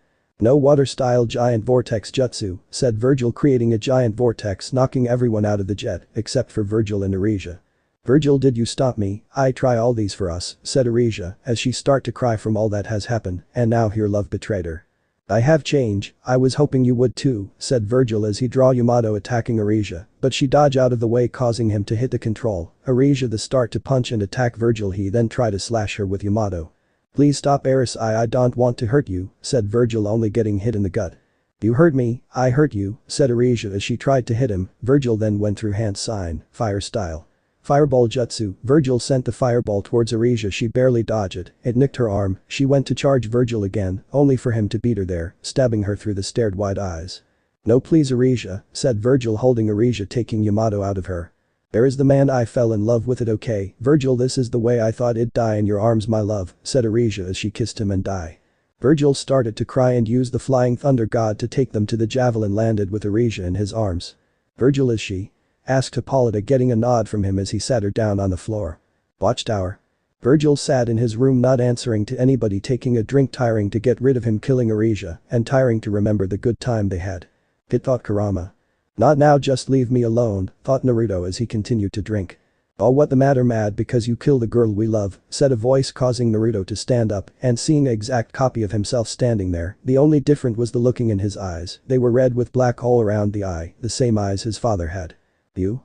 [SPEAKER 1] "No water-style giant vortex jutsu," said Virgil, creating a giant vortex knocking everyone out of the jet except for Virgil and Aresia. "Virgil, did you stop me? I try all these for us," said Aresia as she start to cry from all that has happened and now her love betrayed her. "I have change, I was hoping you would too," said Virgil as he draw Yamato attacking Aresia, but she dodged out of the way causing him to hit the control. Aresia the start to punch and attack Virgil, he then tried to slash her with Yamato. "Please stop, Eris, I don't want to hurt you," said Virgil, only getting hit in the gut. "You hurt me, I hurt you," said Aresia as she tried to hit him. Virgil then went through hand sign, fire style. Fireball jutsu, Virgil sent the fireball towards Aresia, she barely dodged it nicked her arm, she went to charge Virgil again, only for him to beat her there, stabbing her through the stared wide eyes. "No please Aresia," said Virgil, holding Aresia, taking Yamato out of her. "There is the man I fell in love with, it okay, Virgil, this is the way I thought it'd die in your arms my love," said Aresia as she kissed him and died. Virgil started to cry and used the Flying Thunder God to take them to the javelin landed with Aresia in his arms. Virgil is she? Asked Hippolyta getting a nod from him as he sat her down on the floor. Watchtower. Virgil sat in his room not answering to anybody, taking a drink, tiring to get rid of him killing Arisha and tiring to remember the good time they had. Pit, thought Kurama. Not now, just leave me alone, thought Naruto as he continued to drink. Oh, what the matter, mad because you killed the girl we love, said a voice causing Naruto to stand up and seeing an exact copy of himself standing there. The only difference was the looking in his eyes. They were red with black all around the eye, the same eyes his father had. You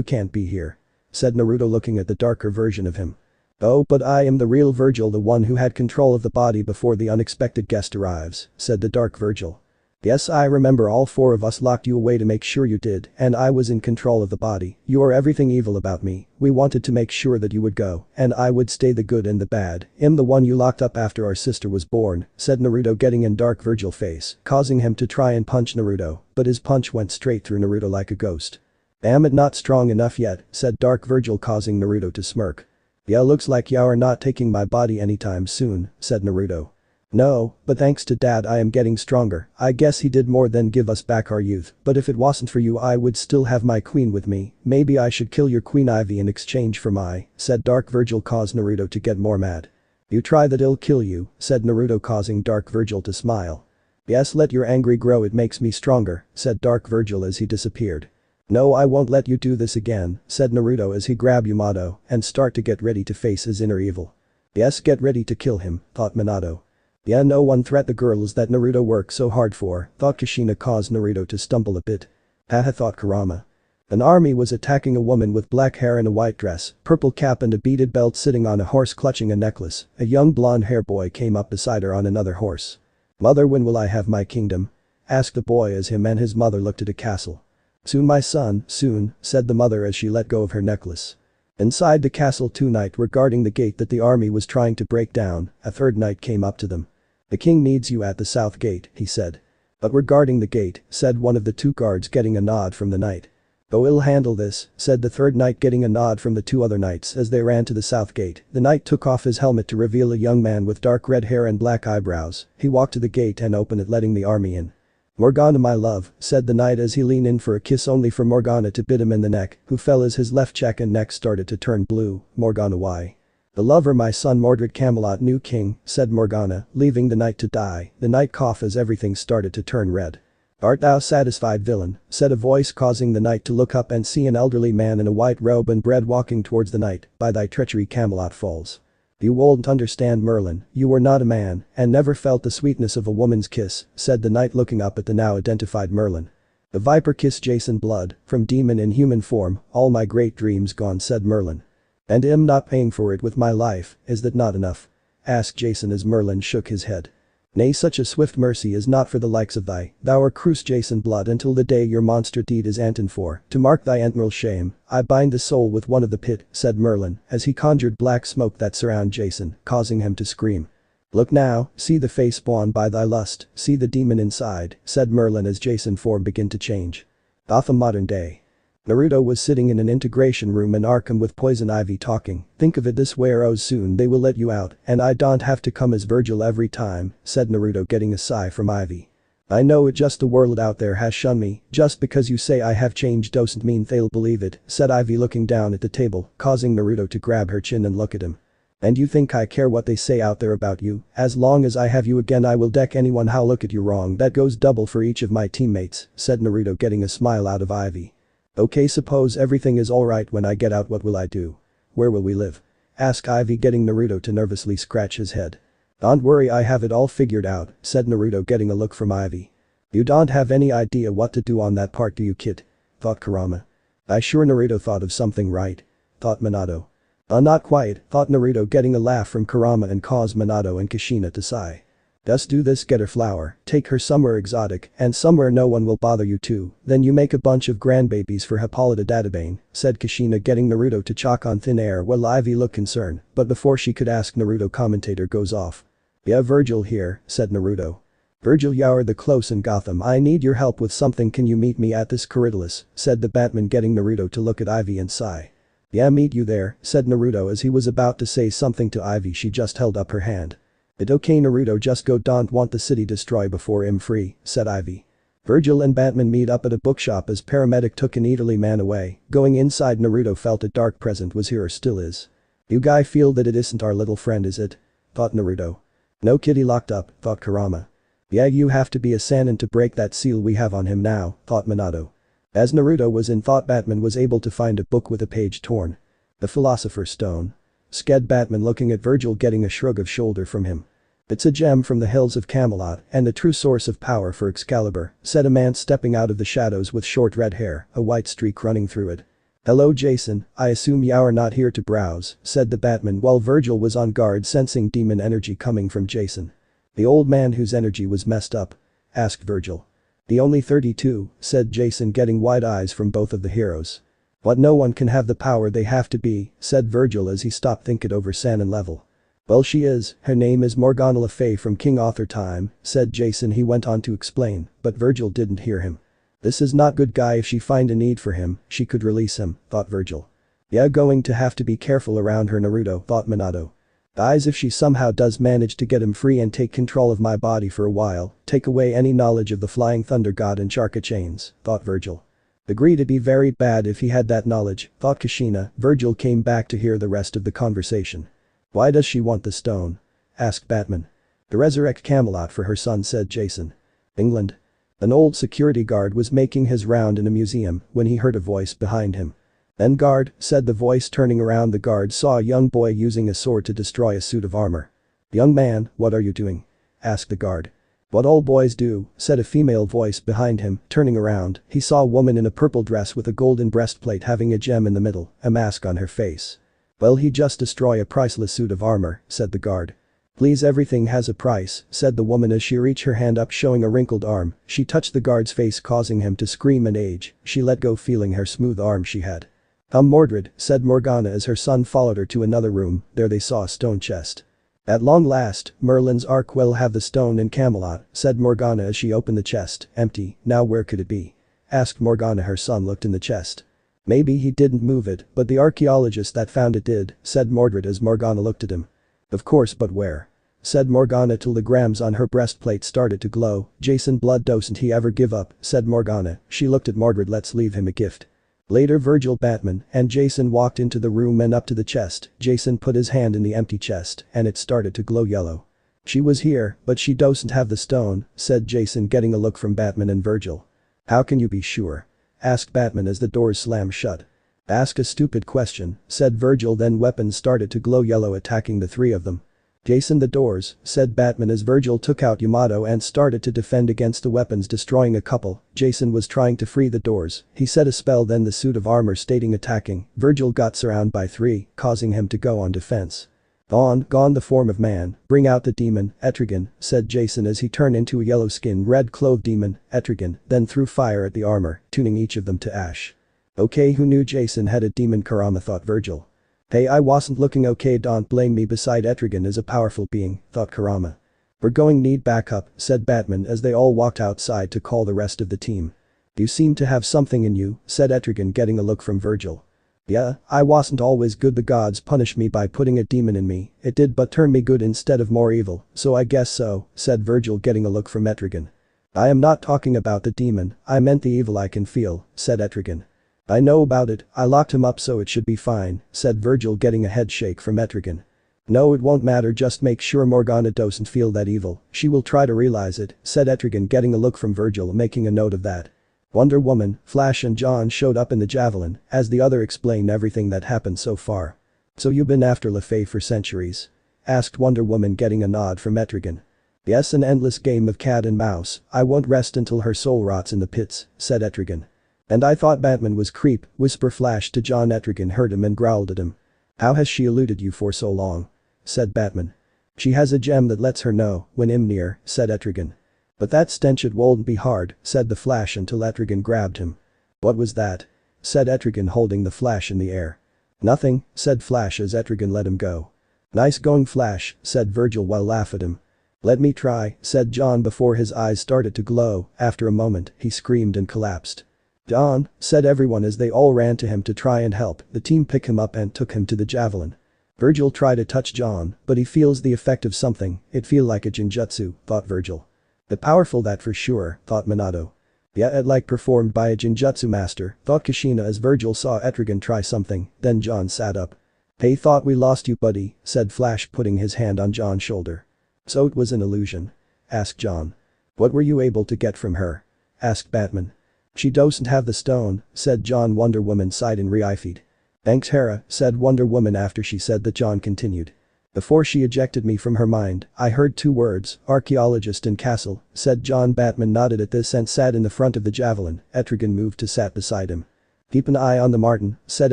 [SPEAKER 1] can't be here, said Naruto looking at the darker version of him. Oh, but I am the real Virgil, the one who had control of the body before the unexpected guest arrives, said the dark Virgil. Yes, I remember all four of us locked you away to make sure you did, and I was in control of the body. You are everything evil about me. We wanted to make sure that you would go, and I would stay the good and the bad. I'm the one you locked up after our sister was born, said Naruto getting in dark Virgil face, causing him to try and punch Naruto, but his punch went straight through Naruto like a ghost. Damn it, not strong enough yet, said dark Virgil causing Naruto to smirk. Yeah, looks like you are not taking my body anytime soon, said Naruto. No, but thanks to dad I am getting stronger. I guess he did more than give us back our youth, but if it wasn't for you I would still have my queen with me. Maybe I should kill your queen Ivy in exchange for said dark Virgil caused Naruto to get more mad. You try that, I'll kill you, said Naruto causing dark Virgil to smile. Yes, let your anger grow, it makes me stronger, said dark Virgil as he disappeared. No, I won't let you do this again, said Naruto as he grabbed Yamato and start to get ready to face his inner evil. Yes, get ready to kill him, thought Minato. Yeah, no one threat the girls that Naruto worked so hard for, thought Kushina caused Naruto to stumble a bit. Haha, thought Kurama. An army was attacking a woman with black hair and a white dress, purple cap and a beaded belt sitting on a horse clutching a necklace. A young blonde hair boy came up beside her on another horse. Mother, when will I have my kingdom? Asked the boy as him and his mother looked at a castle. Soon, my son, soon, said the mother as she let go of her necklace. Inside the castle, two knights were guarding the gate that the army was trying to break down. A third knight came up to them. The king needs you at the south gate, he said. But we're guarding the gate, said one of the two guards getting a nod from the knight. Oh, we'll handle this, said the third knight getting a nod from the two other knights as they ran to the south gate. The knight took off his helmet to reveal a young man with dark red hair and black eyebrows. He walked to the gate and opened it, letting the army in. Morgana, my love, said the knight as he leaned in for a kiss, only for Morgana to bite him in the neck, who fell as his left cheek and neck started to turn blue. Morgana, why? The lover, my son Mordred Camelot new king, said Morgana, leaving the knight to die. The knight coughed as everything started to turn red. Art thou satisfied, villain? Said a voice causing the knight to look up and see an elderly man in a white robe and bread walking towards the knight. By thy treachery Camelot falls. You won't understand, Merlin, you were not a man and never felt the sweetness of a woman's kiss, said the knight looking up at the now identified Merlin. The viper kissed Jason blood, from demon in human form, all my great dreams gone, said Merlin. And I'm not paying for it with my life, is that not enough? Asked Jason as Merlin shook his head. Nay, such a swift mercy is not for the likes of thou art cruise Jason blood until the day your monster deed is anten for, to mark thy entral shame, I bind the soul with one of the pit, said Merlin, as he conjured black smoke that surround Jason, causing him to scream. Look now, see the face spawned by thy lust, see the demon inside, said Merlin as Jason form began to change. Gotham modern day. Naruto was sitting in an integration room in Arkham with Poison Ivy talking. Think of it this way, oh soon they will let you out and I don't have to come as Virgil every time, said Naruto getting a sigh from Ivy. I know it, just the world out there has shunned me. Just because you say I have changed doesn't mean they'll believe it, said Ivy looking down at the table, causing Naruto to grab her chin and look at him. And you think I care what they say out there about you? As long as I have you again I will deck anyone how look at you wrong. That goes double for each of my teammates, said Naruto getting a smile out of Ivy. Okay, suppose everything is alright when I get out, what will I do? Where will we live? Asked Ivy getting Naruto to nervously scratch his head. Don't worry, I have it all figured out, said Naruto getting a look from Ivy. You don't have any idea what to do on that part, do you, kid? Thought Kurama. I sure Naruto thought of something, right? Thought Minato. Not quite, thought Naruto getting a laugh from Kurama and caused Minato and Kushina to sigh. Just do this, get her flower, take her somewhere exotic and somewhere no one will bother you too, then you make a bunch of grandbabies for Hippolyta Databane, said Kushina getting Naruto to chalk on thin air while Ivy looked concerned, but before she could ask Naruto commentator goes off. Yeah, Virgil here, said Naruto. Virgil, you're the close in Gotham, I need your help with something, can you meet me at this corridor, said the Batman getting Naruto to look at Ivy and sigh. Yeah, meet you there, said Naruto as he was about to say something to Ivy, she just held up her hand. It okay Naruto, just go, don't want the city destroy before I'm free, said Ivy. Virgil and Batman meet up at a bookshop as paramedic took an elderly man away. Going inside, Naruto felt a dark presence was here or still is. You guy feel that it isn't our little friend, is it? Thought Naruto. No kitty locked up, thought Kurama. Yeah, you have to be a Sannin to break that seal we have on him now, thought Minato. As Naruto was in thought, Batman was able to find a book with a page torn. The Philosopher's Stone. Sked Batman looking at Virgil, getting a shrug of shoulder from him. It's a gem from the hills of Camelot and the true source of power for Excalibur, said a man stepping out of the shadows with short red hair, a white streak running through it. Hello Jason, I assume you are not here to browse, said the Batman while Virgil was on guard, sensing demon energy coming from Jason. The old man whose energy was messed up? Asked Virgil. The only 32, said Jason, getting wide eyes from both of the heroes. What, no one can have the power they have to be, said Virgil as he stopped thinking over Sannin level. Well, she is, her name is Morgana Le Fay from King Arthur time, said Jason. He went on to explain, but Virgil didn't hear him. This is not good guy, if she find a need for him, she could release him, thought Virgil. Yeah, going to have to be careful around her, Naruto, thought Minato. Guys, if she somehow does manage to get him free and take control of my body for a while, take away any knowledge of the flying thunder god and Charka chains, thought Virgil. Agree, to be very bad if he had that knowledge, thought Kushina. Virgil came back to hear the rest of the conversation. Why does she want the stone? Asked Batman. To resurrect Camelot for her son, said Jason. England. An old security guard was making his round in a museum when he heard a voice behind him. Then guard, said the voice. Turning around, the guard saw a young boy using a sword to destroy a suit of armor. Young man, what are you doing? Asked the guard. What all boys do, said a female voice behind him. Turning around, he saw a woman in a purple dress with a golden breastplate having a gem in the middle, a mask on her face. Well, he just destroy a priceless suit of armor, said the guard. Please, everything has a price, said the woman as she reached her hand up showing a wrinkled arm. She touched the guard's face, causing him to scream in age. She let go, feeling her smooth arm she had. Mordred, said Morgana as her son followed her to another room. There they saw a stone chest. At long last, Merlin's ark will have the stone in Camelot, said Morgana as she opened the chest. Empty. Now where could it be? Asked Morgana. Her son looked in the chest. Maybe he didn't move it, but the archaeologist that found it did, said Mordred as Morgana looked at him. Of course, but where? Said Morgana till the grams on her breastplate started to glow. Jason, blood doesn't he ever give up, said Morgana. She looked at Mordred. Let's leave him a gift. Later, Virgil, Batman, and Jason walked into the room and up to the chest. Jason put his hand in the empty chest and it started to glow yellow. She was here, but she doesn't have the stone, said Jason, getting a look from Batman and Virgil. How can you be sure? Asked Batman as the doors slammed shut. Ask a stupid question, said Virgil. Then weapons started to glow yellow, attacking the three of them. Jason, the doors, said Batman as Virgil took out Yamato and started to defend against the weapons, destroying a couple. Jason was trying to free the doors. He said a spell, then the suit of armor stating attacking. Virgil got surrounded by three, causing him to go on defense. Gone the form of man, bring out the demon, Etrigan, said Jason as he turned into a yellow-skinned, red-clothed demon, Etrigan, then threw fire at the armor, tuning each of them to ash. Okay, who knew Jason had a demon? Kurama, thought Virgil. Hey, I wasn't looking okay, don't blame me. Beside Etrigan is a powerful being, thought Kurama. We're going need backup, said Batman as they all walked outside to call the rest of the team. You seem to have something in you, said Etrigan, getting a look from Virgil. Yeah, I wasn't always good. The gods punished me by putting a demon in me. It did but turn me good instead of more evil, so I guess so, said Virgil, getting a look from Etrigan. I am not talking about the demon, I meant the evil I can feel, said Etrigan. I know about it, I locked him up so it should be fine, said Virgil, getting a head shake from Etrigan. No, it won't matter, just make sure Morgana doesn't feel that evil, she will try to realize it, said Etrigan, getting a look from Virgil, making a note of that. Wonder Woman, Flash and John showed up in the Javelin as the other explained everything that happened so far. So you've been after Le Fay for centuries? Asked Wonder Woman, getting a nod from Etrigan. Yes, an endless game of cat and mouse, I won't rest until her soul rots in the pits, said Etrigan. And I thought Batman was creep, whisper Flash to John. Etrigan heard him and growled at him. How has she eluded you for so long? Said Batman. She has a gem that lets her know when I'm near, said Etrigan. But that stench, it won't be hard, said the Flash until Etrigan grabbed him. What was that? Said Etrigan, holding the Flash in the air. Nothing, said Flash as Etrigan let him go. Nice going, Flash, said Virgil while laughing at him. Let me try, said John before his eyes started to glow. After a moment, he screamed and collapsed. John, said everyone as they all ran to him to try and help. The team picked him up and took him to the Javelin. Virgil tried to touch John, but he feels the effect of something, it feel like a genjutsu, thought Virgil. The powerful that for sure, thought Minato. Yeah, it like performed by a Jinjutsu master, thought Kushina as Virgil saw Etrigan try something, then John sat up. Hey, thought we lost you buddy, said Flash putting his hand on John's shoulder. So it was an illusion? Asked John. What were you able to get from her? Asked Batman. She doesn't have the stone, said John. Wonder Woman sighed in re-feed. Thanks Hera, said Wonder Woman after she said that. John continued. Before she ejected me from her mind, I heard 2 words, archaeologist and castle, said John. Batman nodded at this and sat in the front of the javelin. Etrigan moved to sat beside him. Keep an eye on the Martin, said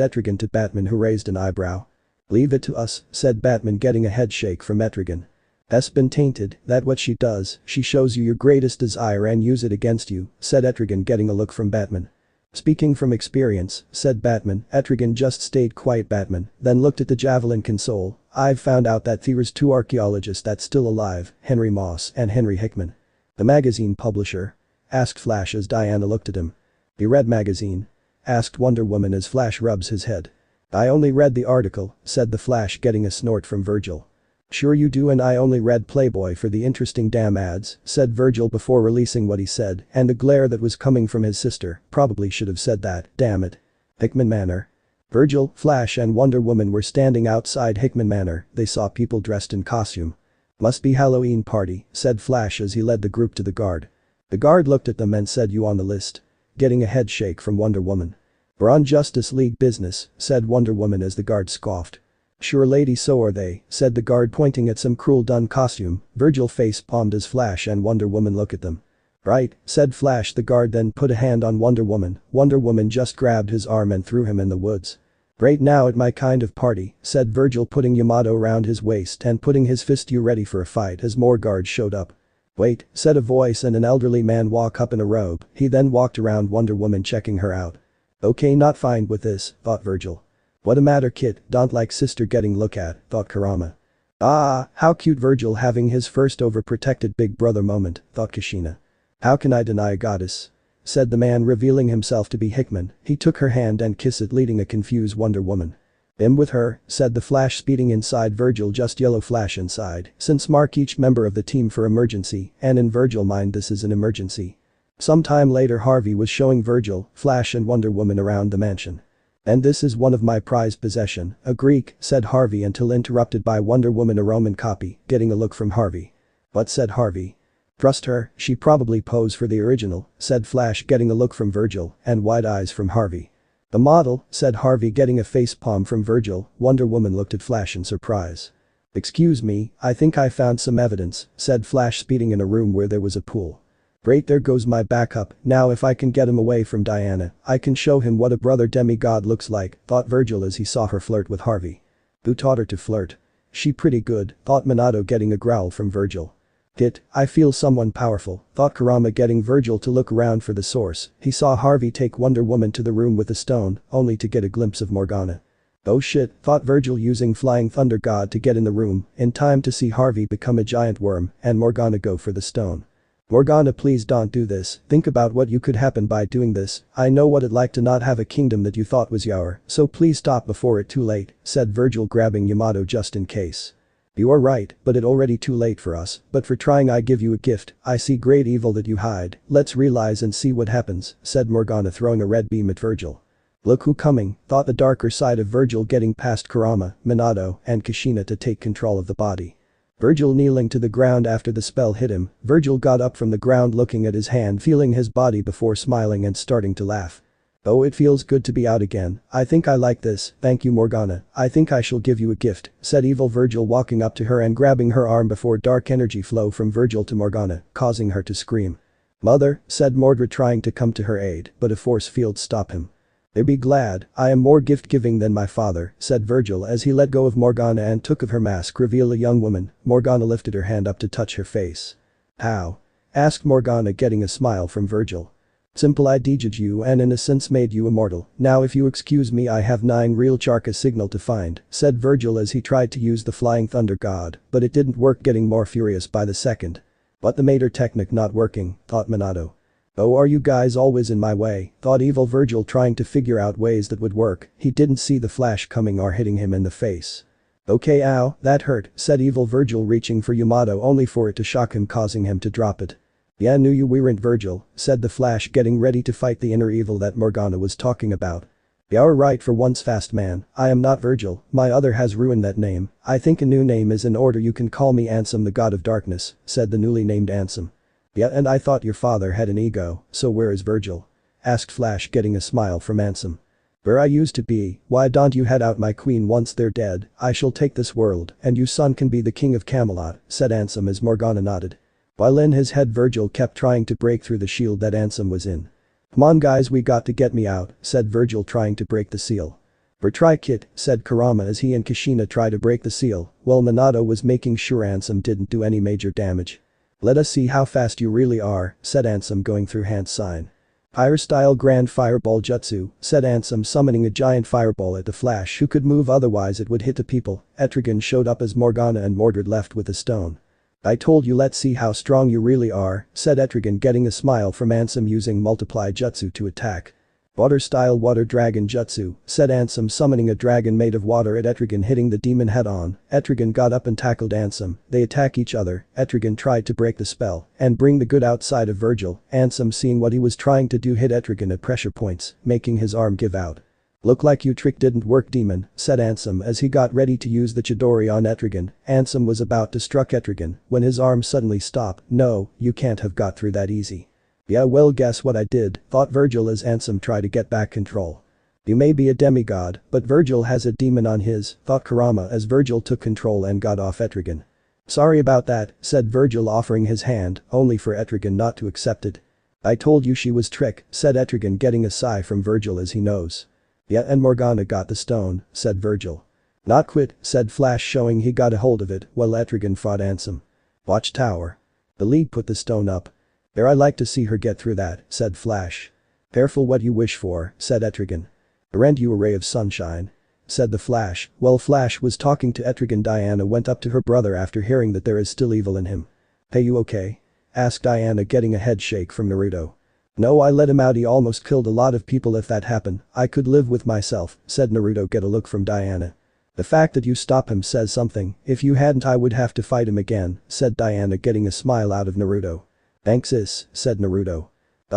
[SPEAKER 1] Etrigan to Batman, who raised an eyebrow. Leave it to us, said Batman, getting a head shake from Etrigan. That's been tainted, that what she does, she shows you your greatest desire and use it against you, said Etrigan, getting a look from Batman. Speaking from experience, said Batman. Etrigan just stayed quiet. Batman then looked at the javelin console. I've found out that there's 2 archaeologists that's still alive, Henry Moss and Henry Hickman. The magazine publisher? Asked Flash as Diana looked at him. You read magazine? Asked Wonder Woman as Flash rubs his head. I only read the article, said the Flash, getting a snort from Virgil. Sure you do, and I only read Playboy for the interesting damn ads, said Virgil before releasing what he said, and the glare that was coming from his sister. Probably should have said that, damn it. Hickman Manor. Virgil, Flash and Wonder Woman were standing outside Hickman Manor. They saw people dressed in costume. Must be Halloween party, said Flash as he led the group to the guard. The guard looked at them and said, you on the list? Getting a head shake from Wonder Woman. We're on Justice League business, said Wonder Woman as the guard scoffed. Sure lady, so are they, said the guard pointing at some cruel done costume. Virgil face palmed as Flash and Wonder Woman look at them. Right, said Flash. The guard then put a hand on Wonder Woman. Wonder Woman just grabbed his arm and threw him in the woods. Great, now at my kind of party, said Virgil, putting Yamato around his waist and putting his fist. You ready for a fight? As more guards showed up. Wait, said a voice, and an elderly man walked up in a robe. He then walked around Wonder Woman, checking her out. Okay, not fine with this, thought Virgil. What a matter kid, don't like sister getting look at, thought Kurama. Ah, how cute, Virgil having his first overprotected big brother moment, thought Kushina. How can I deny a goddess? Said the man, revealing himself to be Hickman. He took her hand and kissed it, leading a confused Wonder Woman. I'm with her, said the Flash, speeding inside Virgil. Just yellow Flash inside, since mark each member of the team for emergency, and in Virgil mind this is an emergency. Sometime later Harvey was showing Virgil, Flash and Wonder Woman around the mansion. And this is one of my prized possession, a Greek, said Harvey until interrupted by Wonder Woman, a Roman copy, getting a look from Harvey. What, said Harvey. Trust her, she probably posed for the original, said Flash, getting a look from Virgil and wide eyes from Harvey. The model, said Harvey, getting a face palm from Virgil. Wonder Woman looked at Flash in surprise. Excuse me, I think I found some evidence, said Flash, speeding in a room where there was a pool. Great, there goes my backup. Now if I can get him away from Diana, I can show him what a brother demigod looks like, thought Virgil as he saw her flirt with Harvey. Who taught her to flirt? She pretty good, thought Minato, getting a growl from Virgil. Hit, I feel someone powerful, thought Kurama, getting Virgil to look around for the source. He saw Harvey take Wonder Woman to the room with the stone, only to get a glimpse of Morgana. Oh shit, thought Virgil, using Flying Thunder God to get in the room, in time to see Harvey become a giant worm and Morgana go for the stone. Morgana, please don't do this. Think about what you could happen by doing this. I know what it like to not have a kingdom that you thought was yours, so please stop before it's too late, said Virgil, grabbing Yamato just in case. You are right, but it already too late for us, but for trying I give you a gift. I see great evil that you hide. Let's realize and see what happens, said Morgana, throwing a red beam at Virgil. Look who coming, thought the darker side of Virgil, getting past Kurama, Minato, and Kushina to take control of the body. Virgil kneeling to the ground after the spell hit him. Virgil got up from the ground, looking at his hand, feeling his body before smiling and starting to laugh. Oh, it feels good to be out again. I think I like this, thank you Morgana. I think I shall give you a gift, said evil Virgil, walking up to her and grabbing her arm before dark energy flow from Virgil to Morgana, causing her to scream. Mother, said Mordred, trying to come to her aid, but a force field stopped him. They be glad, I am more gift-giving than my father, said Virgil as he let go of Morgana and took of her mask, reveal a young woman. Morgana lifted her hand up to touch her face. How? Asked Morgana, getting a smile from Virgil. Simple, I dejed you and in a sense made you immortal. Now if you excuse me, I have 9 real Charka signal to find, said Virgil as he tried to use the Flying Thunder God, but it didn't work, getting more furious by the second. But the Mater technique not working, thought Minato. Oh, are you guys always in my way, thought evil Virgil, trying to figure out ways that would work. He didn't see the flash coming or hitting him in the face. Okay, ow, that hurt, said evil Virgil, reaching for Yamato only for it to shock him, causing him to drop it. Yeah, knew you weren't Virgil, said the Flash, getting ready to fight the inner evil that Morgana was talking about. You're right for once, fast man, I am not Virgil, my other has ruined that name, I think a new name is in order. You can call me Ansem, the god of darkness, said the newly named Ansem. Yeah, and I thought your father had an ego, so where is Virgil? Asked Flash, getting a smile from Ansem. Where I used to be, why don't you head out my queen once they're dead, I shall take this world, and you son can be the king of Camelot, said Ansem as Morgana nodded. While in his head Virgil kept trying to break through the shield that Ansem was in. Come on guys, we got to get me out, said Virgil trying to break the seal. We're try kit, said Kurama as he and Kushina tried to break the seal, while Minato was making sure Ansem didn't do any major damage. Let us see how fast you really are, said Ansem going through hand sign. Fire style grand fireball jutsu, said Ansem summoning a giant fireball at the Flash who could move, otherwise it would hit the people. Etrigan showed up as Morgana and Mordred left with a stone. I told you, let's see how strong you really are, said Etrigan getting a smile from Ansem using multiply jutsu to attack. Water style water dragon jutsu, said Ansem summoning a dragon made of water at Etrigan, hitting the demon head on. Etrigan got up and tackled Ansem, they attack each other. Etrigan tried to break the spell and bring the good outside of Virgil. Ansem, seeing what he was trying to do, hit Etrigan at pressure points, making his arm give out. Look like your trick didn't work, demon, said Ansem as he got ready to use the Chidori on Etrigan. Ansem was about to struck Etrigan when his arm suddenly stopped. No, you can't have got through that easy. Yeah, well, guess what I did, thought Virgil as Ansem tried to get back control. You may be a demigod, but Virgil has a demon on his, thought Kurama as Virgil took control and got off Etrigan. Sorry about that, said Virgil offering his hand, only for Etrigan not to accept it. I told you she was trick, said Etrigan getting a sigh from Virgil as he knows. Yeah, and Morgana got the stone, said Virgil. Not quit, said Flash showing he got a hold of it while Etrigan fought Ansem. Watchtower. The league put the stone up. There, I like to see her get through that, said Flash. Careful what you wish for, said Etrigan. Rend you a ray of sunshine, said the Flash. While Flash was talking to Etrigan, Diana went up to her brother after hearing that there is still evil in him. Hey, you okay? Asked Diana, getting a head shake from Naruto. No, I let him out, he almost killed a lot of people. If that happened, I could live with myself, said Naruto. Get a look from Diana. The fact that you stop him says something, if you hadn't I would have to fight him again, said Diana, getting a smile out of Naruto. Thanks sis, said Naruto.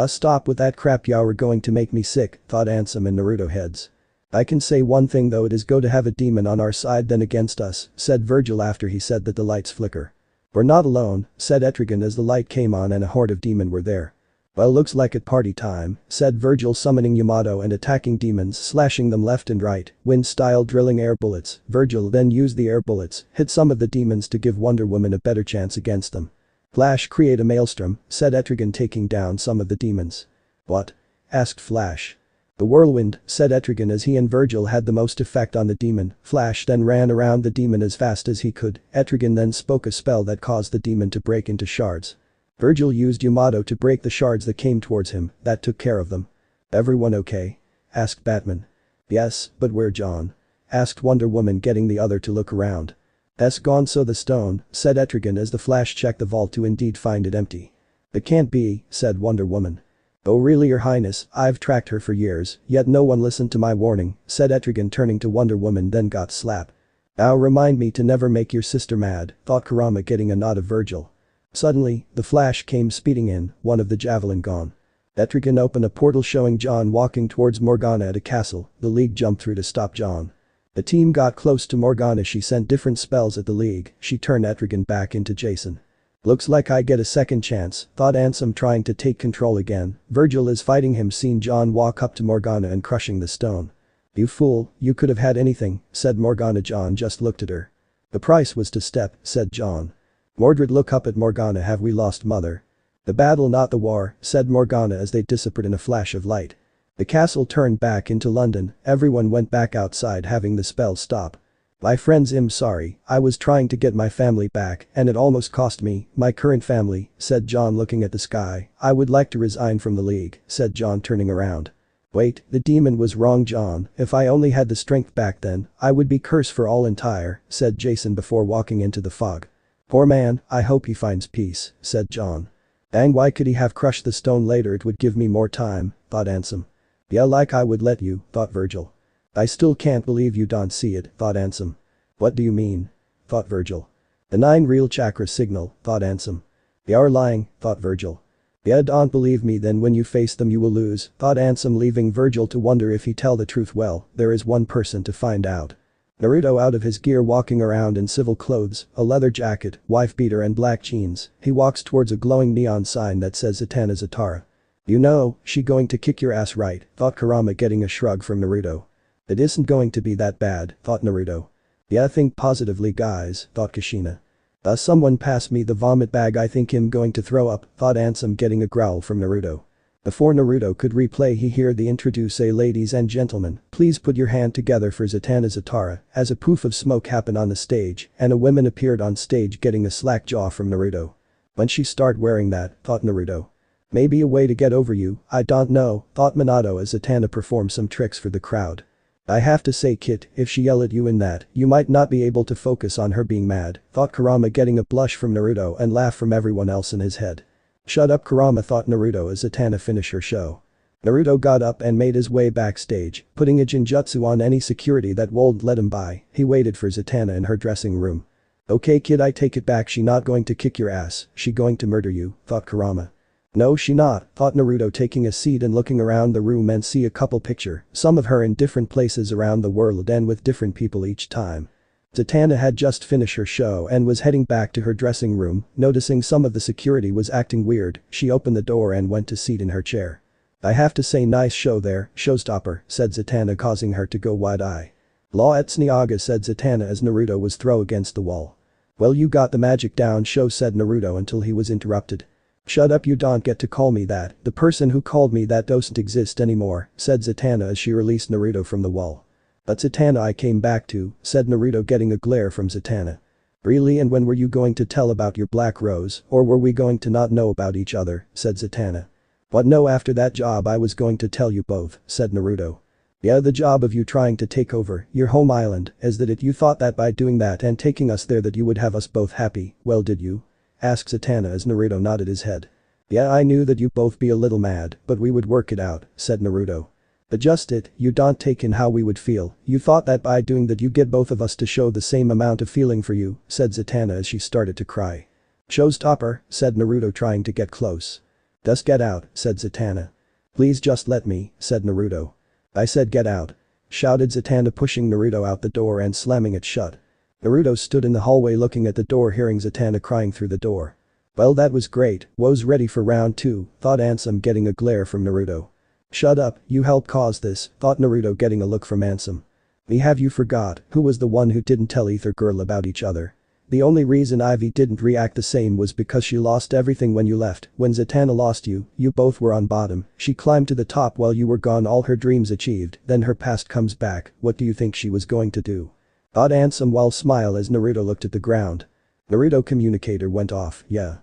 [SPEAKER 1] Stop with that crap, y'all are going to make me sick, thought Ansem in Naruto heads. I can say one thing though, it is go to have a demon on our side than against us, said Virgil after he said that the lights flicker. We're not alone, said Etrigan as the light came on and a horde of demon were there. Well, looks like it party time, said Virgil summoning Yamato and attacking demons, slashing them left and right, wind-style drilling air bullets. Virgil then used the air bullets, hit some of the demons to give Wonder Woman a better chance against them. Flash, create a maelstrom, said Etrigan taking down some of the demons. What? Asked Flash. The whirlwind, said Etrigan as he and Virgil had the most effect on the demon. Flash then ran around the demon as fast as he could. Etrigan then spoke a spell that caused the demon to break into shards. Virgil used Yamato to break the shards that came towards him, that took care of them. Everyone okay? Asked Batman. Yes, but where John? Asked Wonder Woman, getting the other to look around. That's gone, so the stone, said Etrigan as the Flash checked the vault to indeed find it empty. It can't be, said Wonder Woman. Oh really, your highness, I've tracked her for years, yet no one listened to my warning, said Etrigan turning to Wonder Woman, then got slapped. Now remind me to never make your sister mad, thought Kurama, getting a nod of Virgil. Suddenly, the Flash came speeding in, one of the javelin gone. Etrigan opened a portal showing John walking towards Morgana at a castle. The League jumped through to stop John. The team got close to Morgana, she sent different spells at the League, she turned Etrigan back into Jason. Looks like I get a second chance, thought Ansem, trying to take control again. Virgil is fighting him, seen John walk up to Morgana and crushing the stone. You fool, you could have had anything, said Morgana. John just looked at her. The price was to step, said John. Mordred look up at Morgana. Have we lost mother? The battle, not the war, said Morgana as they disappeared in a flash of light. The castle turned back into London, everyone went back outside having the spell stop. My friends, I'm sorry, I was trying to get my family back and it almost cost me my current family, said John looking at the sky. I would like to resign from the League, said John turning around. Wait, the demon was wrong, John, if I only had the strength back then, I would be cursed for all entire, said Jason before walking into the fog. Poor man, I hope he finds peace, said John. Dang, why could he have crushed the stone later? It would give me more time, thought Ansem. Yeah, like I would let you, thought Virgil. I still can't believe you don't see it, thought Ansem. What do you mean? Thought Virgil. The 9 real chakra signal, thought Ansem. They are lying, thought Virgil. Yeah, don't believe me, then when you face them you will lose, thought Ansem, leaving Virgil to wonder if he tell the truth. Well, there is one person to find out. Naruto, out of his gear, walking around in civil clothes, a leather jacket, wife beater and black jeans, he walks towards a glowing neon sign that says Zatanna Zatara. You know, she going to kick your ass, right, thought Kurama, getting a shrug from Naruto. It isn't going to be that bad, thought Naruto. Yeah, think positively guys, thought Kushina. Someone pass me the vomit bag, I think I'm going to throw up, thought Ansem, getting a growl from Naruto. Before Naruto could replay, he heard the introduce a ladies and gentlemen, please put your hand together for Zatanna Zatara, as a poof of smoke happened on the stage and a woman appeared on stage getting a slack jaw from Naruto. When she start wearing that, thought Naruto. Maybe a way to get over you, I don't know, thought Minato as Zatanna performed some tricks for the crowd. I have to say kid, if she yell at you in that, you might not be able to focus on her being mad, thought Kurama, getting a blush from Naruto and laugh from everyone else in his head. Shut up Kurama, thought Naruto as Zatanna finished her show. Naruto got up and made his way backstage, putting a genjutsu on any security that won't let him by. He waited for Zatanna in her dressing room. Okay kid, I take it back, she not going to kick your ass, she going to murder you, thought Kurama. No she not, thought Naruto, taking a seat and looking around the room and see a couple picture, some of her in different places around the world and with different people each time. Zatanna had just finished her show and was heading back to her dressing room, noticing some of the security was acting weird, she opened the door and went to seat in her chair. I have to say nice show there, showstopper, said Zatanna, causing her to go wide-eye. Law at Tsunaga, said Zatanna as Naruto was thrown against the wall. Well, you got the magic down show, said Naruto until he was interrupted. Shut up, you don't get to call me that, the person who called me that doesn't exist anymore, said Zatanna as she released Naruto from the wall. But Zatanna, I came back to, said Naruto, getting a glare from Zatanna. Really, and when were you going to tell about your black rose, or were we going to not know about each other, said Zatanna. What, no, after that job I was going to tell you both, said Naruto. Yeah, the job of you trying to take over your home island, is that it you thought that by doing that and taking us there that you would have us both happy, well did you? Asked Zatanna as Naruto nodded his head. Yeah, I knew that you'd both be a little mad, but we would work it out, said Naruto. Adjust it, you don't take in how we would feel, you thought that by doing that you get both of us to show the same amount of feeling for you, said Zatanna as she started to cry. Showstopper, said Naruto, trying to get close. Just get out, said Zatanna. Please just let me, said Naruto. I said get out. Shouted Zatanna, pushing Naruto out the door and slamming it shut. Naruto stood in the hallway looking at the door, hearing Zatanna crying through the door. Well, that was great, was ready for round 2, thought Ansem, getting a glare from Naruto. Shut up, you helped cause this, thought Naruto, getting a look from Ansem. Me, have you forgot who was the one who didn't tell Ether Girl about each other? The only reason Ivy didn't react the same was because she lost everything when you left. When Zatanna lost you, you both were on bottom, she climbed to the top while you were gone, all her dreams achieved, then her past comes back, what do you think she was going to do? Thought Ansem while smile as Naruto looked at the ground. Naruto communicator went off, yeah.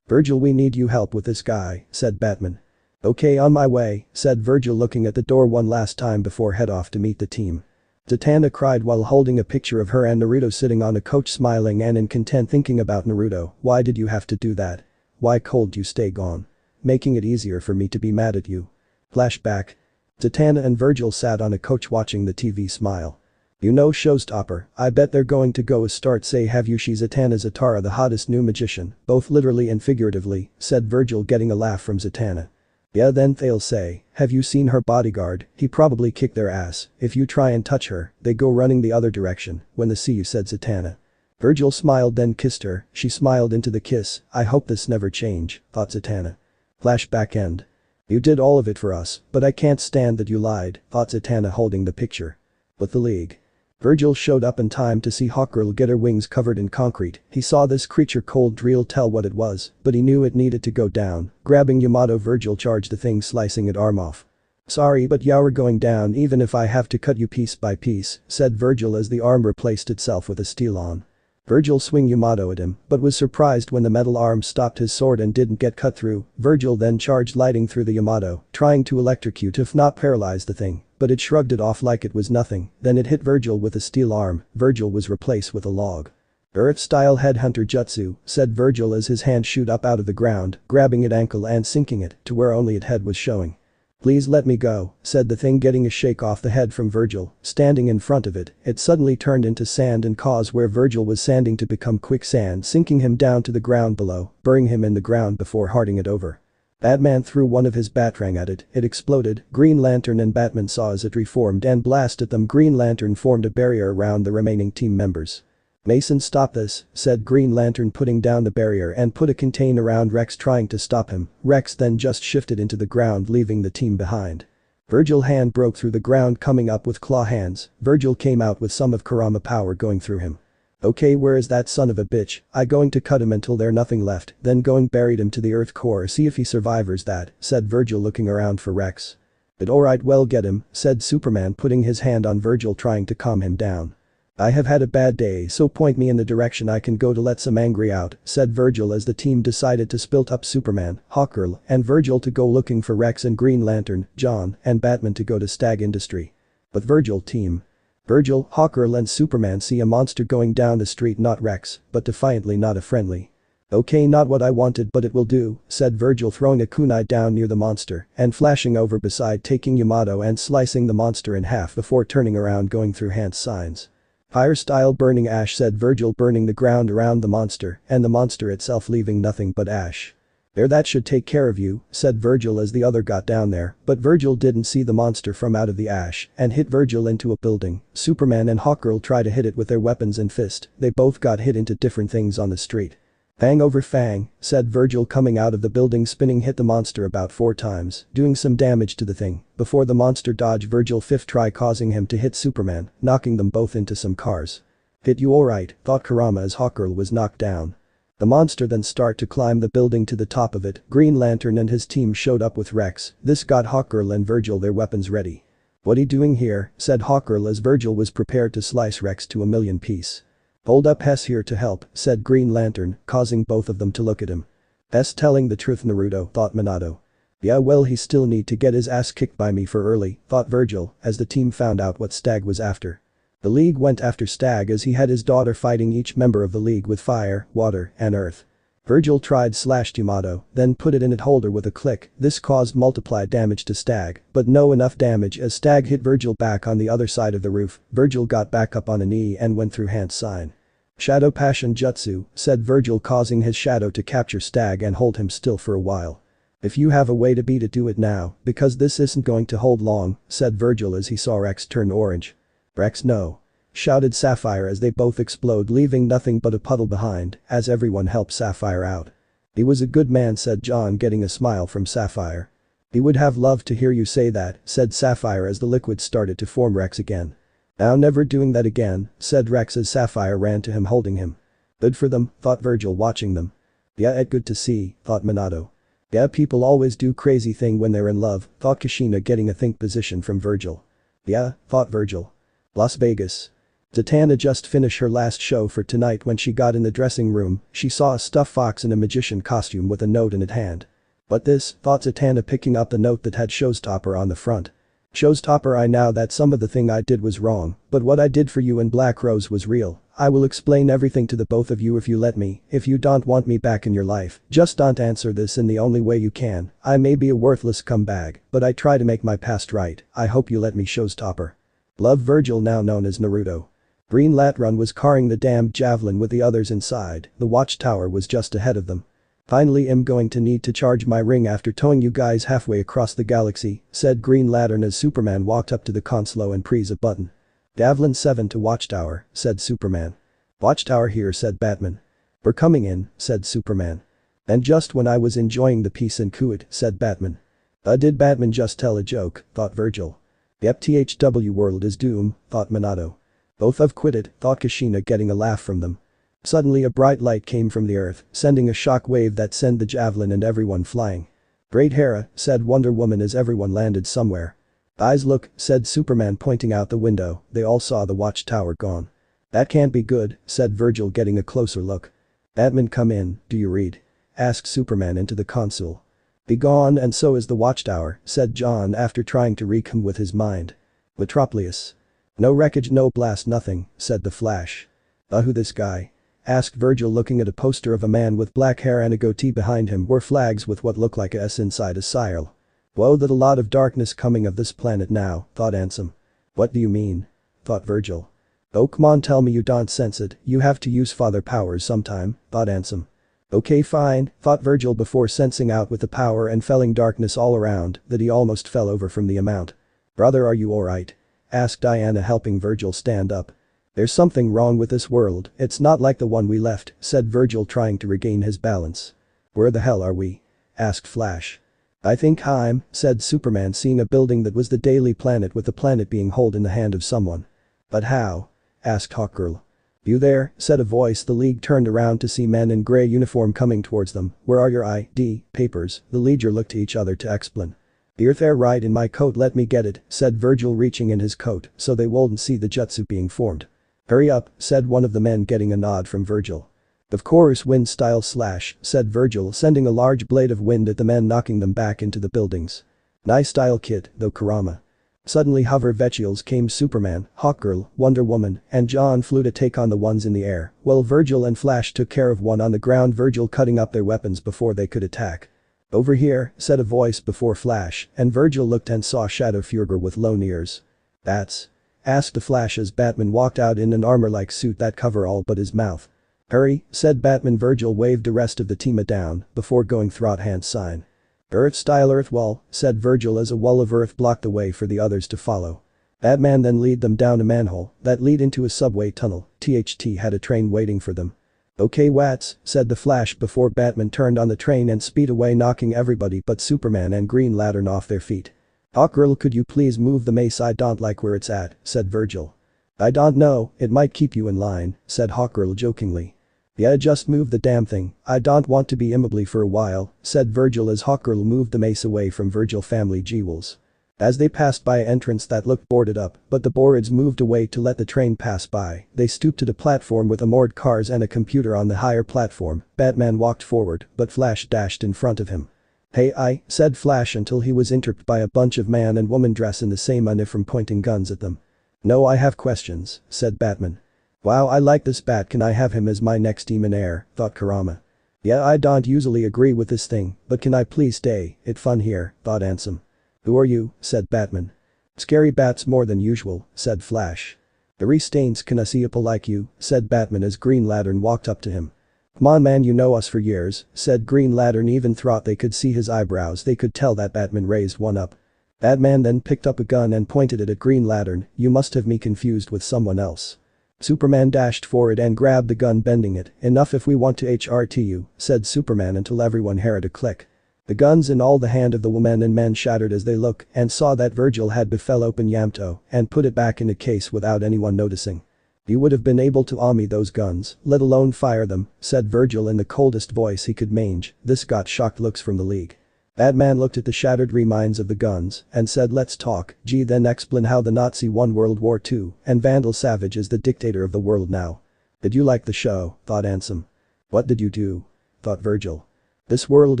[SPEAKER 1] Virgil, we need you help with this guy, said Batman. Okay, on my way, said Virgil, looking at the door one last time before head off to meet the team. Zatanna cried while holding a picture of her and Naruto sitting on a couch, smiling and in content, thinking about Naruto. Why did you have to do that? Why cold you stay gone? Making it easier for me to be mad at you. Flashback. Zatanna and Virgil sat on a couch watching the TV, smile. You know, showstopper, I bet they're going to go start say have you, she's Zatanna Zatara, the hottest new magician, both literally and figuratively, said Virgil, getting a laugh from Zatanna. Yeah, then they'll say, have you seen her bodyguard, he probably kicked their ass, if you try and touch her, they go running the other direction, when they see you, said Zatanna. Virgil smiled then kissed her, she smiled into the kiss, I hope this never change, thought Zatanna. Flashback end. You did all of it for us, but I can't stand that you lied, thought Zatanna, holding the picture. With the league. Virgil showed up in time to see Hawkgirl get her wings covered in concrete. He saw this creature cold drill tell what it was, but he knew it needed to go down. Grabbing Yamato, Virgil charged the thing, slicing it arm off. Sorry, but you're going down even if I have to cut you piece by piece, said Virgil as the arm replaced itself with a steel on. Virgil swung Yamato at him, but was surprised when the metal arm stopped his sword and didn't get cut through. Virgil then charged lightning through the Yamato, trying to electrocute if not paralyze the thing, but it shrugged it off like it was nothing, then it hit Virgil with a steel arm. Virgil was replaced with a log. Earth-style headhunter jutsu, said Virgil as his hand shoot up out of the ground, grabbing it ankle and sinking it to where only its head was showing. Please let me go, said the thing, getting a shake off the head from Virgil. Standing in front of it, it suddenly turned into sand and caused where Virgil was sanding to become quicksand, sinking him down to the ground below, burying him in the ground before hearting it over. Batman threw one of his batarang at it, it exploded, Green Lantern and Batman saw as it reformed and blasted them. Green Lantern formed a barrier around the remaining team members. "Mason, stop this," said Green Lantern, putting down the barrier and put a contain around Rex, trying to stop him. Rex then just shifted into the ground, leaving the team behind. Virgil's hand broke through the ground, coming up with claw hands. Virgil came out with some of Kurama power going through him. "Okay, where is that son of a bitch? I going to cut him until there nothing left, then going buried him to the earth core, see if he survivors that," said Virgil, looking around for Rex. "But alright, well, get him," said Superman, putting his hand on Virgil, trying to calm him down. "I have had a bad day, so point me in the direction I can go to let some angry out," said Virgil as the team decided to split up. Superman, Hawkgirl, and Virgil to go looking for Rex, and Green Lantern, John, and Batman to go to Stag Industry. But Virgil team. Virgil, Hawkgirl and Superman see a monster going down the street, not Rex, but defiantly, not a friendly. "Okay, not what I wanted, but it will do," said Virgil, throwing a kunai down near the monster and flashing over beside, taking Yamato and slicing the monster in half before turning around, going through hand signs. "Fire style burning ash," said Virgil, burning the ground around the monster and the monster itself, leaving nothing but ash. "There, that should take care of you," said Virgil as the other got down there, but Virgil didn't see the monster from out of the ash and hit Virgil into a building. Superman and Hawkgirl try to hit it with their weapons and fist, they both got hit into different things on the street. "Fang over fang," said Virgil, coming out of the building, spinning, hit the monster about 4 times, doing some damage to the thing. Before the monster dodged Virgil, fifth try causing him to hit Superman, knocking them both into some cars. "Hit you alright?" thought Kurama as Hawkgirl was knocked down. The monster then start to climb the building to the top of it. Green Lantern and his team showed up with Rex. This got Hawkgirl and Virgil their weapons ready. "What he doing here?" said Hawkgirl as Virgil was prepared to slice Rex to a million piece. "Hold up, Hess here to help," said Green Lantern, causing both of them to look at him. "Hess telling the truth, Naruto," thought Minato. "Yeah, well, he still need to get his ass kicked by me for early," thought Virgil as the team found out what Stag was after. The League went after Stag as he had his daughter fighting each member of the League with fire, water, and earth. Virgil tried slashed Yamato, then put it in it holder with a click. This caused multiplied damage to Stag, but no enough damage as Stag hit Virgil back on the other side of the roof. Virgil got back up on a knee and went through hand sign. "Shadow Passion Jutsu," said Virgil, causing his shadow to capture Stag and hold him still for a while. "If you have a way to beat it, do it now, because this isn't going to hold long," said Virgil as he saw Rex turn orange. "Rex, no," shouted Sapphire as they both explode, leaving nothing but a puddle behind as everyone helped Sapphire out. "He was a good man," said John, getting a smile from Sapphire. "He would have loved to hear you say that," said Sapphire as the liquid started to form Rex again. "Now never doing that again," said Rex as Sapphire ran to him, holding him. "Good for them," thought Virgil, watching them. "Yeah, it good to see," thought Minato. "Yeah, people always do crazy thing when they're in love," thought Kushina, getting a think position from Virgil. "Yeah," thought Virgil. Las Vegas. Zatanna just finished her last show for tonight. When she got in the dressing room, she saw a stuffed fox in a magician costume with a note in its hand. "What this?" thought Zatanna, picking up the note that had Showstopper on the front. "Showstopper, I know that some of the thing I did was wrong, but what I did for you and Black Rose was real. I will explain everything to the both of you if you let me. If you don't want me back in your life, just don't answer this in the only way you can. I may be a worthless scumbag, but I try to make my past right. I hope you let me, Showstopper. Love, Virgil, now known as Naruto." Green Lantern was carrying the damned javelin with the others inside. The watchtower was just ahead of them. "Finally, I'm going to need to charge my ring after towing you guys halfway across the galaxy," said Green Lantern as Superman walked up to the console and pressed a button. "Javelin 7 to Watchtower," said Superman. "Watchtower here," said Batman. "We're coming in," said Superman. "And just when I was enjoying the peace and quiet," said Batman. Did Batman just tell a joke?" thought Virgil. "The FTHW world is doom," thought Minato. "Both have quitted," thought Kushina, getting a laugh from them. Suddenly a bright light came from the earth, sending a shock wave that sent the javelin and everyone flying. "Great Hera," said Wonder Woman as everyone landed somewhere. "Guys, look," said Superman, pointing out the window. They all saw the watchtower gone. "That can't be good," said Virgil, getting a closer look. "Batman, come in, do you read?" asked Superman into the console. "Be gone, and so is the watchtower," said John after trying to recon with his mind. "Metropolis. No wreckage, no blast, nothing," said the Flash. Who this guy?" asked Virgil, looking at a poster of a man with black hair and a goatee. Behind him were flags with what looked like a S inside a spiral. "Whoa, that a lot of darkness coming of this planet now," thought Ansem. "What do you mean?" thought Virgil. "Oh, come on, tell me you don't sense it. You have to use father powers sometime," thought Ansem. Okay fine, thought Virgil before sensing out with the power and felling darkness all around that he almost fell over from the amount. Brother, are you alright? Asked Diana, helping Virgil stand up. There's something wrong with this world, it's not like the one we left, said Virgil, trying to regain his balance. Where the hell are we? Asked Flash. I think I'm, said Superman, seeing a building that was the Daily Planet with the planet being held in the hand of someone. But how? Asked Hawkgirl. You there, said a voice. The League turned around to see men in grey uniform coming towards them. Where are your ID papers? The Leaguer looked to each other to explain. The Earth Air right in my coat, let me get it, said Virgil, reaching in his coat so they wouldn't see the jutsu being formed. Hurry up, said one of the men, getting a nod from Virgil. Of course, wind style slash, said Virgil, sending a large blade of wind at the men, knocking them back into the buildings. Nice style kid, though, Kurama. Suddenly hover vehicles came. Superman, Hawkgirl, Wonder Woman, and John flew to take on the ones in the air, while Virgil and Flash took care of one on the ground, Virgil cutting up their weapons before they could attack. Over here, said a voice before Flash, and Virgil looked and saw Shadow Fugger with lone ears. That's? Asked the Flash as Batman walked out in an armor-like suit that cover all but his mouth. Hurry, said Batman. Virgil waved the rest of the team down before going through hand sign. Earth-style earth wall, said Virgil as a wall of earth blocked the way for the others to follow. Batman then lead them down a manhole that lead into a subway tunnel. THT had a train waiting for them. Okay Watts, said the Flash before Batman turned on the train and speed away, knocking everybody but Superman and Green Lantern off their feet. Hawkgirl, could you please move the mace? I don't like where it's at, said Virgil. I don't know, it might keep you in line, said Hawkgirl jokingly. Yeah, just move the damn thing, I don't want to be immobile for a while, said Virgil as Hawkgirl moved the mace away from Virgil family jewels. As they passed by an entrance that looked boarded up, but the boards moved away to let the train pass by, they stooped to the platform with moored cars and a computer on the higher platform. Batman walked forward, but Flash dashed in front of him. Hey, said Flash until he was interrupted by a bunch of man and woman dressed in the same uniform pointing guns at them. No, I have questions, said Batman. Wow, I like this bat, can I have him as my next Demon Heir, thought Kurama. Yeah, I don't usually agree with this thing, but can I please stay, it's fun here, thought Ansem. Who are you, said Batman. Scary bats more than usual, said Flash. Very stains, can I see a like you, said Batman as Green Lantern walked up to him. Come on man, you know us for years, said Green Lantern. Even thought they could see his eyebrows, they could tell that Batman raised one up. Batman then picked up a gun and pointed it at Green Lantern. You must have me confused with someone else. Superman dashed forward and grabbed the gun, bending it. Enough if we want to HRT you, said Superman until everyone heard a click. The guns in all the hand of the woman and men shattered as they looked and saw that Virgil had befell open Yamto and put it back in the case without anyone noticing. You would have been able to army those guns, let alone fire them, said Virgil in the coldest voice he could manage. This got shocked looks from the League. Batman looked at the shattered remains of the guns and said, let's talk. G then explain how the Nazi won World War II and Vandal Savage is the dictator of the world now. Did you like the show, thought Ansem. What did you do? Thought Virgil. This world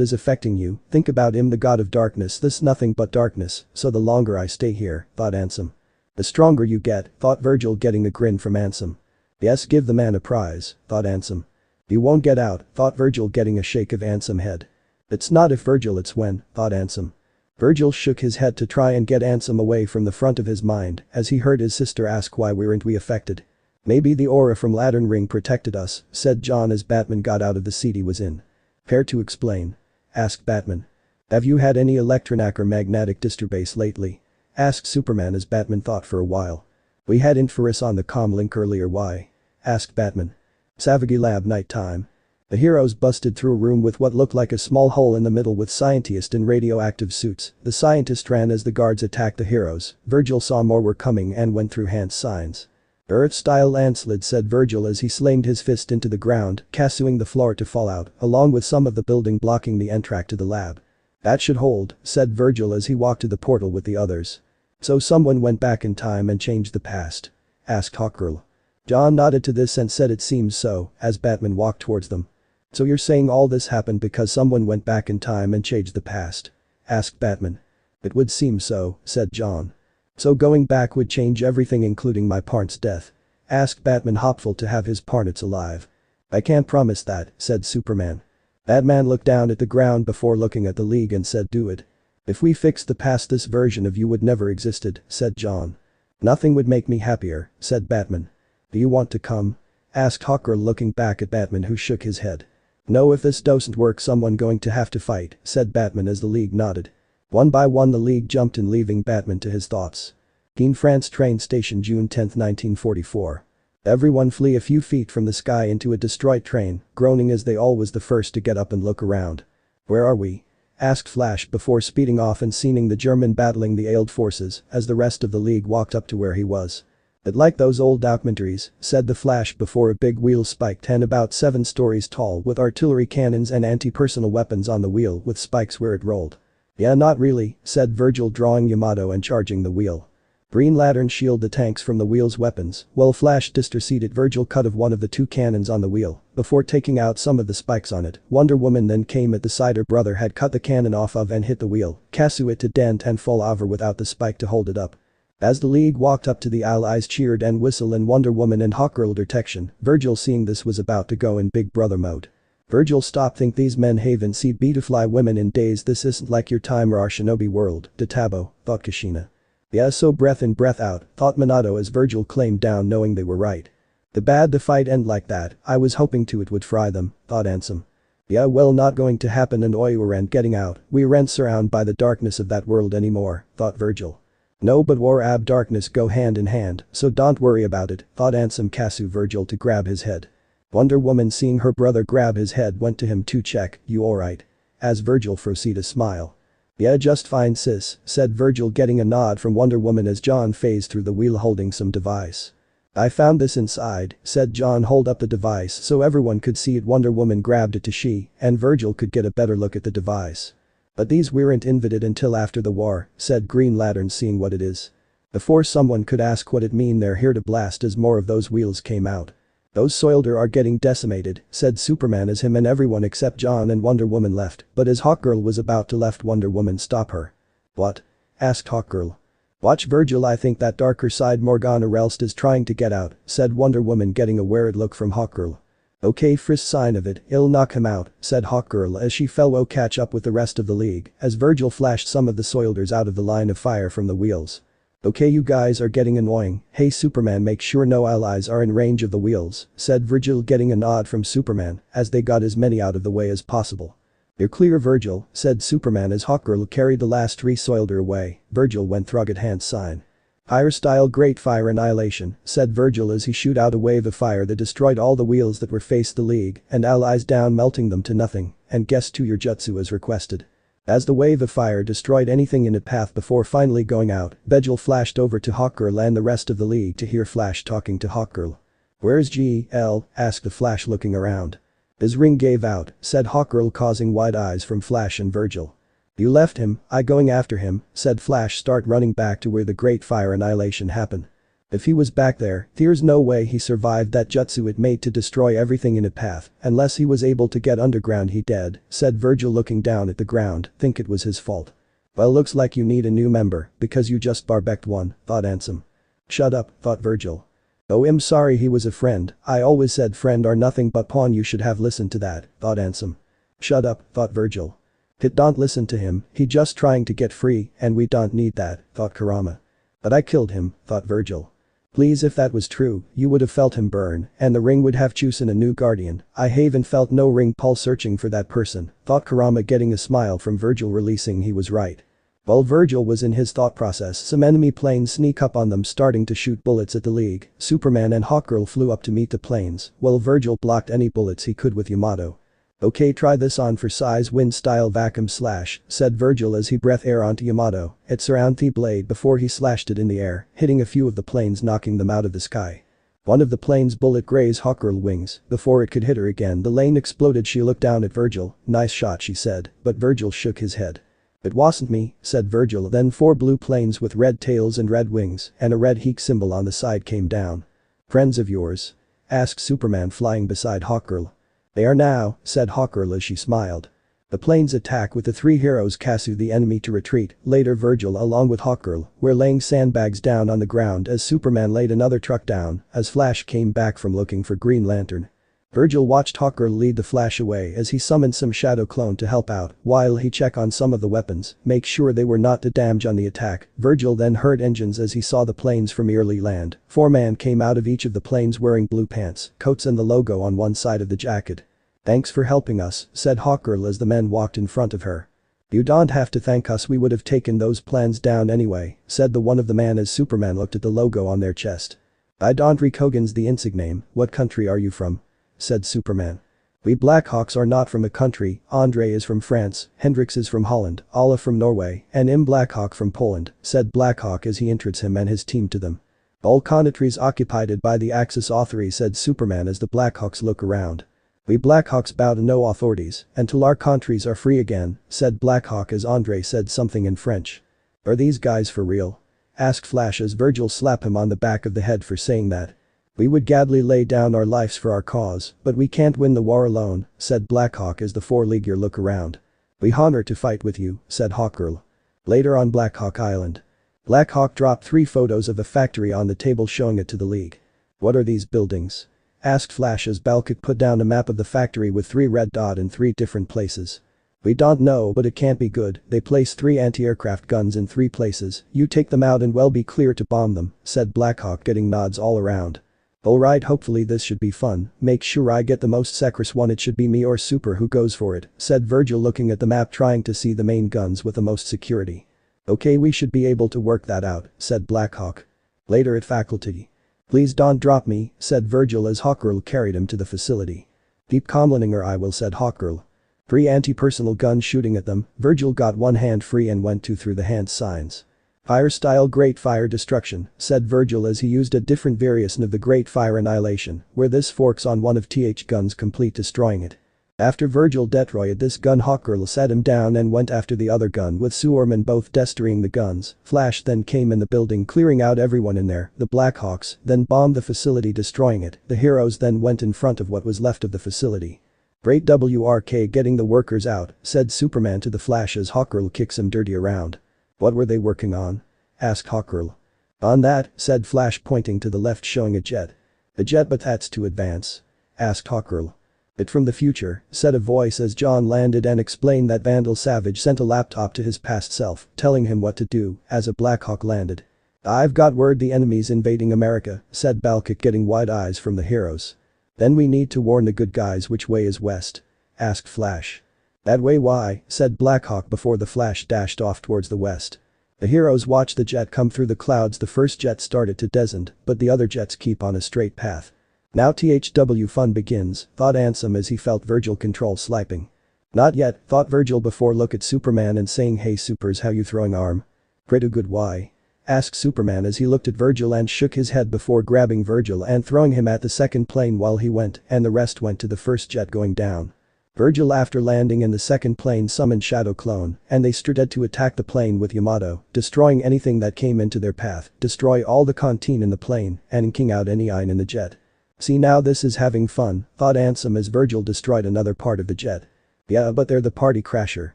[SPEAKER 1] is affecting you, think about him, the god of darkness. This nothing but darkness, so the longer I stay here, thought Ansem. The stronger you get, thought Virgil, getting a grin from Ansem. Yes, give the man a prize, thought Ansem. You won't get out, thought Virgil, getting a shake of Ansem head. It's not if Virgil, it's when, thought Ansem. Virgil shook his head to try and get Ansem away from the front of his mind as he heard his sister ask why weren't we affected. Maybe the aura from Lantern Ring protected us, said John as Batman got out of the seat he was in. Care to explain? Asked Batman. Have you had any electronic or magnetic disturbance lately? Asked Superman as Batman thought for a while. We had Infurus on the comm link earlier. Why? Asked Batman. Savagi lab night time. The heroes busted through a room with what looked like a small hole in the middle with scientists in radioactive suits. The scientists ran as the guards attacked the heroes. Virgil saw more were coming and went through hand signs. Earth-style landslide, said Virgil as he slammed his fist into the ground, causing the floor to fall out, along with some of the building blocking the entrance to the lab. That should hold, said Virgil as he walked to the portal with the others. So someone went back in time and changed the past? Asked Hawkgirl. John nodded to this and said it seems so, as Batman walked towards them. So you're saying all this happened because someone went back in time and changed the past? Asked Batman. It would seem so, said John. So going back would change everything including my parents' death? Asked Batman, hopeful to have his parents alive. I can't promise that, said Superman. Batman looked down at the ground before looking at the League and said, do it. If we fix the past, this version of you would never existed, said John. Nothing would make me happier, said Batman. Do you want to come? Asked Hawkgirl, looking back at Batman, who shook his head. "No, if this doesn't work someone going to have to fight," said Batman as the League nodded. One by one the League jumped in, leaving Batman to his thoughts. Keene, France train station, June 10, 1944. Everyone flee a few feet from the sky into a destroyed train, groaning as they all was the first to get up and look around. "Where are we?" asked Flash before speeding off and seeing the German battling the Allied forces as the rest of the League walked up to where he was. "It like those old documentaries," said the Flash before a big wheel spiked and about 7 stories tall with artillery cannons and anti-personnel weapons on the wheel with spikes where it rolled. "Yeah, not really," said Virgil, drawing Yamato and charging the wheel. Green Lantern shield the tanks from the wheel's weapons, while Flash distracted Virgil cut of one of the 2 cannons on the wheel before taking out some of the spikes on it. Wonder Woman then came at the side her brother had cut the cannon off of and hit the wheel, causing it to dent and fall over without the spike to hold it up. As the League walked up to the Allies cheered and whistled in Wonder Woman and Hawkgirl direction, Virgil seeing this was about to go in Big Brother mode. Virgil stopped, think these men haven't seen beautifly women in days, this isn't like your time or our shinobi world, Detabo, thought Kushina. "Yeah, so breath in breath out," thought Minato as Virgil claimed down, knowing they were right. "The bad the fight end like that, I was hoping to it would fry them," thought Ansem. "Yeah, well, not going to happen and we aren't getting out, we aren't surrounded by the darkness of that world anymore," thought Virgil. "No, but war and darkness go hand in hand, so don't worry about it," thought Ansem, causing Virgil to grab his head. Wonder Woman seeing her brother grab his head went to him to check, "You alright?" as Virgil proceeded to smile. "Yeah, just fine sis," said Virgil, getting a nod from Wonder Woman as John phased through the wheel holding some device. "I found this inside," said John, hold up the device so everyone could see it. Wonder Woman grabbed it to she and Virgil could get a better look at the device. "But these weren't invented until after the war," said Green Lantern, seeing what it is. Before someone could ask what it mean, they're here to blast as more of those wheels came out. "Those soldiers are getting decimated," said Superman as him and everyone except John and Wonder Woman left, but as Hawkgirl was about to left, Wonder Woman stop her. "What?" asked Hawkgirl. "Watch Virgil, I think that darker side Morgana Relst is trying to get out," said Wonder Woman, getting a worried look from Hawkgirl. "Okay, first sign of it, it'll knock him out," said Hawkgirl as she fell will catch up with the rest of the League as Virgil flashed some of the soldiers out of the line of fire from the wheels. "Okay, you guys are getting annoying, hey Superman, make sure no allies are in range of the wheels," said Virgil, getting a nod from Superman as they got as many out of the way as possible. "You're clear, Virgil," said Superman as Hawkgirl carried the last 3 soldiers away. Virgil went through hand sign. "Higher style great fire annihilation," said Virgil as he shoot out a wave of fire that destroyed all the wheels that were faced the League and allies down, melting them to nothing, and guess to your jutsu as requested. As the wave of fire destroyed anything in its path before finally going out, Virgil flashed over to Hawkgirl and the rest of the League to hear Flash talking to Hawkgirl. "Where's GL?" asked the Flash, looking around. "His ring gave out," said Hawkgirl, causing wide eyes from Flash and Virgil. "You left him, I going after him," said Flash, start running back to where the great fire annihilation happened. "If he was back there's no way he survived that jutsu it made to destroy everything in its path, unless he was able to get underground, he dead," said Virgil, looking down at the ground, think it was his fault. "Well, looks like you need a new member, because you just barbecked one," thought Ansem. "Shut up," thought Virgil. "Oh, I'm sorry, he was a friend, I always said friend are nothing but pawn, you should have listened to that," thought Ansem. "Shut up," thought Virgil. "Hit don't listen to him, he just trying to get free and we don't need that," thought Kurama. "But I killed him," thought Virgil. "Please, if that was true, you would have felt him burn and the ring would have chosen a new guardian, I haven't felt no ring pull searching for that person," thought Kurama, getting a smile from Virgil, releasing he was right. While Virgil was in his thought process, some enemy planes sneak up on them, starting to shoot bullets at the League. Superman and Hawkgirl flew up to meet the planes, while Virgil blocked any bullets he could with Yamato. "Okay, try this on for size, wind style vacuum slash," said Virgil as he breathed air onto Yamato. It surrounded the blade before he slashed it in the air, hitting a few of the planes, knocking them out of the sky. One of the plane's bullet grazed Hawkgirl wings. Before it could hit her again, the lane exploded. She looked down at Virgil. "Nice shot," she said, but Virgil shook his head. "It wasn't me," said Virgil. Then 4 blue planes with red tails and red wings and a red heat symbol on the side came down. "Friends of yours?" asked Superman, flying beside Hawkgirl. "They are now," said Hawkgirl as she smiled. The planes attack with the 3 heroes causing the enemy to retreat. Later Virgil along with Hawkgirl were laying sandbags down on the ground as Superman laid another truck down as Flash came back from looking for Green Lantern. Virgil watched Hawkgirl lead the Flash away as he summoned some shadow clone to help out while he checked on some of the weapons, make sure they were not to damage on the attack. Virgil then heard engines as he saw the planes from early land. 4 men came out of each of the planes wearing blue pants, coats and the logo on one side of the jacket. "Thanks for helping us," said Hawkgirl as the men walked in front of her. "You don't have to thank us, we would have taken those plans down anyway," said the one of the man as Superman looked at the logo on their chest. "I don't recognize the insigname, what country are you from?" said Superman. "We Blackhawks are not from a country, Andre is from France, Hendrix is from Holland, Ola from Norway, and Im Blackhawk from Poland," said Blackhawk as he introduced him and his team to them. "All countries occupied by the Axis authorities," said Superman as the Blackhawks look around. "We Blackhawks bow to no authorities, until our countries are free again," said Blackhawk as Andre said something in French. "Are these guys for real?" asked Flash as Virgil slapped him on the back of the head for saying that. "We would gladly lay down our lives for our cause, but we can't win the war alone," said Blackhawk as the four leaguer look around. "We honor to fight with you," said Hawkgirl. Later on Blackhawk Island. Blackhawk dropped 3 photos of a factory on the table showing it to the league. "What are these buildings?" asked Flash as Balkik put down a map of the factory with 3 red dots in 3 different places. "We don't know, but it can't be good, they place 3 anti-aircraft guns in 3 places, you take them out and we'll be clear to bomb them," said Blackhawk getting nods all around. "Alright, hopefully this should be fun, make sure I get the most sacrifice one, it should be me or Super who goes for it," said Virgil looking at the map trying to see the main guns with the most security. "Okay, we should be able to work that out," said Blackhawk. Later at faculty. "Please don't drop me," said Virgil as Hawkgirl carried him to the facility. "Keep calming or I will," said Hawkgirl. 3 anti-personnel guns shooting at them, Virgil got one hand free and went 2 through the hand signs. "Fire style great fire destruction," said Virgil as he used a different variation of the great fire annihilation, where this forks on one of TH guns complete destroying it. After Virgil destroyed this gun, Hawkgirl sat him down and went after the other gun with Superman both destroying the guns. Flash then came in the building clearing out everyone in there, the Blackhawks then bombed the facility destroying it, the heroes then went in front of what was left of the facility. "Great WRK getting the workers out," said Superman to the Flash as Hawkgirl kicks him dirty around. "What were they working on?" asked Hawkgirl. "On that," said Flash pointing to the left showing a jet. "A jet, but that's to advance?" asked Hawkgirl. "It from the future," said a voice as John landed and explained that Vandal Savage sent a laptop to his past self, telling him what to do, as a Blackhawk landed. "I've got word the enemy's invading America," said Balkik getting wide eyes from the heroes. "Then we need to warn the good guys, which way is west?" asked Flash. "That way, why?" said Blackhawk before the Flash dashed off towards the west. The heroes watched the jet come through the clouds. The first jet started to descend, but the other jets keep on a straight path. "Now THW fun begins," thought Ansem as he felt Virgil control sliping. "Not yet," thought Virgil before look at Superman and saying, "Hey Supers, how you throwing arm?" "Pretty good, why?" asked Superman as he looked at Virgil and shook his head before grabbing Virgil and throwing him at the second plane while he went, and the rest went to the first jet going down. Virgil after landing in the second plane summoned Shadow Clone, and they started to attack the plane with Yamato, destroying anything that came into their path, destroy all the canteen in the plane, and king out any iron in the jet. "See, now this is having fun," thought Ansem as Virgil destroyed another part of the jet. "Yeah, but they're the party crasher,"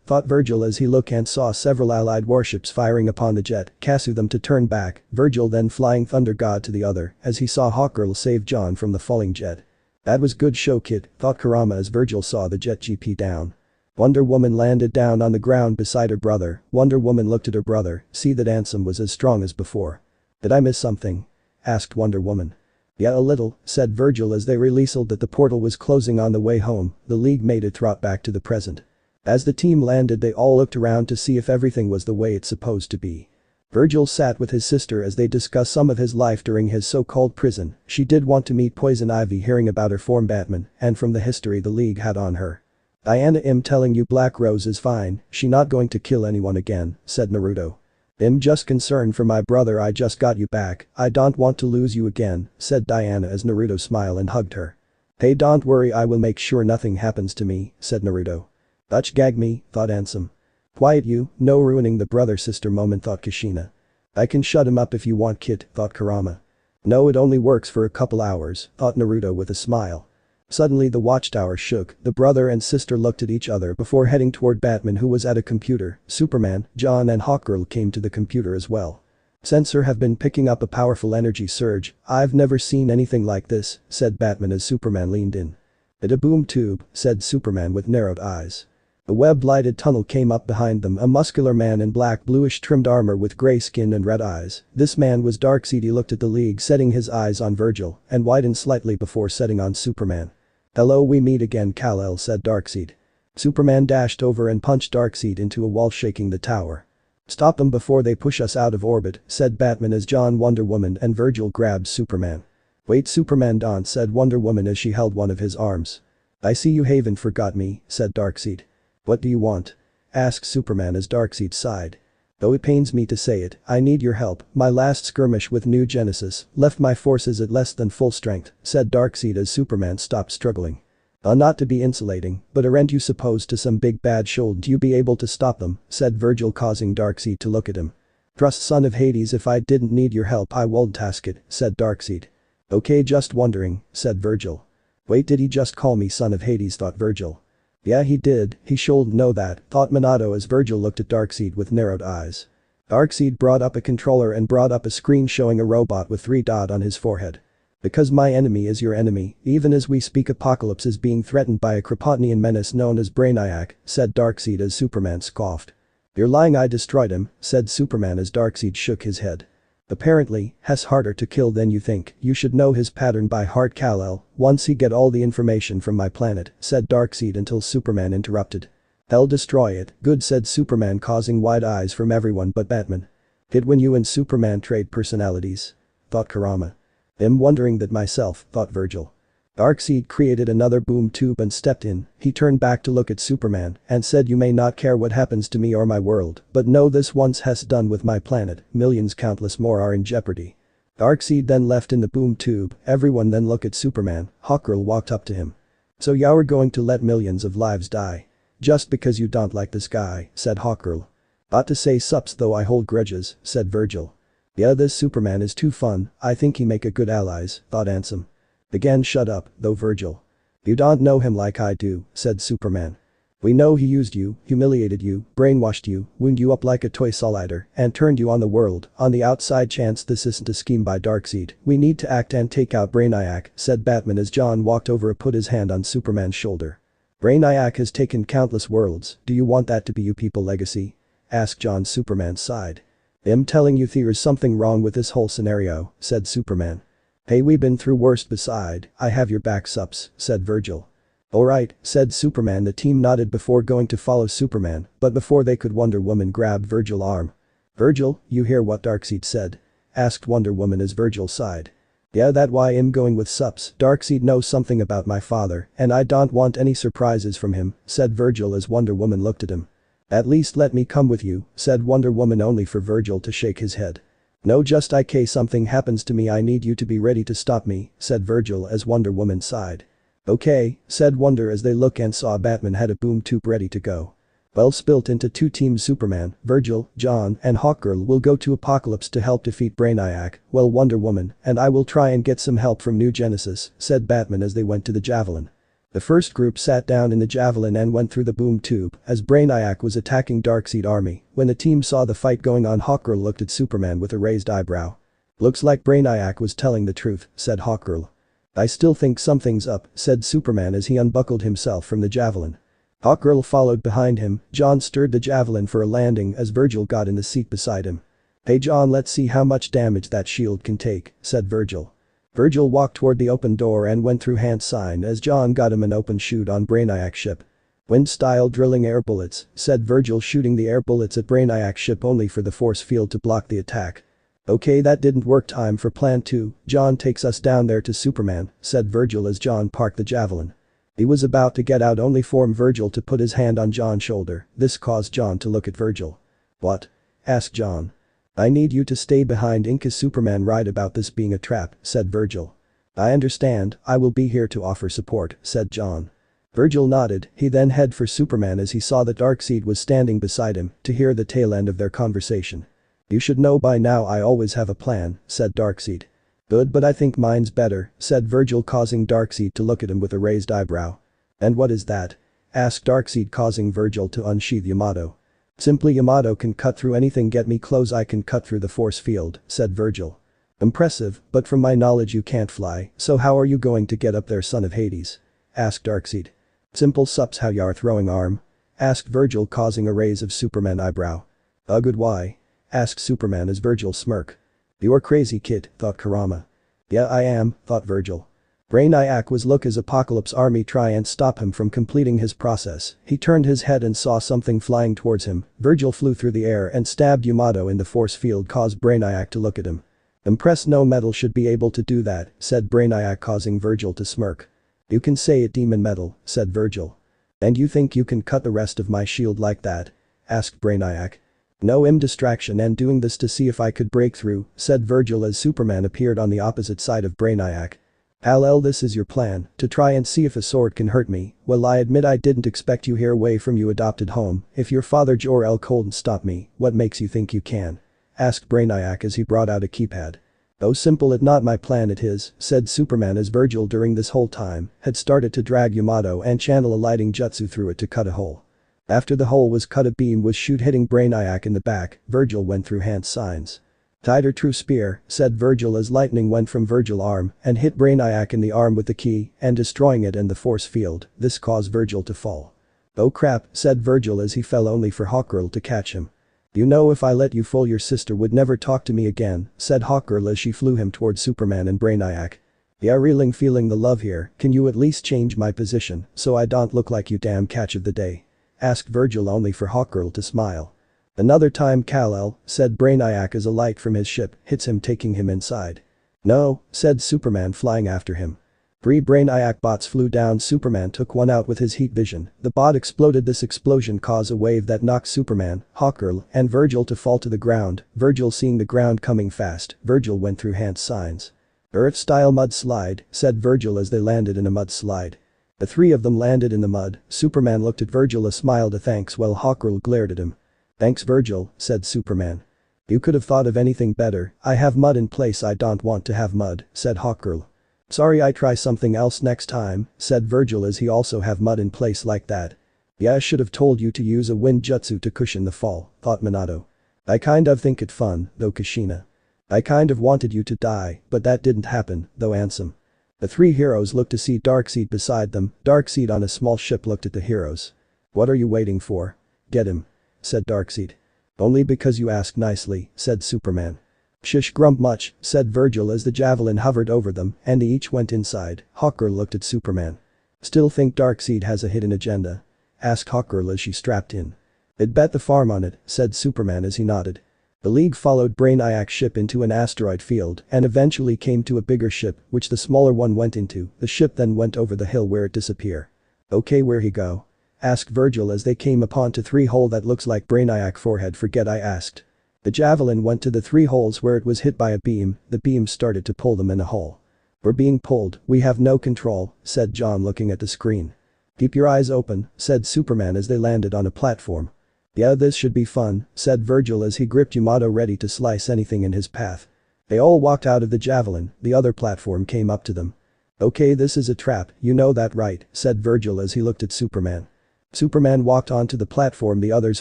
[SPEAKER 1] thought Virgil as he looked and saw several allied warships firing upon the jet, casting them to turn back, Virgil then flying Thunder God to the other, as he saw Hawkgirl save John from the falling jet. "That was good show, kid," thought Kurama as Virgil saw the jet GP down. Wonder Woman landed down on the ground beside her brother. Wonder Woman looked at her brother, see that Ansem was as strong as before. "Did I miss something?" asked Wonder Woman. "Yeah, a little," said Virgil as they revealed that the portal was closing on the way home. The League made it trot back to the present. As the team landed, they all looked around to see if everything was the way it's supposed to be. Virgil sat with his sister as they discussed some of his life during his so-called prison. She did want to meet Poison Ivy, hearing about her form Batman and from the history the League had on her. "Diana, I'm telling you, Black Rose is fine, she not going to kill anyone again," said Naruto. "I'm just concerned for my brother, I just got you back, I don't want to lose you again," said Diana as Naruto smiled and hugged her. "Hey, don't worry, I will make sure nothing happens to me," said Naruto. "Dutch gag me," thought Ansem. "Quiet you, no ruining the brother-sister moment," thought Kushina. "I can shut him up if you want, kid," thought Kurama. "No, it only works for a couple hours," thought Naruto with a smile. Suddenly the watchtower shook, the brother and sister looked at each other before heading toward Batman, who was at a computer. Superman, John and Hawkgirl came to the computer as well. "Sensor have been picking up a powerful energy surge, I've never seen anything like this," said Batman as Superman leaned in. "It's a boom tube," said Superman with narrowed eyes. A web-lighted tunnel came up behind them, a muscular man in black bluish trimmed armor with grey skin and red eyes. This man was Darkseid. He looked at the League, setting his eyes on Virgil and widened slightly before setting on Superman. Hello, we meet again, Kal-El, said Darkseid. Superman dashed over and punched Darkseid into a wall, shaking the tower. Stop them before they push us out of orbit, said Batman as John, Wonder Woman and Virgil grabbed Superman. Wait, Superman don't, said Wonder Woman as she held one of his arms. I see you haven't forgot me, said Darkseid. What do you want? Asked Superman as Darkseid sighed. Though it pains me to say it, I need your help. My last skirmish with New Genesis left my forces at less than full strength, said Darkseid as Superman stopped struggling. Not to be insulating, but aren't you supposed to some big bad shouldn't you be able to stop them, said Virgil, causing Darkseid to look at him. Trust son of Hades, if I didn't need your help I would task it, said Darkseid. Okay, just wondering, said Virgil. Wait, did he just call me son of Hades, thought Virgil. Yeah, he did, he should know that, thought Minato as Virgil looked at Darkseid with narrowed eyes. Darkseid brought up a controller and brought up a screen showing a robot with 3 dots on his forehead. Because my enemy is your enemy, even as we speak Apocalypse is being threatened by a Kropotnian menace known as Brainiac, said Darkseid as Superman scoffed. You're lying, I destroyed him, said Superman as Darkseid shook his head. Apparently, he's harder to kill than you think, you should know his pattern by heart, Kal-El, once he get all the information from my planet, said Darkseid until Superman interrupted. I'll destroy it, good, said Superman, causing wide eyes from everyone but Batman. Hit when you and Superman trade personalities? Thought Kurama. I'm wondering that myself, thought Virgil. Darkseid created another boom tube and stepped in. He turned back to look at Superman and said, you may not care what happens to me or my world, but know this once has done with my planet, millions countless more are in jeopardy. Darkseid then left in the boom tube, everyone then looked at Superman. Hawkgirl walked up to him. So you're going to let millions of lives die? Just because you don't like this guy, said Hawkgirl. Ought to say sups though I hold grudges, said Virgil. Yeah, this Superman is too fun, I think he make a good allies, thought Ansem. Again, shut up, though, Virgil. You don't know him like I do, said Superman. We know he used you, humiliated you, brainwashed you, wound you up like a toy solider, and turned you on the world. On the outside chance this isn't a scheme by Darkseid, we need to act and take out Brainiac, said Batman as John walked over and put his hand on Superman's shoulder. Brainiac has taken countless worlds, do you want that to be you people legacy? Asked John. Superman sighed. I'm telling you there's something wrong with this whole scenario, said Superman. Hey, we've been through worse beside, I have your back sups, said Virgil. Alright, said Superman. The team nodded before going to follow Superman, but before they could Wonder Woman grabbed Virgil's arm. Virgil, you hear what Darkseid said? Asked Wonder Woman as Virgil sighed. Yeah, that why I'm going with sups, Darkseid knows something about my father and I don't want any surprises from him, said Virgil as Wonder Woman looked at him. At least let me come with you, said Wonder Woman, only for Virgil to shake his head. No, just in case something happens to me I need you to be ready to stop me, said Virgil as Wonder Woman sighed. Okay, said Wonder as they looked and saw Batman had a boom tube ready to go. Well, split into 2 teams, Superman, Virgil, John and Hawkgirl will go to Apocalypse to help defeat Brainiac, while Wonder Woman and I will try and get some help from New Genesis, said Batman as they went to the Javelin. The first group sat down in the Javelin and went through the boom tube as Brainiac was attacking Darkseid army. When the team saw the fight going on, Hawkgirl looked at Superman with a raised eyebrow. Looks like Brainiac was telling the truth, said Hawkgirl. I still think something's up, said Superman as he unbuckled himself from the Javelin. Hawkgirl followed behind him. John stirred the Javelin for a landing as Virgil got in the seat beside him. Hey John, let's see how much damage that shield can take, said Virgil. Virgil walked toward the open door and went through hand sign as John got him an open shoot on Brainiac's ship. Wind-style drilling air bullets, said Virgil, shooting the air bullets at Brainiac's ship only for the force field to block the attack. Okay, that didn't work. Time for plan 2, John takes us down there to Superman, said Virgil as John parked the Javelin. He was about to get out only for Virgil to put his hand on John's shoulder. This caused John to look at Virgil. What? Asked John. I need you to stay behind in case Superman right about this being a trap, said Virgil. I understand, I will be here to offer support, said John. Virgil nodded. He then headed for Superman as he saw that Darkseid was standing beside him to hear the tail end of their conversation. You should know by now I always have a plan, said Darkseid. Good, but I think mine's better, said Virgil, causing Darkseid to look at him with a raised eyebrow. And what is that? Asked Darkseid, causing Virgil to unsheath Yamato. Simply Yamato can cut through anything. Get me close, I can cut through the force field, said Virgil. Impressive, but from my knowledge you can't fly, so how are you going to get up there, son of Hades? Asked Darkseid. Simple sups, how you're throwing arm? Asked Virgil, causing a raise of Superman eyebrow. Good, why? Asked Superman as Virgil smirked. You're crazy kid, thought Kurama. Yeah, I am, thought Virgil. Brainiac was look as Apocalypse Army try and stop him from completing his process. He turned his head and saw something flying towards him. Virgil flew through the air and stabbed Yamato in the force field, caused Brainiac to look at him. Impressed, no metal should be able to do that, said Brainiac, causing Virgil to smirk. You can say it, demon metal, said Virgil. And you think you can cut the rest of my shield like that? Asked Brainiac. No, I'm distraction and doing this to see if I could break through, said Virgil as Superman appeared on the opposite side of Brainiac. Hal, this is your plan, to try and see if a sword can hurt me. Well, I admit I didn't expect you here away from your adopted home. If your father Jor-El couldn't stop me, what makes you think you can? Asked Brainiac as he brought out a keypad. Oh, simple, it not my plan, it his, said Superman as Virgil during this whole time had started to drag Yamato and channel a lighting jutsu through it to cut a hole. After the hole was cut, a beam was shoot hitting Brainiac in the back. Virgil went through hand signs. Tighter, true spear, said Virgil as lightning went from Virgil's arm and hit Brainiac in the arm with the key and destroying it and the force field. This caused Virgil to fall. Oh crap, said Virgil as he fell, only for Hawkgirl to catch him. You know, if I let you fall, your sister would never talk to me again, said Hawkgirl as she flew him towards Superman and Brainiac. Yeah, really feeling the love here. Can you at least change my position so I don't look like you damn catch of the day? Asked Virgil, only for Hawkgirl to smile. Another time, Kal-El, said Brainiac as a light from his ship hits him, taking him inside. No, said Superman, flying after him. 3 Brainiac bots flew down. Superman took one out with his heat vision. The bot exploded. This explosion caused a wave that knocked Superman, Hawkgirl, and Virgil to fall to the ground. Virgil, seeing the ground coming fast, Virgil went through hand signs. Earth-style mud slide, said Virgil as they landed in a mud slide. The 3 of them landed in the mud. Superman looked at Virgil, smiled a thanks while Hawkgirl glared at him. Thanks, Virgil, said Superman. You could have thought of anything better. I have mud in place. I don't want to have mud, said Hawkgirl. Sorry, I try something else next time, said Virgil as he also have mud in place like that. Yeah, I should have told you to use a wind jutsu to cushion the fall, thought Minato. I kind of think it fun, though, Kushina. I kind of wanted you to die, but that didn't happen, though, Ansem. The 3 heroes looked to see Darkseid beside them. Darkseid on a small ship looked at the heroes. What are you waiting for? Get him, said Darkseid. Only because you asked nicely, said Superman. Shish, grump much, said Virgil as the javelin hovered over them and they each went inside. Hawkgirl looked at Superman. Still think Darkseid has a hidden agenda? Asked Hawkgirl as she strapped in. I'd bet the farm on it, said Superman as he nodded. The League followed Brainiac's ship into an asteroid field and eventually came to a bigger ship which the smaller one went into. The ship then went over the hill where it disappeared. Okay, where he go? Asked Virgil as they came upon to 3 hole that looks like Brainiac forehead. Forget I asked. The javelin went to the 3 holes where it was hit by a beam. The beam started to pull them in a hole. We're being pulled, we have no control, said John looking at the screen. Keep your eyes open, said Superman as they landed on a platform. Yeah, this should be fun, said Virgil as he gripped Yamato, ready to slice anything in his path. They all walked out of the javelin. The other platform came up to them. Okay, this is a trap, you know that, right, said Virgil as he looked at Superman. Superman walked onto the platform, the others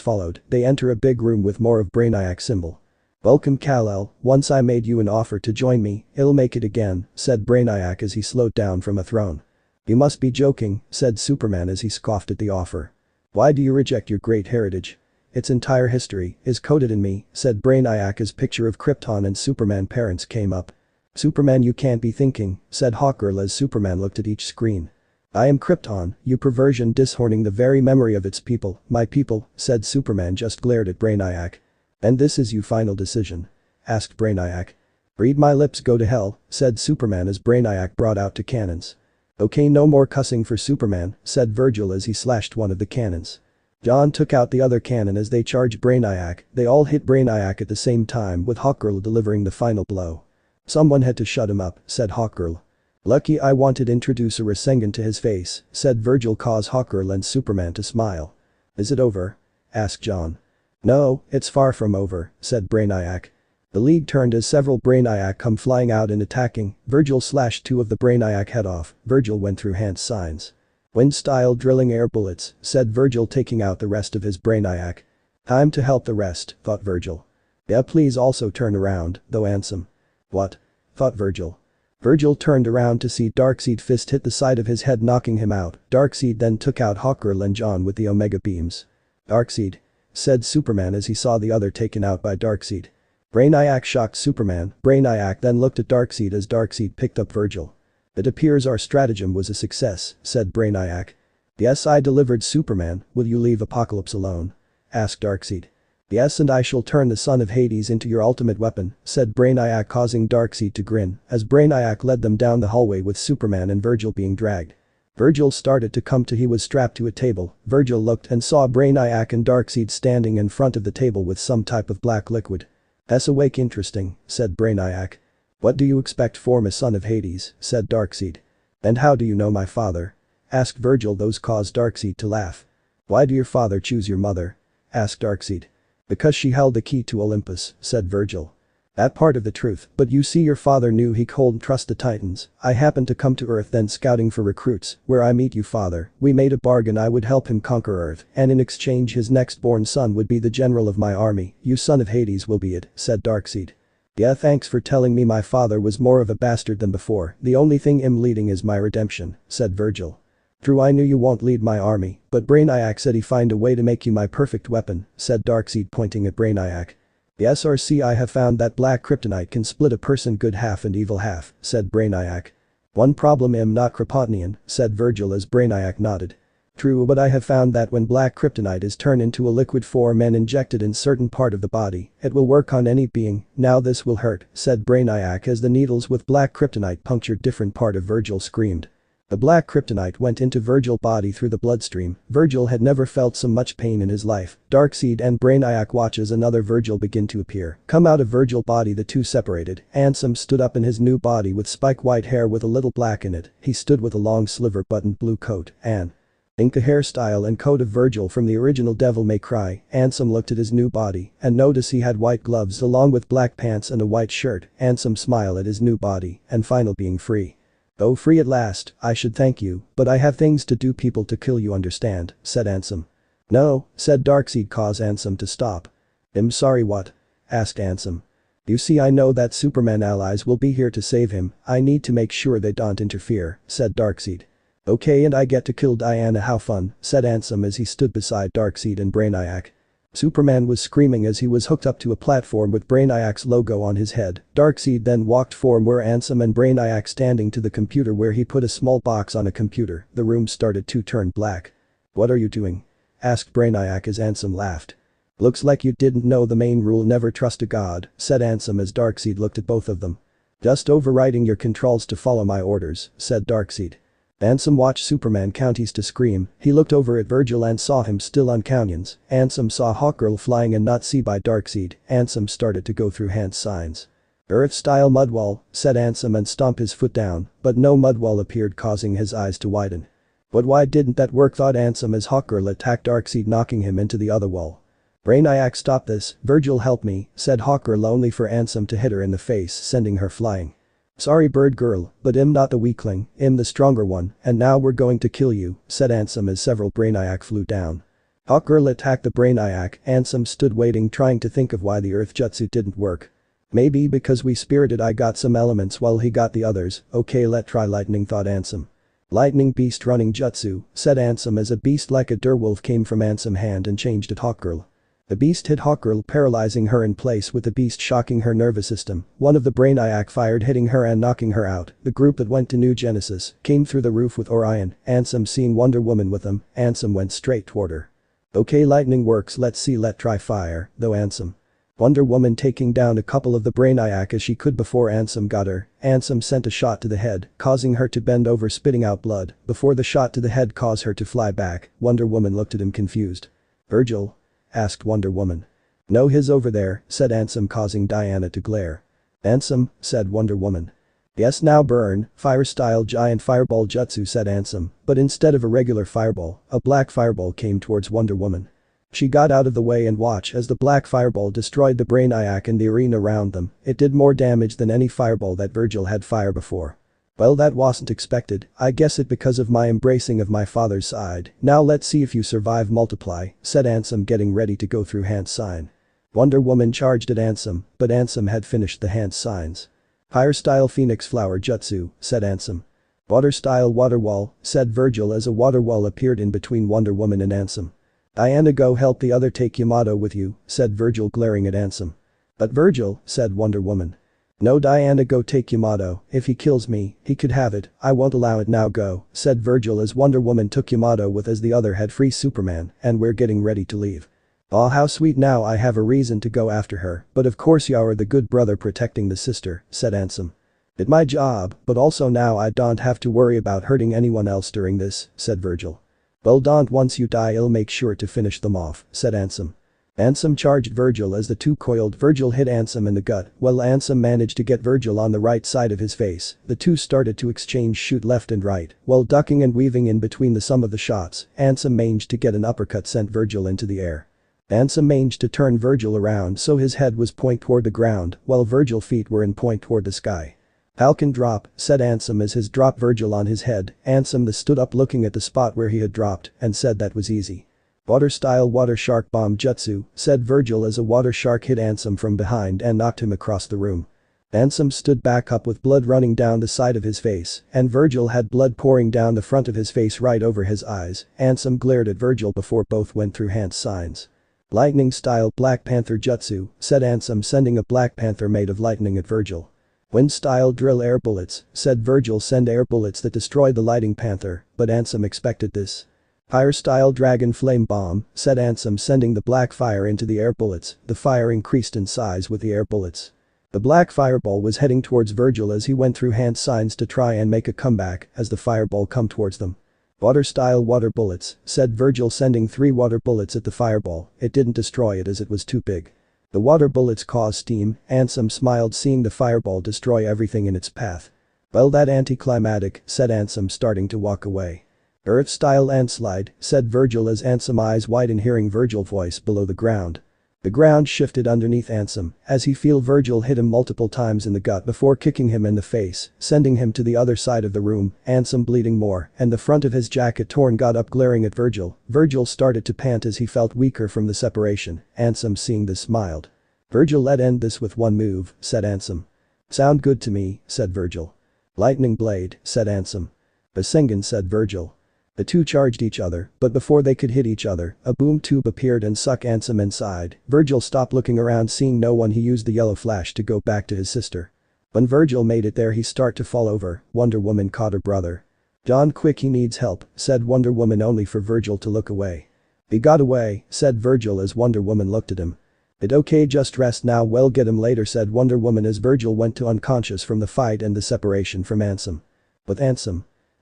[SPEAKER 1] followed. They enter a big room with more of Brainiac's symbol. Welcome, Kal-El, once I made you an offer to join me, I'll make it again, said Brainiac as he slowed down from a throne. You must be joking, said Superman as he scoffed at the offer. Why do you reject your great heritage? Its entire history is coded in me, said Brainiac as picture of Krypton and Superman parents came up. Superman, you can't be thinking, said Hawkgirl as Superman looked at each screen. I am Krypton, you perversion, dishorning the very memory of its people, my people, said Superman, just glared at Brainiac. And this is your final decision? Asked Brainiac. Read my lips, go to hell, said Superman as Brainiac brought out 2 cannons. Okay, no more cussing for Superman, said Virgil as he slashed one of the cannons. John took out the other cannon as they charged Brainiac. They all hit Brainiac at the same time, with Hawkgirl delivering the final blow. Someone had to shut him up, said Hawkgirl. Lucky I wanted to introduce a Rasengan to his face, said Virgil, cause Hawkgirl and Superman to smile. Is it over? Asked John. No, it's far from over, said Brainiac. The League turned as several Brainiac come flying out and attacking. Virgil slashed 2 of the Brainiac head off. Virgil went through hand signs. Wind-style drilling air bullets, said Virgil, taking out the rest of his Brainiac. Time to help the rest, thought Virgil. Yeah, please also turn around, though, Ansem. What? Thought Virgil. Virgil turned around to see Darkseid fist hit the side of his head, knocking him out. Darkseid then took out Hawkgirl and John with the Omega beams. Darkseid, said Superman as he saw the other taken out by Darkseid. Brainiac shocked Superman. Brainiac then looked at Darkseid as Darkseid picked up Virgil. It appears our stratagem was a success, said Brainiac. Yes, I delivered Superman, will you leave Apocalypse alone? Asked Darkseid. Yes, and I shall turn the son of Hades into your ultimate weapon, said Brainiac, causing Darkseid to grin as Brainiac led them down the hallway with Superman and Virgil being dragged. Virgil started to come to. He was strapped to a table. Virgil looked and saw Brainiac and Darkseid standing in front of the table with some type of black liquid. That's awake, interesting, said Brainiac. What do you expect from a son of Hades, said Darkseid. And how do you know my father? Asked Virgil. Those caused Darkseid to laugh. Why do your father choose your mother? Asked Darkseid. Because she held the key to Olympus, said Virgil. That part of the truth, but you see your father knew he couldn't trust the Titans. I happened to come to Earth then scouting for recruits, where I meet you father. We made a bargain, I would help him conquer Earth, and in exchange his next born son would be the general of my army. You son of Hades will be it, said Darkseid. Yeah, thanks for telling me my father was more of a bastard than before. The only thing I'm leading is my redemption, said Virgil. True, I knew you won't lead my army, but Brainiac said he find a way to make you my perfect weapon, said Darkseid pointing at Brainiac. The SRC, I have found that black kryptonite can split a person good half and evil half, said Brainiac. One problem, I'm not Kryptonian, said Virgil as Brainiac nodded. True, but I have found that when black kryptonite is turned into a liquid form and injected in certain part of the body, it will work on any being. Now this will hurt, said Brainiac as the needles with black kryptonite punctured different part of Virgil screamed. The black kryptonite went into Virgil's body through the bloodstream. Virgil had never felt so much pain in his life. Darkseid and Brainiac watch as another Virgil begin to appear. Come out of Virgil's body, the two separated. Ansem stood up in his new body with spike white hair with a little black in it. He stood with a long sliver buttoned blue coat and the hairstyle and coat of Virgil from the original Devil May Cry. Ansem looked at his new body and noticed he had white gloves along with black pants and a white shirt. Ansem smiled at his new body and final being free. Oh, free at last, I should thank you, but I have things to do, people to kill, you understand, said Ansem. No, said Darkseid, cause Ansem to stop. I'm sorry, what? Asked Ansem. You see, I know that Superman allies will be here to save him. I need to make sure they don't interfere, said Darkseid. Okay, and I get to kill Diana, how fun, said Ansem as he stood beside Darkseid and Brainiac. Superman was screaming as he was hooked up to a platform with Brainiac's logo on his head. Darkseid then walked from where Ansem and Brainiac standing to the computer where he put a small box on a computer. The room started to turn black. What are you doing? Asked Brainiac as Ansem laughed. Looks like you didn't know the main rule, never trust a god, said Ansem as Darkseid looked at both of them. Just overriding your controls to follow my orders, said Darkseid. Ansem watched Superman counties to scream. He looked over at Virgil and saw him still unconscious. Ansem saw Hawkgirl flying and not see by Darkseid. Ansem started to go through hand signs. Earth-style mudwall, said Ansem and stomped his foot down, but no mudwall appeared, causing his eyes to widen. But why didn't that work, thought Ansem as Hawkgirl attacked Darkseid, knocking him into the other wall. Brainiac, stop this. Virgil, help me, said Hawkgirl, only for Ansem to hit her in the face, sending her flying. Sorry, bird girl, but I'm not the weakling, I'm the stronger one, and now we're going to kill you, said Ansem as several Brainiac flew down. Hawkgirl attacked the Brainiac. Ansem stood waiting, trying to think of why the Earth jutsu didn't work. Maybe because we spirited I got some elements while he got the others. Okay, let try lightning, thought Ansem. Lightning beast running jutsu, said Ansem as a beast like a direwolf came from Ansem hand and changed at Hawkgirl. The beast hit Hawkgirl, paralyzing her in place, with the beast shocking her nervous system. One of the Brainiac fired, hitting her and knocking her out. The group that went to New Genesis came through the roof with Orion. Ansem seeing Wonder Woman with them. Ansem went straight toward her. Okay, lightning works, let's see, let try fire, though Ansem. Wonder Woman taking down a couple of the Brainiac as she could before Ansem got her. Ansem sent a shot to the head, causing her to bend over, spitting out blood. Before the shot to the head caused her to fly back, Wonder Woman looked at him confused. Virgil? Asked Wonder Woman. No, he's over there, said Ansem, causing Diana to glare. Ansem, said Wonder Woman. Yes, now burn, fire-style giant fireball jutsu, said Ansem, but instead of a regular fireball, a black fireball came towards Wonder Woman. She got out of the way and watched as the black fireball destroyed the Brainiac and the arena around them. It did more damage than any fireball that Virgil had fired before. Well, that wasn't expected. I guess it because of my embracing of my father's side. Now let's see if you survive, multiply, said Ansem, getting ready to go through hand sign. Wonder Woman charged at Ansem, but Ansem had finished the hand signs. Fire-style phoenix flower jutsu, said Ansem. Water-style water wall, said Virgil as a water wall appeared in between Wonder Woman and Ansem. Diana, go help the other, take Yamato with you, said Virgil, glaring at Ansem. But Virgil, said Wonder Woman. No Diana, go take Yamato, if he kills me, he could have it, I won't allow it, now go, said Virgil as Wonder Woman took Yamato with as the other had free Superman, and we're getting ready to leave. Aw, how sweet, now I have a reason to go after her, but of course you're the good brother protecting the sister, said Ansem. It's my job, but also now I don't have to worry about hurting anyone else during this, said Virgil. Well, don't, once you die I'll make sure to finish them off, said Ansem. Ansem charged Virgil as the two coiled. Virgil hit Ansem in the gut. While Ansem managed to get Virgil on the right side of his face, the two started to exchange shoot left and right, while ducking and weaving in between the some of the shots. Ansem managed to get an uppercut sent Virgil into the air. Ansem managed to turn Virgil around so his head was point toward the ground, while Virgil's feet were in point toward the sky. Falcon drop, said Ansem as his drop Virgil on his head. Ansem stood up looking at the spot where he had dropped and said that was easy. Water style water shark bomb jutsu, said Virgil as a water shark hit Ansem from behind and knocked him across the room. Ansem stood back up with blood running down the side of his face, and Virgil had blood pouring down the front of his face right over his eyes. Ansem glared at Virgil before both went through hand signs. Lightning style Black Panther jutsu, said Ansem sending a Black Panther made of lightning at Virgil. Wind style drill air bullets, said Virgil, send air bullets that destroy the Lightning Panther, but Ansem expected this. Fire style dragon flame bomb, said Ansem sending the black fire into the air bullets. The fire increased in size with the air bullets. The black fireball was heading towards Virgil as he went through hand signs to try and make a comeback as the fireball come towards them. Water style water bullets, said Virgil sending 3 water bullets at the fireball. It didn't destroy it as it was too big. The water bullets caused steam. Ansem smiled seeing the fireball destroy everything in its path. Well, that anticlimactic, said Ansem starting to walk away. Earth-style landslide, said Virgil as Ansem eyes widen hearing Virgil's voice below the ground. The ground shifted underneath Ansem as he feel Virgil hit him multiple times in the gut before kicking him in the face, sending him to the other side of the room. Ansem bleeding more and the front of his jacket torn got up glaring at Virgil. Virgil started to pant as he felt weaker from the separation. Ansem seeing this smiled. Virgil, let end this with one move, said Ansem. Sound good to me, said Virgil. Lightning blade, said Ansem. Basengan, said Virgil. The two charged each other, but before they could hit each other, a boom tube appeared and sucked Ansem inside. Virgil stopped looking around seeing no one. He used the yellow flash to go back to his sister. When Virgil made it there he started to fall over. Wonder Woman caught her brother. John, quick, he needs help, said Wonder Woman only for Virgil to look away. He got away, said Virgil as Wonder Woman looked at him. It okay, just rest now, we'll get him later, said Wonder Woman as Virgil went to unconscious from the fight and the separation from Ansem. With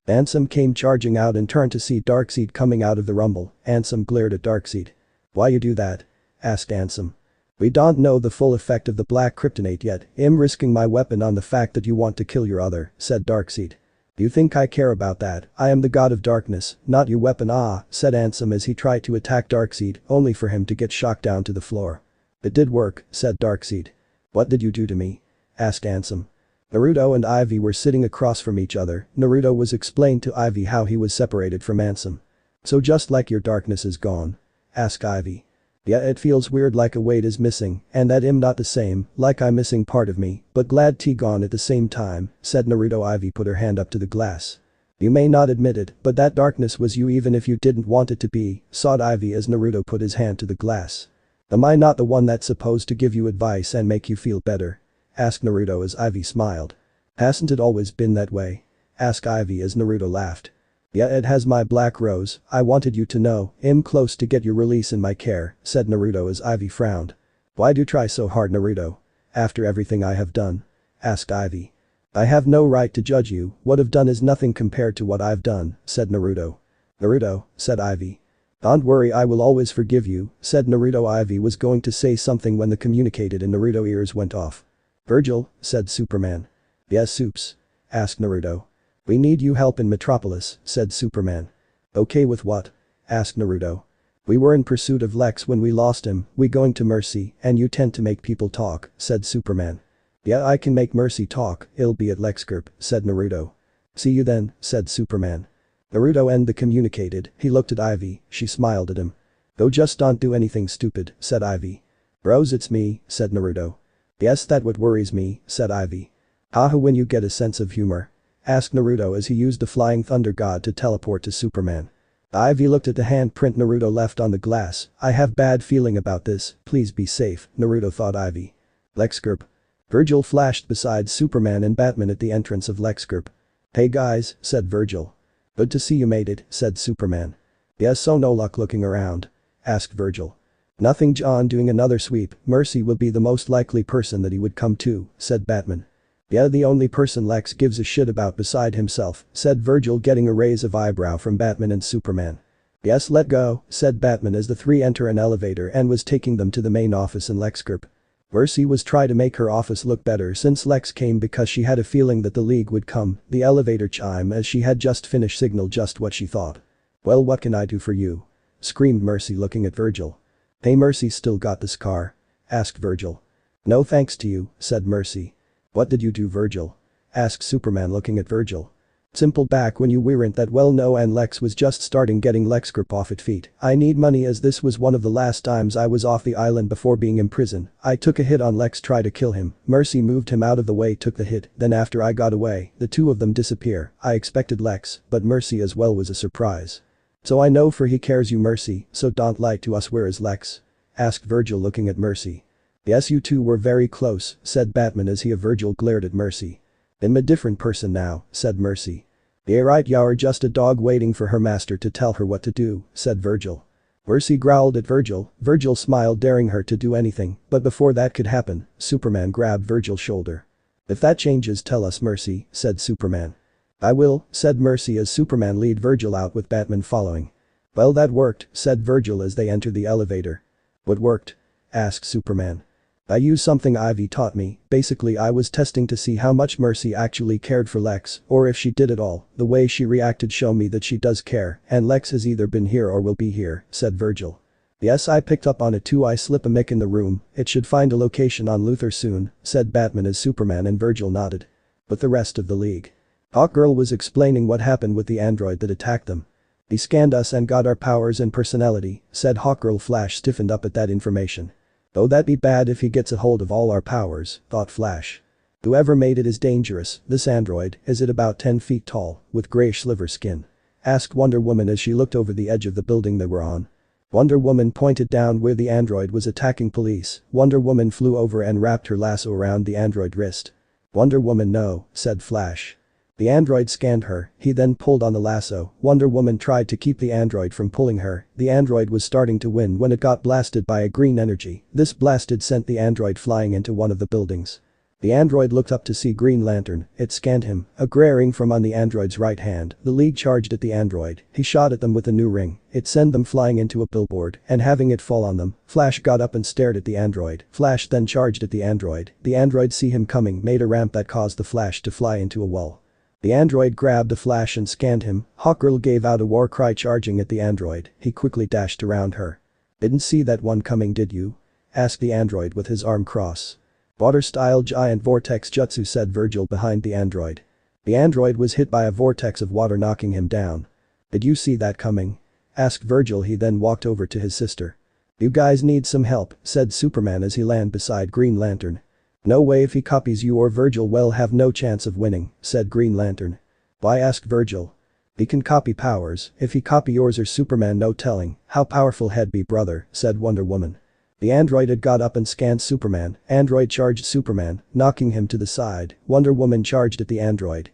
[SPEAKER 1] Ansem came charging out and turned to see Darkseid coming out of the rumble. Ansem glared at Darkseid. Why you do that? Asked Ansem. We don't know the full effect of the black kryptonite yet. I'm risking my weapon on the fact that you want to kill your other, said Darkseid. You think I care about that? I am the god of darkness, not your weapon, said Ansem as he tried to attack Darkseid, only for him to get shocked down to the floor. It did work, said Darkseid. What did you do to me? Asked Ansem. Naruto and Ivy were sitting across from each other. Naruto was explained to Ivy how he was separated from Ansem. So just like your darkness is gone? Asked Ivy. Yeah, it feels weird like a weight is missing, and that I'm not the same, like I'm missing part of me, but glad T gone at the same time, said Naruto. Ivy put her hand up to the glass. You may not admit it, but that darkness was you even if you didn't want it to be, sobbed Ivy as Naruto put his hand to the glass. Am I not the one that's supposed to give you advice and make you feel better? Asked Naruto as Ivy smiled. Hasn't it always been that way? Asked Ivy as Naruto laughed. Yeah, it has, my black rose. I wanted you to know, I'm close to get your release in my care, said Naruto as Ivy frowned. Why do you try so hard, Naruto? After everything I have done? Asked Ivy. I have no right to judge you, what I've done is nothing compared to what I've done, said Naruto. Naruto, said Ivy. Don't worry, I will always forgive you, said Naruto. Ivy was going to say something when the communicated in Naruto ears went off. Virgil, said Superman. Yes, Supes? Asked Naruto. We need you help in Metropolis, said Superman. Okay, with what? Asked Naruto. We were in pursuit of Lex when we lost him, we going to Mercy, and you tend to make people talk, said Superman. Yeah, I can make Mercy talk, it'll be at Lexcorp, said Naruto. See you then, said Superman. Naruto and the communicated, he looked at Ivy, she smiled at him. Go, just don't do anything stupid, said Ivy. Bros, it's me, said Naruto. Yes, that what worries me, said Ivy. Haha, when you get a sense of humor? Asked Naruto as he used the flying thunder god to teleport to Superman. Ivy looked at the handprint Naruto left on the glass. I have bad feeling about this, please be safe, Naruto thought Ivy. Lexcorp. Virgil flashed beside Superman and Batman at the entrance of Lex Group. "Hey guys," said Virgil. "Good to see you made it," said Superman. "Yes, so no luck looking around?" asked Virgil. "Nothing, John, doing another sweep. Mercy would be the most likely person that he would come to," said Batman. "Yeah, the only person Lex gives a shit about beside himself," said Virgil, getting a raise of eyebrow from Batman and Superman. "Yes, let go," said Batman as the three enter an elevator and was taking them to the main office in Lex Group. Mercy was trying to make her office look better since Lex came because she had a feeling that the League would come. The elevator chime as she had just finished signaled just what she thought. "Well, what can I do for you?" screamed Mercy, looking at Virgil. "Hey, Mercy, still got this car?" asked Virgil. "No thanks to you," said Mercy. "What did you do, Virgil?" asked Superman, looking at Virgil. "Simple, back when you weren't that well known and Lex was just starting getting Lex Group off its feet. I need money as this was one of the last times I was off the island before being in prison. I took a hit on Lex, tried to kill him. Mercy moved him out of the way, took the hit, then after I got away, the two of them disappear. I expected Lex, but Mercy as well was a surprise. So I know for he cares you, Mercy, so don't lie to us. Where is Lex?" asked Virgil, looking at Mercy. "Yes, you two were very close," said Batman as he of Virgil glared at Mercy. "I'm a different person now," said Mercy. "Yeah, right, you're just a dog waiting for her master to tell her what to do," said Virgil. Mercy growled at Virgil. Virgil smiled, daring her to do anything, but before that could happen, Superman grabbed Virgil's shoulder. "If that changes, tell us, Mercy," said Superman. "I will," said Mercy as Superman led Virgil out with Batman following. "Well, that worked," said Virgil as they entered the elevator. "What worked?" asked Superman. "I used something Ivy taught me. Basically I was testing to see how much Mercy actually cared for Lex, or if she did at all. The way she reacted showed me that she does care, and Lex has either been here or will be here," said Virgil. "Yes, I picked up on it too. I slip a mic in the room. It should find a location on Luthor soon," said Batman as Superman and Virgil nodded. "But the rest of the League?" Hawkgirl was explaining what happened with the android that attacked them. "He scanned us and got our powers and personality," said Hawkgirl. Flash stiffened up at that information. "Oh, that'd be bad if he gets a hold of all our powers," thought Flash. "Whoever made it is dangerous. This android, is it about 10 feet tall, with grayish silver skin?" asked Wonder Woman as she looked over the edge of the building they were on. Wonder Woman pointed down where the android was attacking police. Wonder Woman flew over and wrapped her lasso around the android wrist. "Wonder Woman, no," said Flash. The android scanned her, he then pulled on the lasso. Wonder Woman tried to keep the android from pulling her. The android was starting to win when it got blasted by a green energy. This blasted sent the android flying into one of the buildings. The android looked up to see Green Lantern. It scanned him. A gray ring from on the android's right hand. The League charged at the android. He shot at them with a new ring. It sent them flying into a billboard and having it fall on them. Flash got up and stared at the android. Flash then charged at the android. The android see him coming, made a ramp that caused the Flash to fly into a wall. The android grabbed the Flash and scanned him. Hawkgirl gave out a war cry, charging at the android. He quickly dashed around her. "Didn't see that one coming, did you?" asked the android with his arm cross. "Water-style giant vortex jutsu," said Virgil behind the android. The android was hit by a vortex of water, knocking him down. "Did you see that coming?" asked Virgil. He then walked over to his sister. "You guys need some help," said Superman as he landed beside Green Lantern. "No way, if he copies you or Virgil we'll have no chance of winning," said Green Lantern. "Why?" asked Virgil. "He can copy powers. If he copy yours or Superman, no telling how powerful he'd be, brother," said Wonder Woman. The android had got up and scanned Superman. Android charged Superman, knocking him to the side. Wonder Woman charged at the android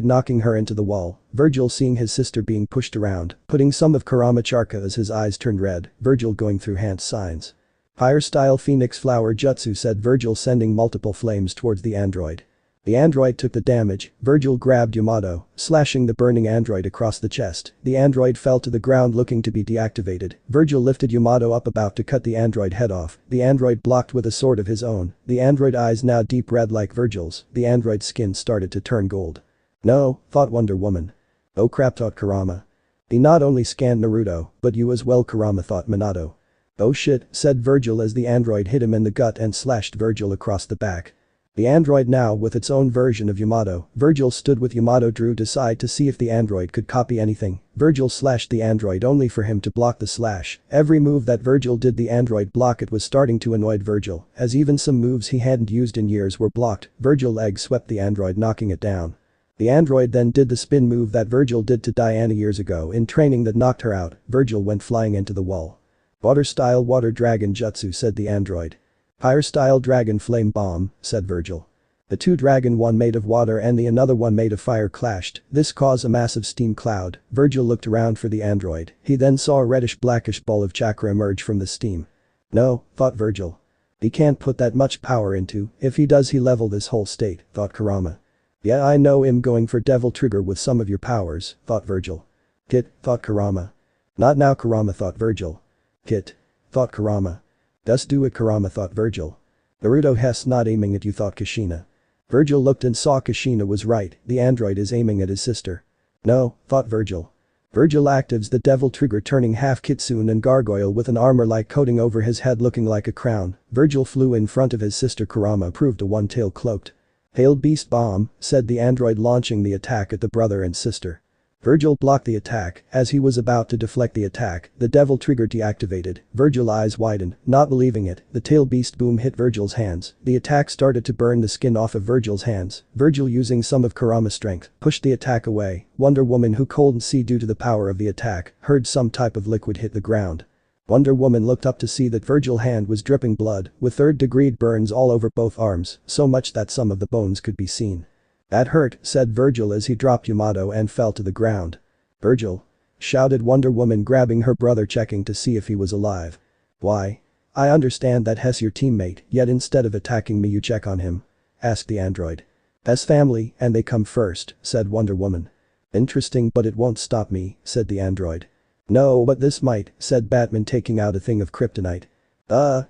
[SPEAKER 1] knocking her into the wall. Virgil, seeing his sister being pushed around, putting some of Karama Charka as his eyes turned red. Virgil going through hand signs. "Fire-style Phoenix Flower Jutsu," said Virgil, sending multiple flames towards the android. The android took the damage. Virgil grabbed Yamato, slashing the burning android across the chest. The android fell to the ground looking to be deactivated. Virgil lifted Yamato up, about to cut the android head off. The android blocked with a sword of his own. The android eyes now deep red like Virgil's. The android's skin started to turn gold. "No," thought Wonder Woman. "Oh crap," thought Kurama. "He not only scanned Naruto, but you as well, Kurama," thought Minato. "Oh shit," said Virgil as the android hit him in the gut and slashed Virgil across the back. The android now with its own version of Yamato. Virgil stood with Yamato, drew aside to see if the android could copy anything. Virgil slashed the android only for him to block the slash. Every move that Virgil did the android block. It was starting to annoy Virgil, as even some moves he hadn't used in years were blocked. Virgil leg swept the android, knocking it down. The android then did the spin move that Virgil did to Diana years ago in training that knocked her out. Virgil went flying into the wall. "Water-style water dragon jutsu," said the android. Fire-style dragon flame bomb, said Virgil. The two dragon, one made of water and the another one made of fire, clashed. This caused a massive steam cloud. Virgil looked around for the android. He then saw a reddish-blackish ball of chakra emerge from the steam. No, thought Virgil. He can't put that much power into, if he does he level this whole state, thought Kurama. Yeah, I know him, going for devil trigger with some of your powers, thought Virgil. Kit, thought Kurama. Not now, Kurama, thought Virgil. Kit, thought Kurama. Just do it, Kurama, thought Virgil. Naruto has not aiming at you, thought Kushina. Virgil looked and saw Kushina was right, the android is aiming at his sister. No, thought Virgil. Virgil actives the devil trigger, turning half kitsune and gargoyle with an armor-like coating over his head looking like a crown. Virgil flew in front of his sister. Kurama proved a one-tail cloaked. Hail beast bomb, said the android, launching the attack at the brother and sister. Virgil blocked the attack. As he was about to deflect the attack, the devil trigger deactivated. Virgil's eyes widened, not believing it. The tail beast boom hit Virgil's hands. The attack started to burn the skin off of Virgil's hands. Virgil, using some of Kurama's strength, pushed the attack away. Wonder Woman, who couldn't see due to the power of the attack, heard some type of liquid hit the ground. Wonder Woman looked up to see that Virgil's hand was dripping blood, with third-degree burns all over both arms, so much that some of the bones could be seen. That hurt, said Virgil as he dropped Yamato and fell to the ground. Virgil! Shouted Wonder Woman, grabbing her brother, checking to see if he was alive. Why? I understand that Hess your teammate, yet instead of attacking me you check on him? Asked the android. Hess family, and they come first, said Wonder Woman. Interesting, but it won't stop me, said the android. No, but this might, said Batman, taking out a thing of kryptonite.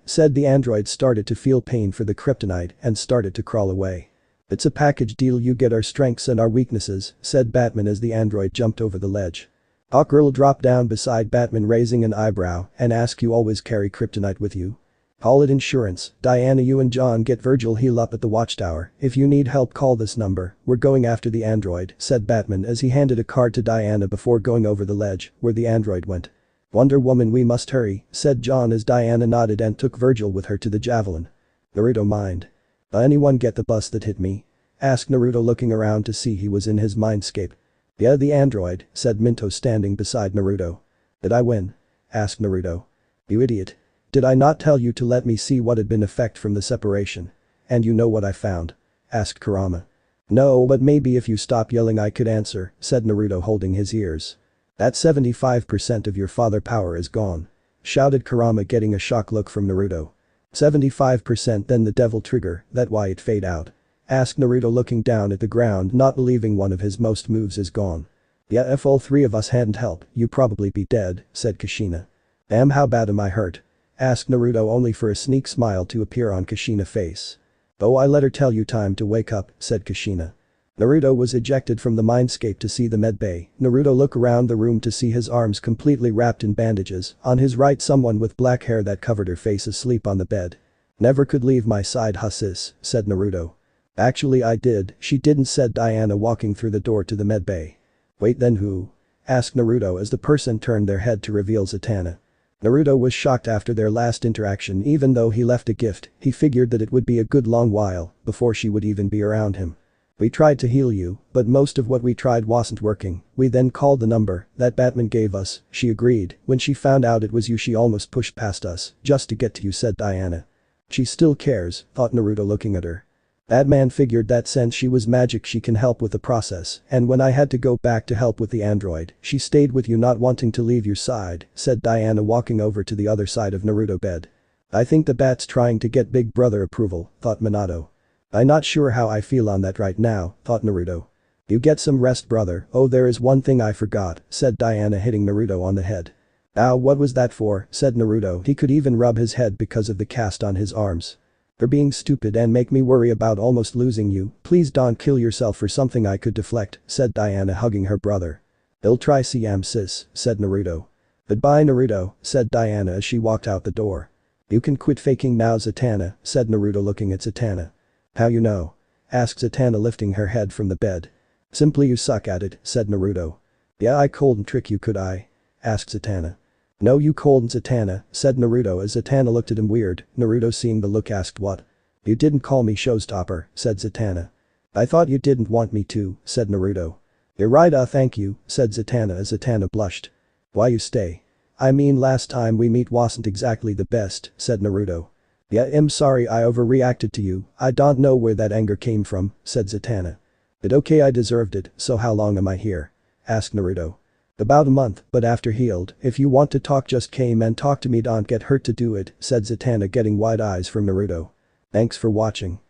[SPEAKER 1] Said the android, started to feel pain for the kryptonite and started to crawl away. It's a package deal, you get our strengths and our weaknesses, said Batman as the android jumped over the ledge. Hawkgirl dropped down beside Batman, raising an eyebrow, and asked, you always carry kryptonite with you? Call it insurance. Diana, you and John get Virgil heal up at the watchtower. If you need help, call this number. We're going after the android, said Batman as he handed a card to Diana before going over the ledge, where the android went. Wonder Woman, we must hurry, said John as Diana nodded and took Virgil with her to the javelin. Naruto mind. Anyone get the bus that hit me? Asked Naruto, looking around to see he was in his mindscape. Yeah, the android, said Minto, standing beside Naruto. Did I win? Asked Naruto. You idiot. Did I not tell you to let me see what had been effect from the separation? And you know what I found? Asked Kurama. No, but maybe if you stop yelling I could answer, said Naruto, holding his ears. That 75% of your father power is gone. Shouted Kurama, getting a shocked look from Naruto. 75%, then the devil trigger, that why it fade out? Asked Naruto, looking down at the ground, not believing one of his most moves is gone. Yeah, if all three of us hadn't helped, you probably be dead, said Kushina. Damn, how bad am I hurt? Asked Naruto, only for a sneak smile to appear on Kushina's face. Oh, I let her tell you time to wake up, said Kushina. Naruto was ejected from the mindscape to see the medbay. Naruto looked around the room to see his arms completely wrapped in bandages. On his right, someone with black hair that covered her face asleep on the bed. Never could leave my side, sis, said Naruto. Actually I did, she didn't, said Diana, walking through the door to the medbay. Wait, then who? Asked Naruto as the person turned their head to reveal Zatanna. Naruto was shocked after their last interaction. Even though he left a gift, he figured that it would be a good long while before she would even be around him. We tried to heal you, but most of what we tried wasn't working. We then called the number that Batman gave us. She agreed. When she found out it was you, she almost pushed past us just to get to you, said Diana. She still cares, thought Naruto, looking at her. Batman figured that since she was magic she can help with the process, and when I had to go back to help with the android, she stayed with you, not wanting to leave your side, said Diana, walking over to the other side of Naruto bed. I think the bat's trying to get big brother approval, thought Minato. I'm not sure how I feel on that right now, thought Naruto. You get some rest, brother. Oh, there is one thing I forgot, said Diana, hitting Naruto on the head. Ow, what was that for, said Naruto. He could even rub his head because of the cast on his arms. You're being stupid and make me worry about almost losing you. Please don't kill yourself for something I could deflect, said Diana, hugging her brother. I'll try, CM sis, said Naruto. Goodbye, Naruto, said Diana as she walked out the door. You can quit faking now, Zatanna, said Naruto, looking at Zatanna. How you know? Asked Zatanna, lifting her head from the bed. Simply you suck at it, said Naruto. Yeah, I couldn't trick you, could I? Asked Zatanna. No, you couldn't, Zatanna, said Naruto as Zatanna looked at him weird. Naruto, seeing the look, asked what? You didn't call me showstopper, said Zatanna. I thought you didn't want me to, said Naruto. You're right, thank you, said Zatanna as Zatanna blushed. Why you stay? I mean, last time we meet wasn't exactly the best, said Naruto. Yeah, I'm sorry I overreacted to you, I don't know where that anger came from, said Zatanna. But okay, I deserved it, so how long am I here? Asked Naruto. About a month, but after healed, if you want to talk just came and talk to me, don't get hurt to do it, said Zatanna, getting wide eyes from Naruto. Thanks for watching.